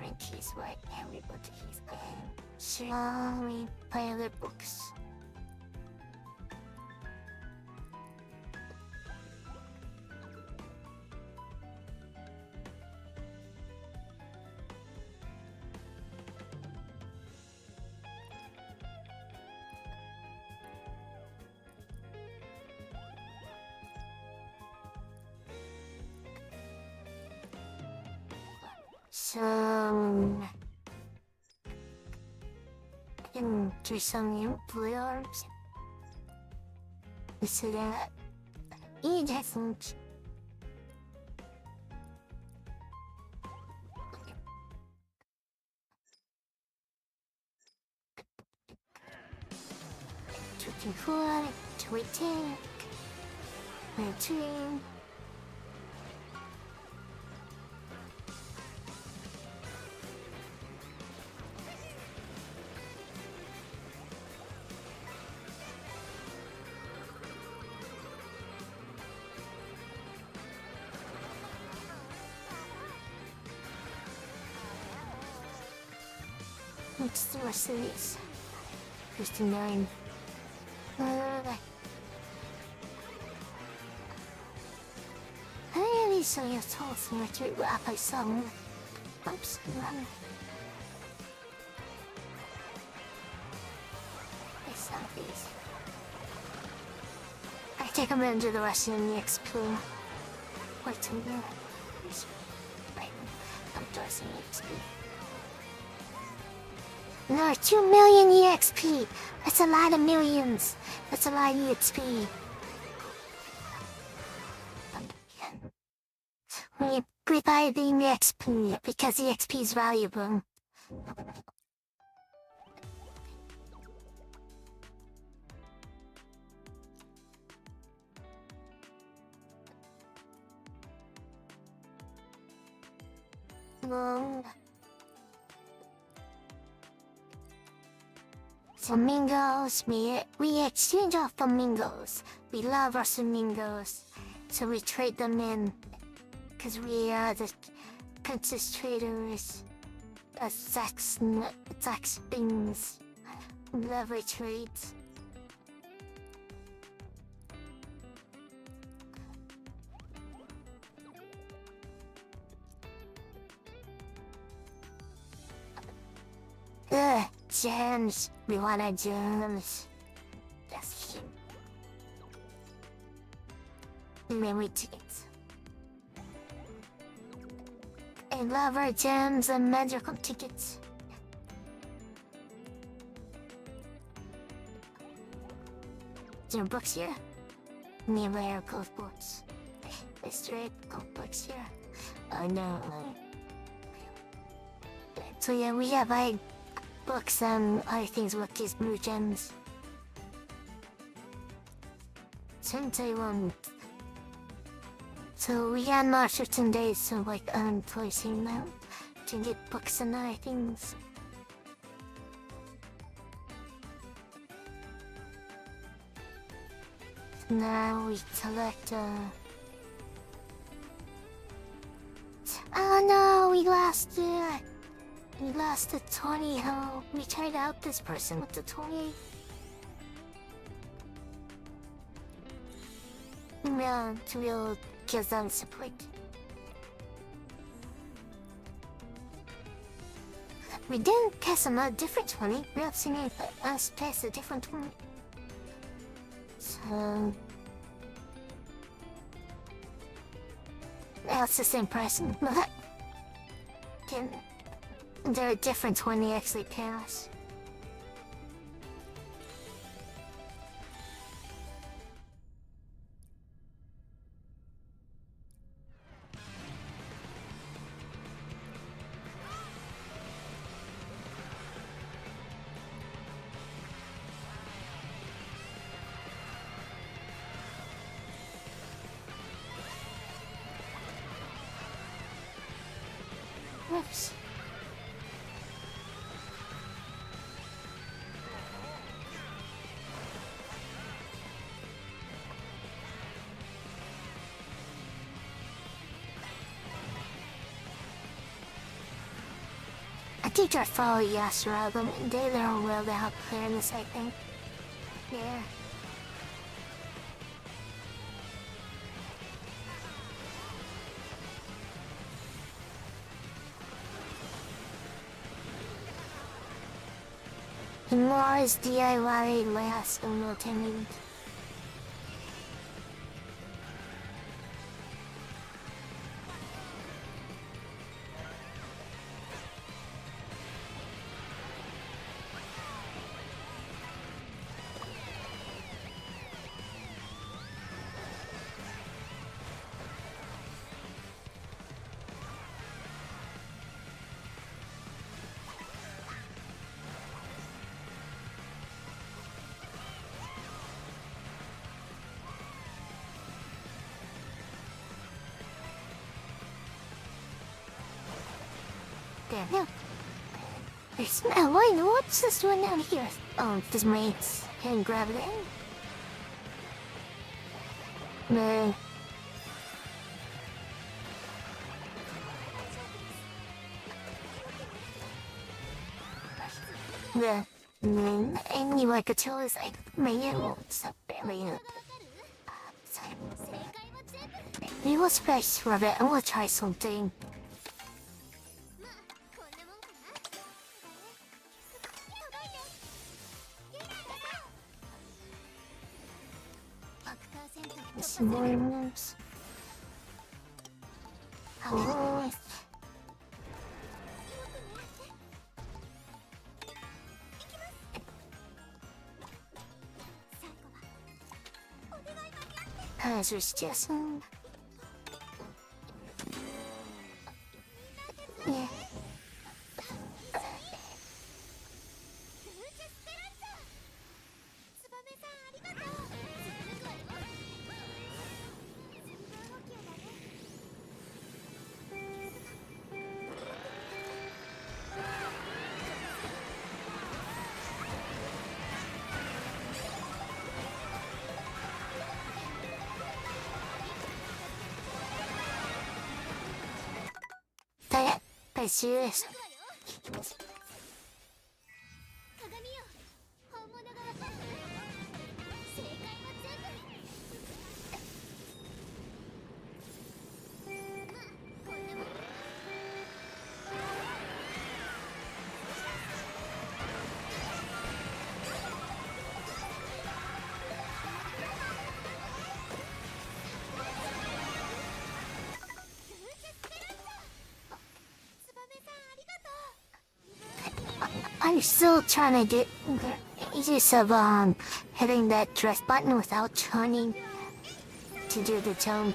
in case right now we put these in? Shall we buy other books? So I can do some blue arms. So that he doesn't. Four, 20, 13. What's the rest of these? 59. Hey, so you're talking about your rapper song. Oops. I saw these. I think I'm gonna do the rest of the XP. Wait till you're. Right. I'm doing XP. No, 2 million EXP! That's a lot of millions! That's a lot of EXP. We buy the EXP because EXP is valuable. Flamingos, we exchange our flamingos. We love our flamingos, so we trade them in. Cause we are the princess traders, sex things, lovely trades. Gems. We wanna gems. Yes. Memory tickets. I love our gems and magical tickets. Is there books here? Nearby our cold books. Is there cold books here? Oh no. So yeah, we have books and other things with these blue gems. Since I won't. So we had more certain days, so like placing them to get books and other things. Now we select oh no, we lost it. We lost the 20, huh? We tried out this person with the 20. Yeah, to real give them support. We didn't pass a different 20. We have seen us pass a different 20. So that's the same person. They're a different 20 actually pass. Whoops. teacher followed us around them and they learn well to help clear this, I think. Yeah. Tomorrow's DIY last unobtained. Damn, no. There's no way, what's this one down here? Oh, this mates can grab it in. Man. Anyway, I could tell is like, man, what's up there, man? Maybe we'll space for a bit and we'll try something. Swarms. Oh. There's just yeah. Serious. I'm still trying to get ages of hitting that dress button without turning to do the tone.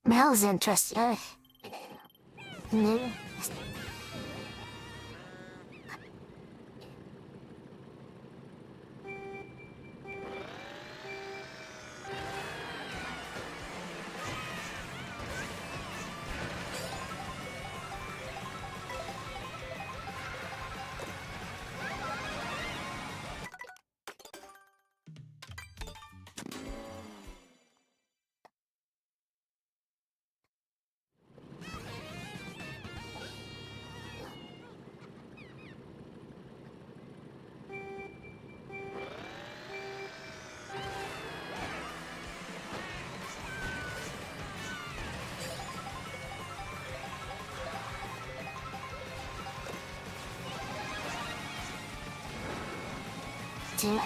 Mel's interesting. Dude.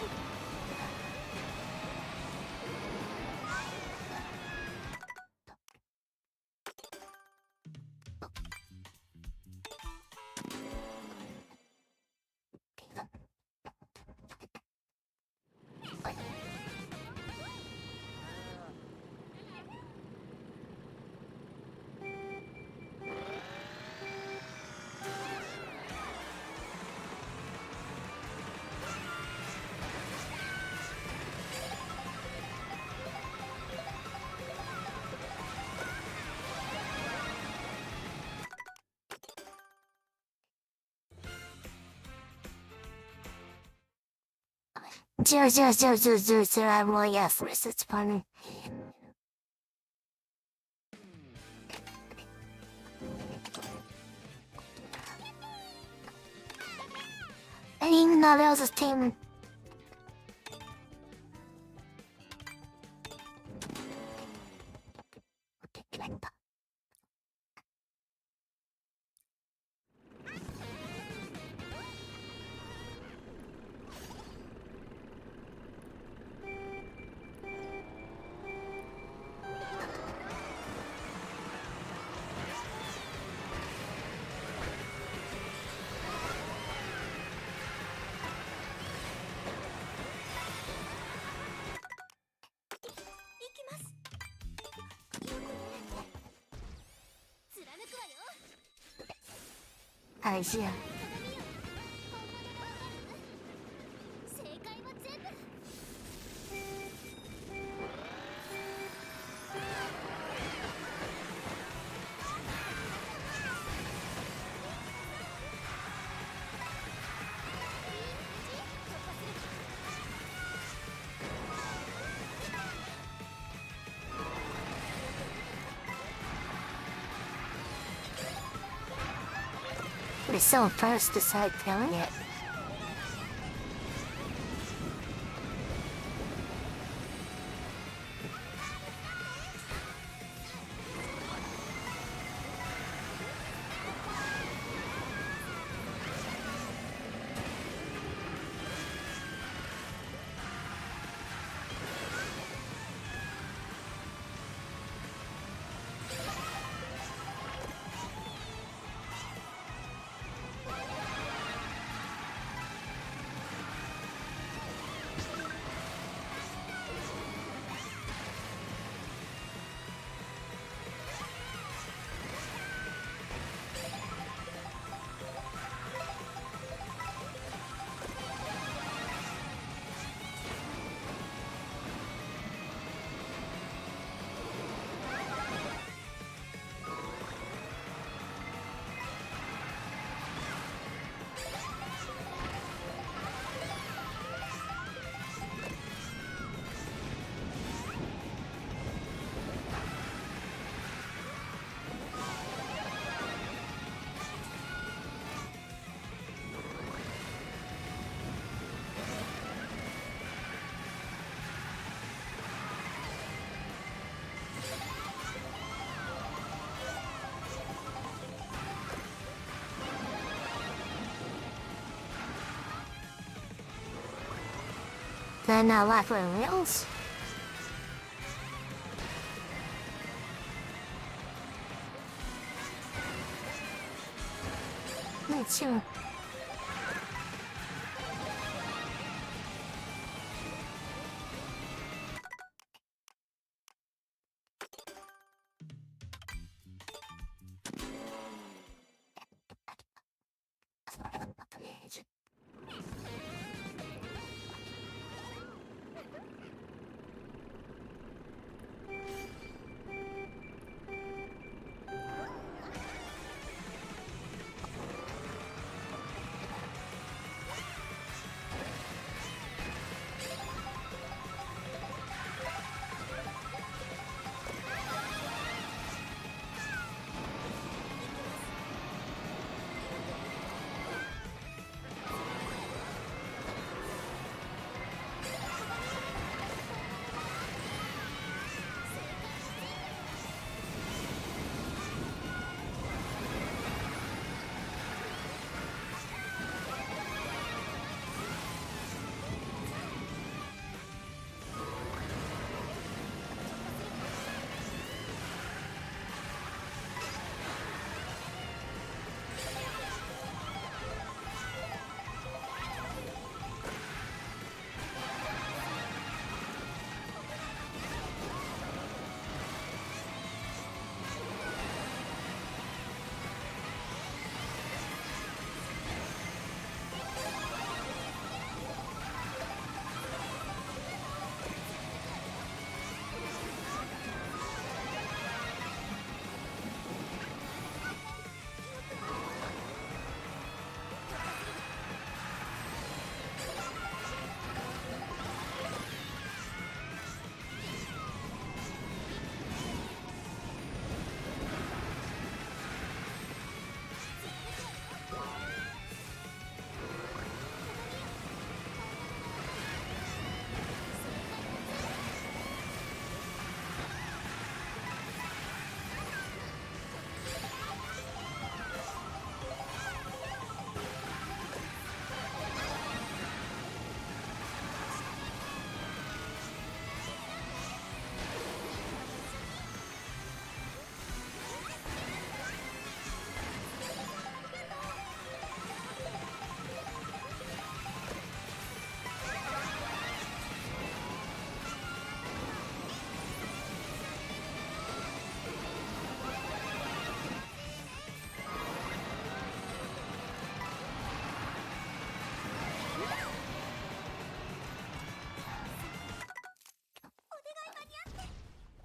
Zero, I'm really effortless, it's funny. I didn't know there was a team. Okay, like that. I see. We're so first to start killing it. Then life on rails. Sure.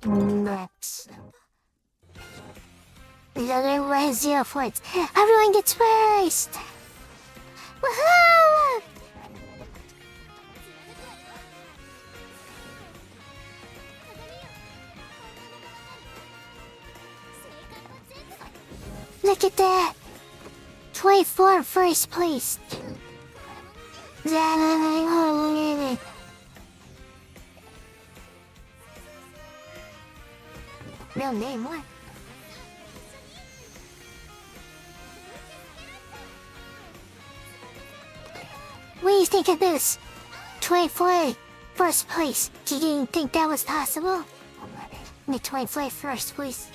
Next. The other way is 0 points. Everyone gets first! Woohoo! Look at that! 24 first place! Real name, what? What do you think of this? 24 first place. You didn't think that was possible? The 24 first place.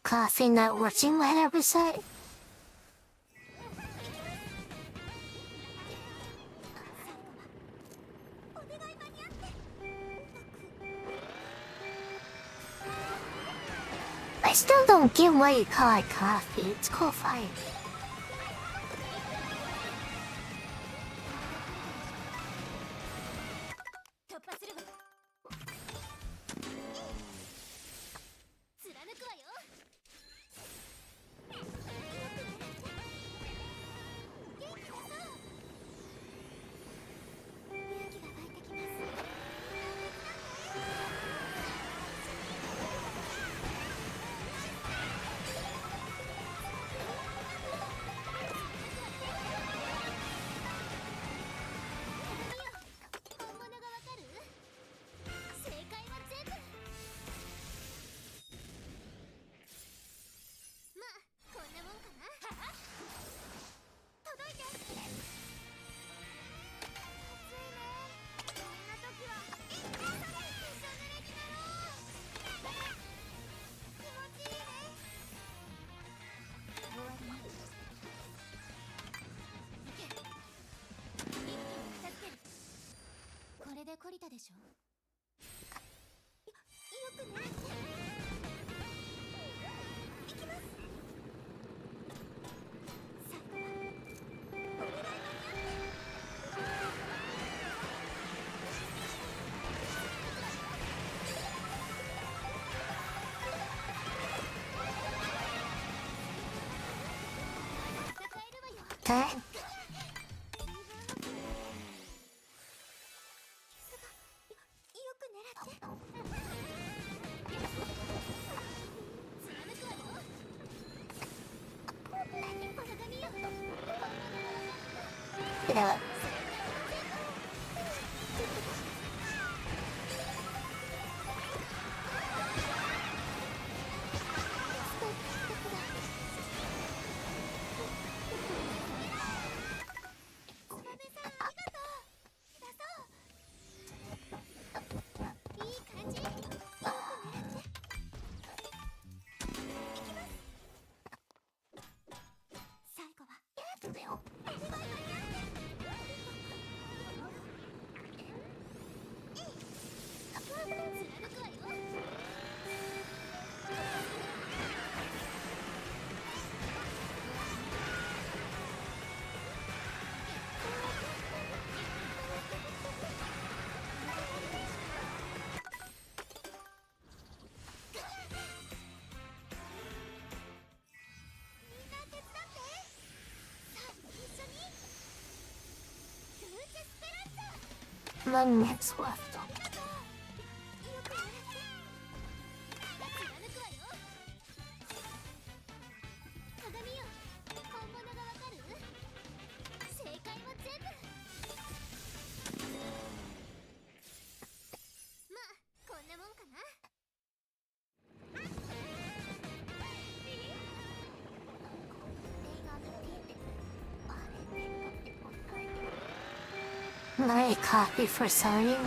Coffee not working 100%. I still don't get why you call it coffee. It's called fire. Okay. Yeah. minutes left. My copy for signing.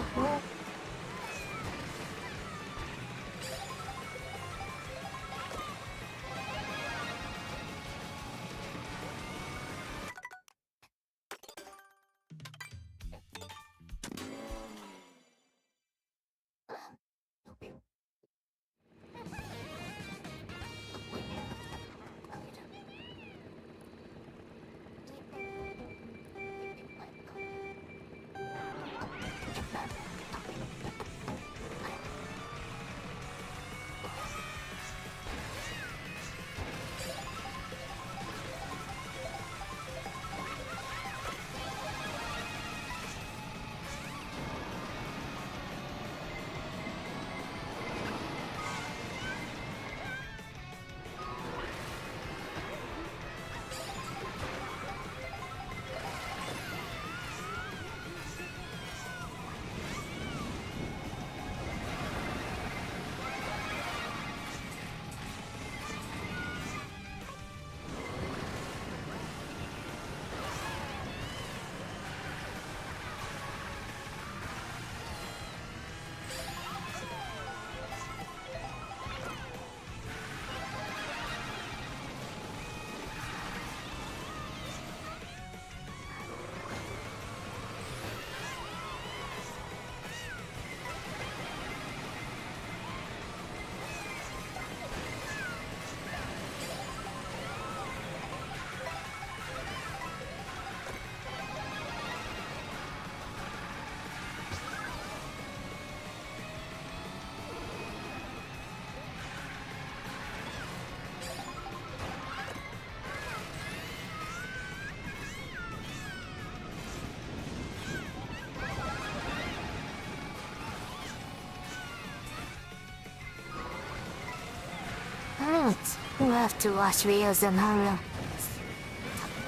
We'll have to watch videos and hurry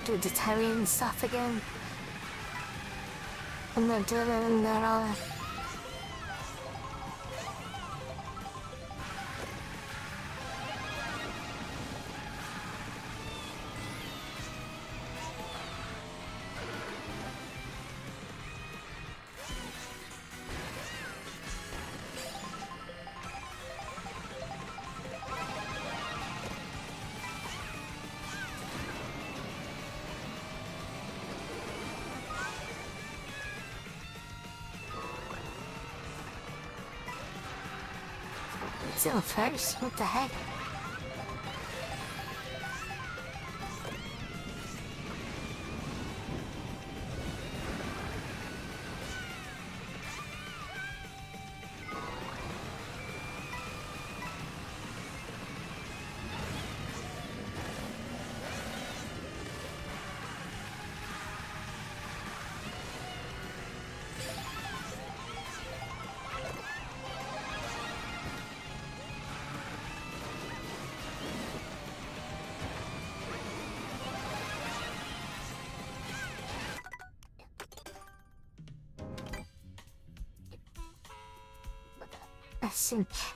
do the Tyrian stuff again. I'm not doing that all. Still first? What the heck?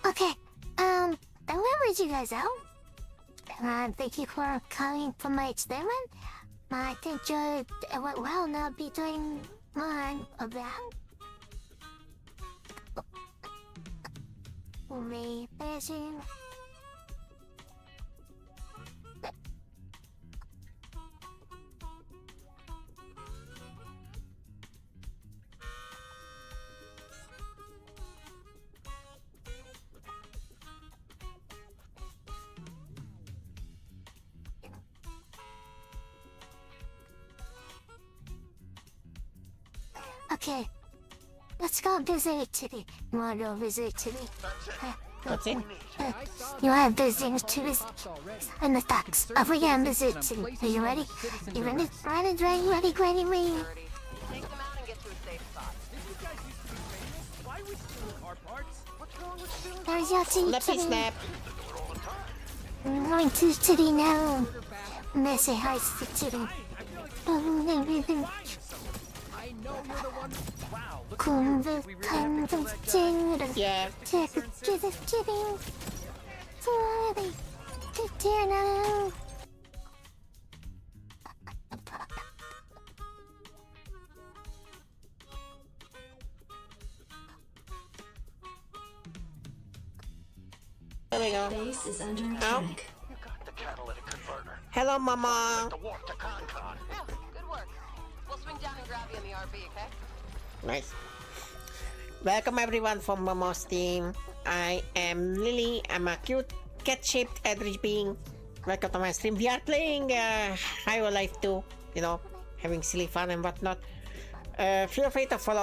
Okay, I remembered you guys out. Thank you for coming for my experiment. I think it went well, now I'll be doing mine about revision. Okay, let's go visit Chitty. You wanna go visit Chitty? You wanna visit Chitty? And the stocks. We're gonna visit Chitty. Are you ready? You ready? Ready, ready, ready, ready, ready. Take them out and get to a safe spot. There's your tea Snappy kitty. snap. I'm going to city now. Messy hi city. Yeah. There we go. Base is under Ow. attack. Hello, Mama. Good work. We'll swing down and grab you in the RV, okay? Nice. Welcome everyone from Momo's team. I am Lily. I'm a cute cat-shaped eldritch being. Welcome to my stream. We are playing Hyrule Life 2. You know, having silly fun and whatnot. Feel free to follow